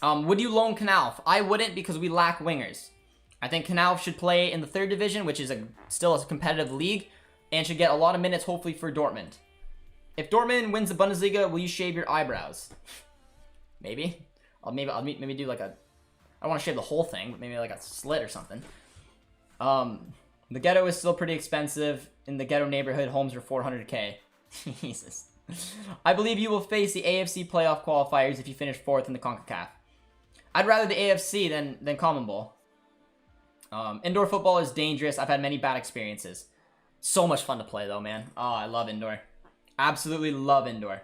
Would you loan Knauf? I wouldn't, because we lack wingers. I think Knauf should play in the 3rd division, which is still a competitive league, and should get a lot of minutes, hopefully, for Dortmund. If Dortmund wins the Bundesliga, will you shave your eyebrows? Maybe. I'll maybe do like a... I don't want to shave the whole thing, but maybe like a slit or something. The ghetto is still pretty expensive. In the ghetto neighborhood, homes are 400k. Jesus. I believe you will face the AFC playoff qualifiers if you finish 4th in the CONCACAF. I'd rather the AFC than Common Bowl. Indoor football is dangerous. I've had many bad experiences. So much fun to play, though, man. Oh, I love indoor. Absolutely love indoor.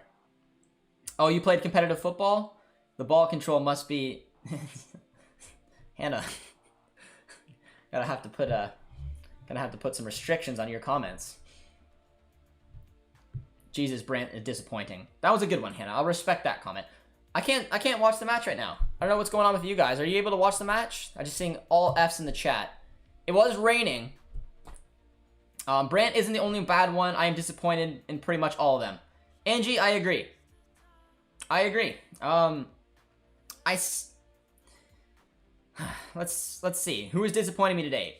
Oh, you played competitive football? The ball control must be... Hannah. Gonna have to put some restrictions on your comments. Jesus, Brandt is disappointing. That was a good one, Hannah. I'll respect that comment. I can't watch the match right now. I don't know what's going on with you guys. Are you able to watch the match? I'm just seeing all F's in the chat. It was raining. Brandt isn't the only bad one. I am disappointed in pretty much all of them. Angie, I agree. Let's see. Who is disappointing me today?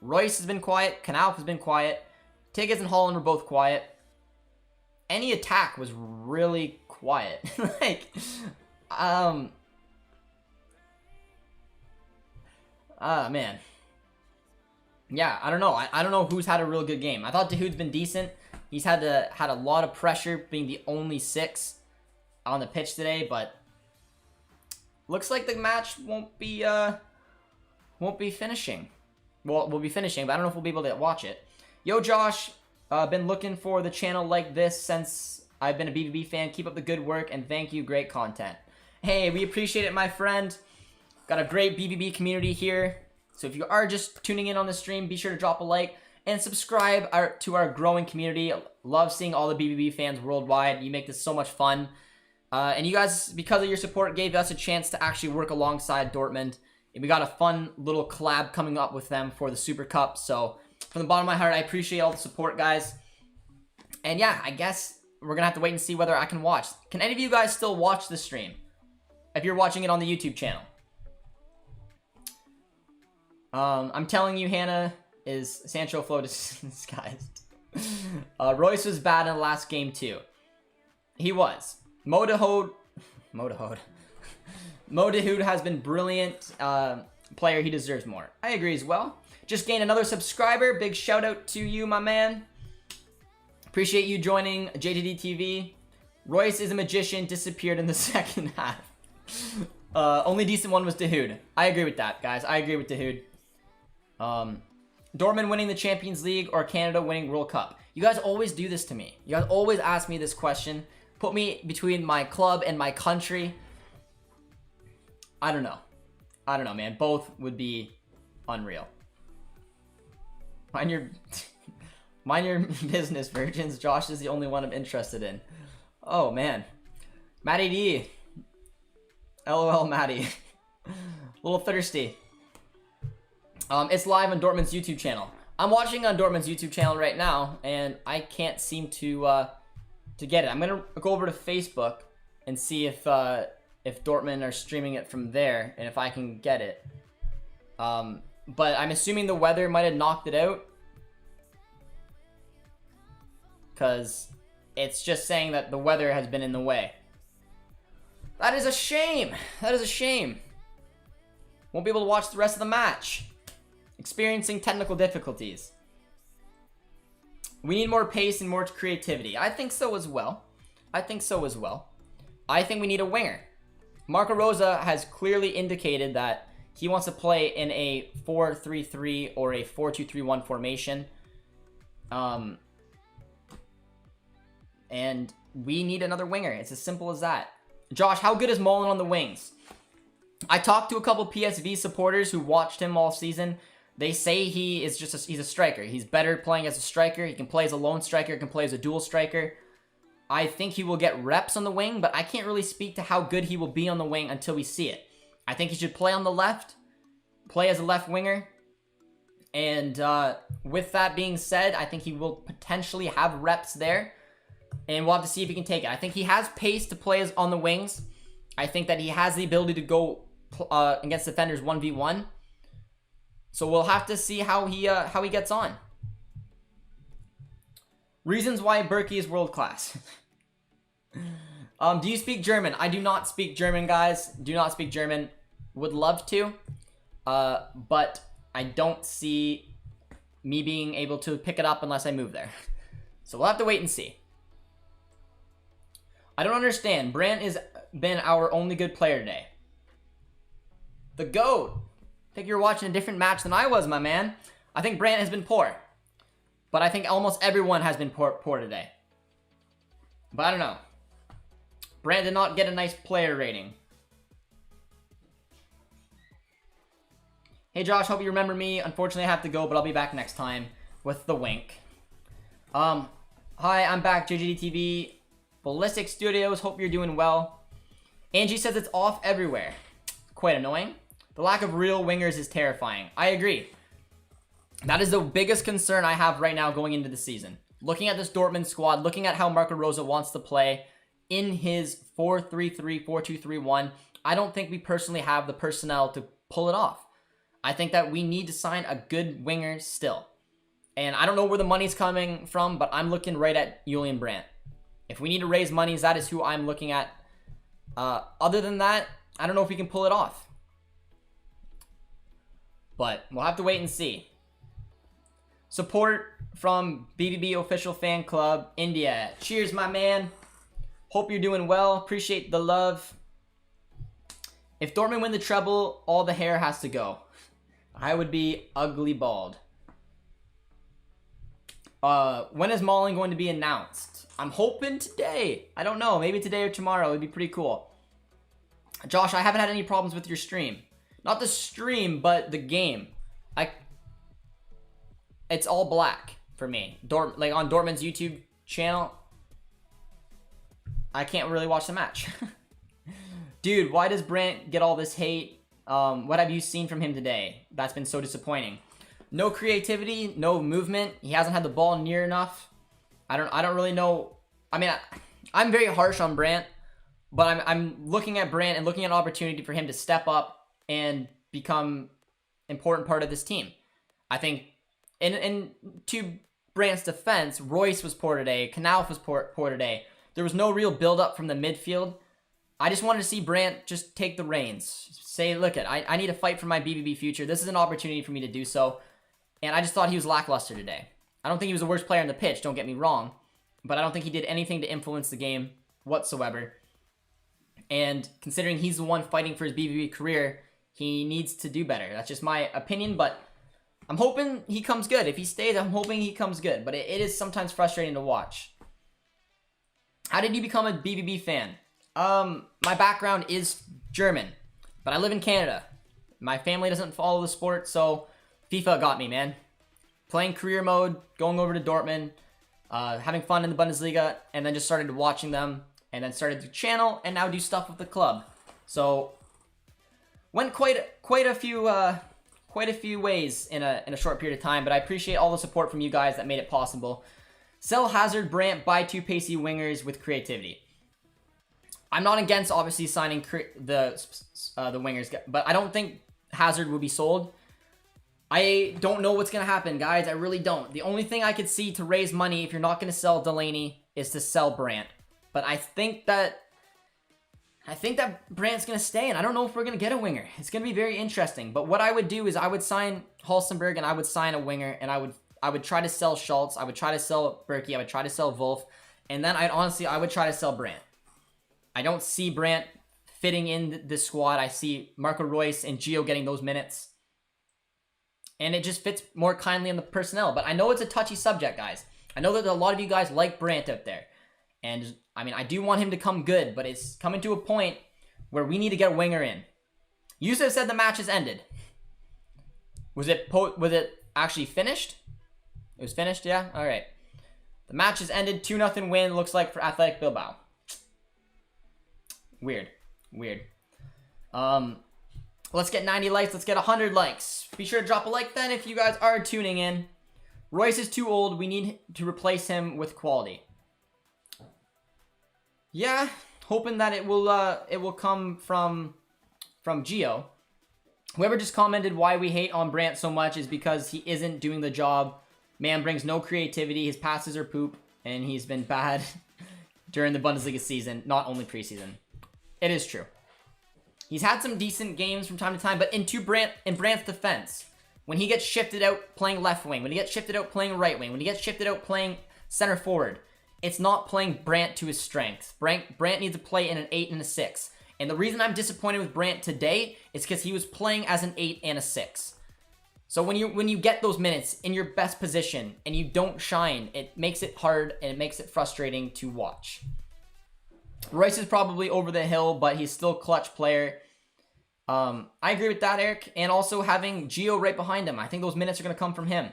Royce has been quiet. Knauf has been quiet. Tigges and Holland were both quiet. Any attack was really quiet. Man. Yeah, I don't know. I don't know who's had a real good game. I thought Dahoud's been decent. He's had a lot of pressure being the only 6 on the pitch today, but looks like the match won't be finishing. Well, we'll be finishing, but I don't know if we'll be able to watch it. Yo, Josh, been looking for the channel like this since I've been a BVB fan. Keep up the good work, and thank you. Great content. Hey, we appreciate it, my friend. Got a great BVB community here. So if you are just tuning in on the stream, be sure to drop a like and subscribe to our growing community. Love seeing all the BVB fans worldwide. You make this so much fun. And you guys, because of your support, gave us a chance to actually work alongside Dortmund. And we got a fun little collab coming up with them for the Super Cup. So from the bottom of my heart, I appreciate all the support, guys. And yeah, I guess we're going to have to wait and see whether I can watch. Can any of you guys still watch the stream? If you're watching it on the YouTube channel. I'm telling you, Hannah, is Sancho Flo disguised. Royce was bad in the last game, too. He was. Mo Dahoud has been brilliant. Player, he deserves more. I agree as well. Just gained another subscriber. Big shout out to you, my man. Appreciate you joining JJD TV. Royce is a magician, disappeared in the second half. Only decent one was Dahoud. I agree with that, guys. I agree with Dahoud. Dortmund winning the Champions League or Canada winning World Cup? You guys always do this to me. You guys always ask me this question. Put me between my club and my country. I don't know. I don't know, man. Both would be unreal. Mind your business, virgins. Josh is the only one I'm interested in. Oh, man. Matty D. LOL, Matty. A little thirsty. It's live on Dortmund's YouTube channel. I'm watching on Dortmund's YouTube channel right now, and I can't seem to get it. I'm gonna go over to Facebook and see if Dortmund are streaming it from there, and if I can get it. But I'm assuming the weather might have knocked it out, because it's just saying that the weather has been in the way. That is a shame. That is a shame. Won't be able to watch the rest of the match. Experiencing technical difficulties. We need more pace and more creativity. I think so as well. I think so as well. I think we need a winger. Marco Rosa has clearly indicated that he wants to play in a 4-3-3 or a 4-2-3-1 formation. And we need another winger. It's as simple as that. Josh, how good is Maloney on the wings? I talked to a couple PSV supporters who watched him all season. They say he is just he's a striker. He's better playing as a striker. He can play as a lone striker, can play as a dual striker. I think he will get reps on the wing, but I can't really speak to how good he will be on the wing until we see it. I think he should play on the left, play as a left winger. And with that being said, I think he will potentially have reps there. And we'll have to see if he can take it. I think he has pace to play as on the wings. I think that he has the ability to go against defenders 1v1. So we'll have to see how he gets on. Reasons why Berkey is world class. Do you speak German? I do not speak German, guys. Do not speak German. Would love to. But I don't see me being able to pick it up unless I move there. So we'll have to wait and see. I don't understand. Brandt has been our only good player today. The GOAT. I think you're watching a different match than I was, my man. I think Brandt has been poor. But I think almost everyone has been poor today. But I don't know. Brandt did not get a nice player rating. Hey Josh, hope you remember me. Unfortunately, I have to go, but I'll be back next time with the wink. Hi, I'm back, JJD TV. Ballistic Studios, hope you're doing well. Angie says it's off everywhere. Quite annoying. The lack of real wingers is terrifying. I agree. That is the biggest concern I have right now going into the season. Looking at this Dortmund squad, looking at how Marco Rosa wants to play in his 4-3-3, 4-2-3-1, I don't think we personally have the personnel to pull it off. I think that we need to sign a good winger still. And I don't know where the money's coming from, but I'm looking right at Julian Brandt. If we need to raise monies, that is who I'm looking at. Other than that, I don't know if we can pull it off. But we'll have to wait and see. Support from BVB Official Fan Club, India. Cheers, my man. Hope you're doing well. Appreciate the love. If Dortmund win the treble, all the hair has to go. I would be ugly bald. When is Maloney going to be announced? I'm hoping today. I don't know. Maybe today or tomorrow. It'd be pretty cool. Josh, I haven't had any problems with your stream. Not the stream, but the game. It's all black for me. Like on Dortmund's YouTube channel, I can't really watch the match. Dude, why does Brandt get all this hate? What have you seen from him today? That's been so disappointing. No creativity, no movement. He hasn't had the ball near enough. I don't really know. I mean, I'm very harsh on Brandt, but I'm looking at Brandt and looking at an opportunity for him to step up and become an important part of this team. I think, in to Brandt's defense, Royce was poor today. Knauf was poor today. There was no real build-up from the midfield. I just wanted to see Brandt just take the reins. Say, look, I need to fight for my BVB future. This is an opportunity for me to do so. And I just thought he was lackluster today. I don't think he was the worst player on the pitch, don't get me wrong. But I don't think he did anything to influence the game whatsoever. And considering he's the one fighting for his BVB career, he needs to do better. That's just my opinion, but I'm hoping he comes good. If he stays, I'm hoping he comes good. But it is sometimes frustrating to watch. How did you become a BVB fan? My background is German, but I live in Canada. My family doesn't follow the sport, so FIFA got me, man. Playing career mode, going over to Dortmund, having fun in the Bundesliga, and then just started watching them, and then started the channel, and now do stuff with the club. So went quite a few ways in a short period of time, but I appreciate all the support from you guys that made it possible. Sell Hazard, Brandt, buy 2 pacey wingers with creativity. I'm not against obviously signing the wingers, but I don't think Hazard will be sold. I don't know what's gonna happen, guys. I really don't. The only thing I could see to raise money if you're not gonna sell Delaney is to sell Brandt. But I think that Brandt's gonna stay, and I don't know if we're gonna get a winger. It's gonna be very interesting. But what I would do is I would sign Halstenberg and I would sign a winger, and I would try to sell Schultz, I would try to sell Berkey, I would try to sell Wolf, and then I would try to sell Brandt. I don't see Brandt fitting in this squad. I see Marco Reus and Gio getting those minutes. And it just fits more kindly on the personnel. But I know it's a touchy subject, guys. I know that a lot of you guys like Brandt out there. And, I mean, I do want him to come good, but it's coming to a point where we need to get a winger in. Yusuf said the match has ended. Was it actually finished? It was finished, yeah? All right. The match has ended. 2-0 win, looks like, for Athletic Bilbao. Weird. Let's get 90 likes. Let's get 100 likes. Be sure to drop a like then if you guys are tuning in. Royce is too old. We need to replace him with quality. Yeah, hoping that it will come from Gio. Whoever just commented why we hate on Brandt so much is because he isn't doing the job. Man brings no creativity. His passes are poop, and he's been bad during the Bundesliga season, not only preseason. It is true. He's had some decent games from time to time, but in Brandt's defense, when he gets shifted out playing left wing, when he gets shifted out playing right wing, when he gets shifted out playing center forward, it's not playing Brandt to his strengths. Brandt needs to play in an 8 and a 6. And the reason I'm disappointed with Brandt today is because he was playing as an 8 and a 6. So when you get those minutes in your best position and you don't shine, it makes it hard and it makes it frustrating to watch. Royce is probably over the hill, but he's still a clutch player. I agree with that, Eric. And also having Gio right behind him. I think those minutes are going to come from him.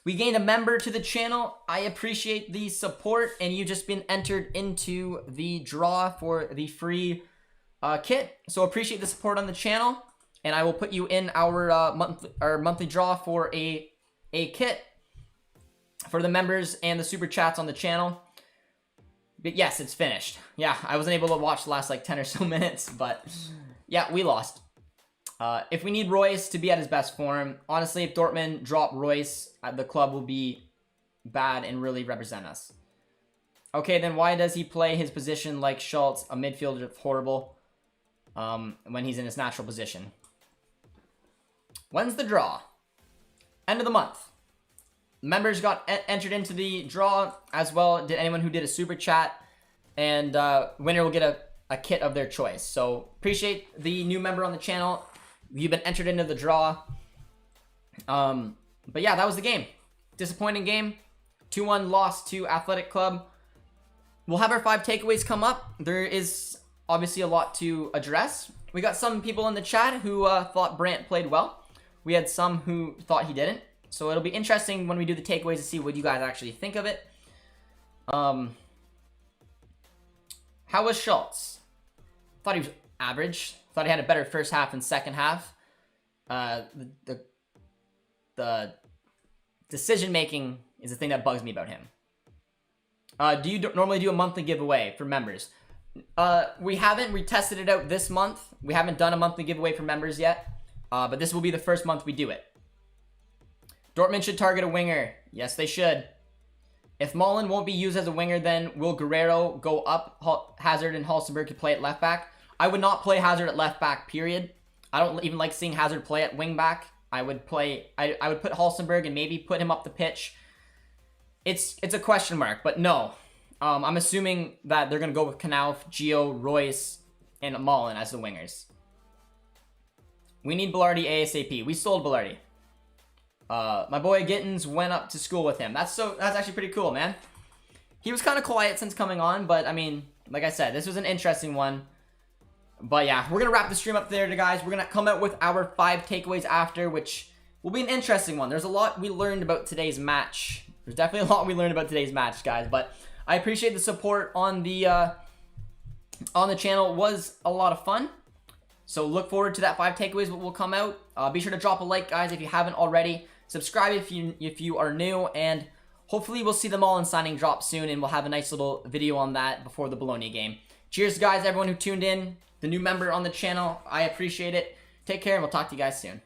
We gained a member to the channel. I appreciate the support, and you've just been entered into the draw for the free kit. So appreciate the support on the channel, and I will put you in our monthly draw for a kit for the members and the super chats on the channel. But yes, it's finished. Yeah, I wasn't able to watch the last like 10 or so minutes, but yeah, we lost. If we need Royce to be at his best form, honestly, if Dortmund drop Royce, the club will be bad and really represent us. Okay, then why does he play his position like Schultz, a midfielder horrible, when he's in his natural position? When's the draw? End of the month. Members got entered into the draw as well. Did anyone who did a super chat, and winner will get a kit of their choice. So appreciate the new member on the channel. You've been entered into the draw. But yeah, that was the game. Disappointing game. 2-1 loss to Athletic Club. We'll have our 5 takeaways come up. There is obviously a lot to address. We got some people in the chat who thought Brandt played well. We had some who thought he didn't. So it'll be interesting when we do the takeaways to see what you guys actually think of it. How was Schultz? Thought he was average. Thought he had a better first half than second half. The decision making is the thing that bugs me about him. Do you normally do a monthly giveaway for members? We haven't. We tested it out this month. We haven't done a monthly giveaway for members yet. But this will be the first month we do it. Dortmund should target a winger. Yes, they should. If Malin won't be used as a winger, then will Guerrero go up? Hazard and Halstenberg to play at left back? I would not play Hazard at left back, period. I don't even like seeing Hazard play at wing back. I would put Halstenberg and maybe put him up the pitch. It's a question mark, but no. I'm assuming that they're going to go with Knauf, Gio, Royce, and Mullen as the wingers. We need Belardi ASAP. We sold Belardi. My boy Gittins went up to school with him. That's actually pretty cool, man. He was kind of quiet since coming on, but I mean, like I said, this was an interesting one. But yeah, we're going to wrap the stream up there, guys. We're going to come out with our 5 takeaways after, which will be an interesting one. There's a lot we learned about today's match. There's definitely a lot we learned about today's match, guys. But I appreciate the support on the channel. It was a lot of fun. So look forward to that 5 takeaways that will come out. Be sure to drop a like, guys, if you haven't already. Subscribe if you are new, and hopefully we'll see them all in signing drop soon, and we'll have a nice little video on that before the Bologna game. Cheers, guys, everyone who tuned in, the new member on the channel. I appreciate it. Take care, and we'll talk to you guys soon.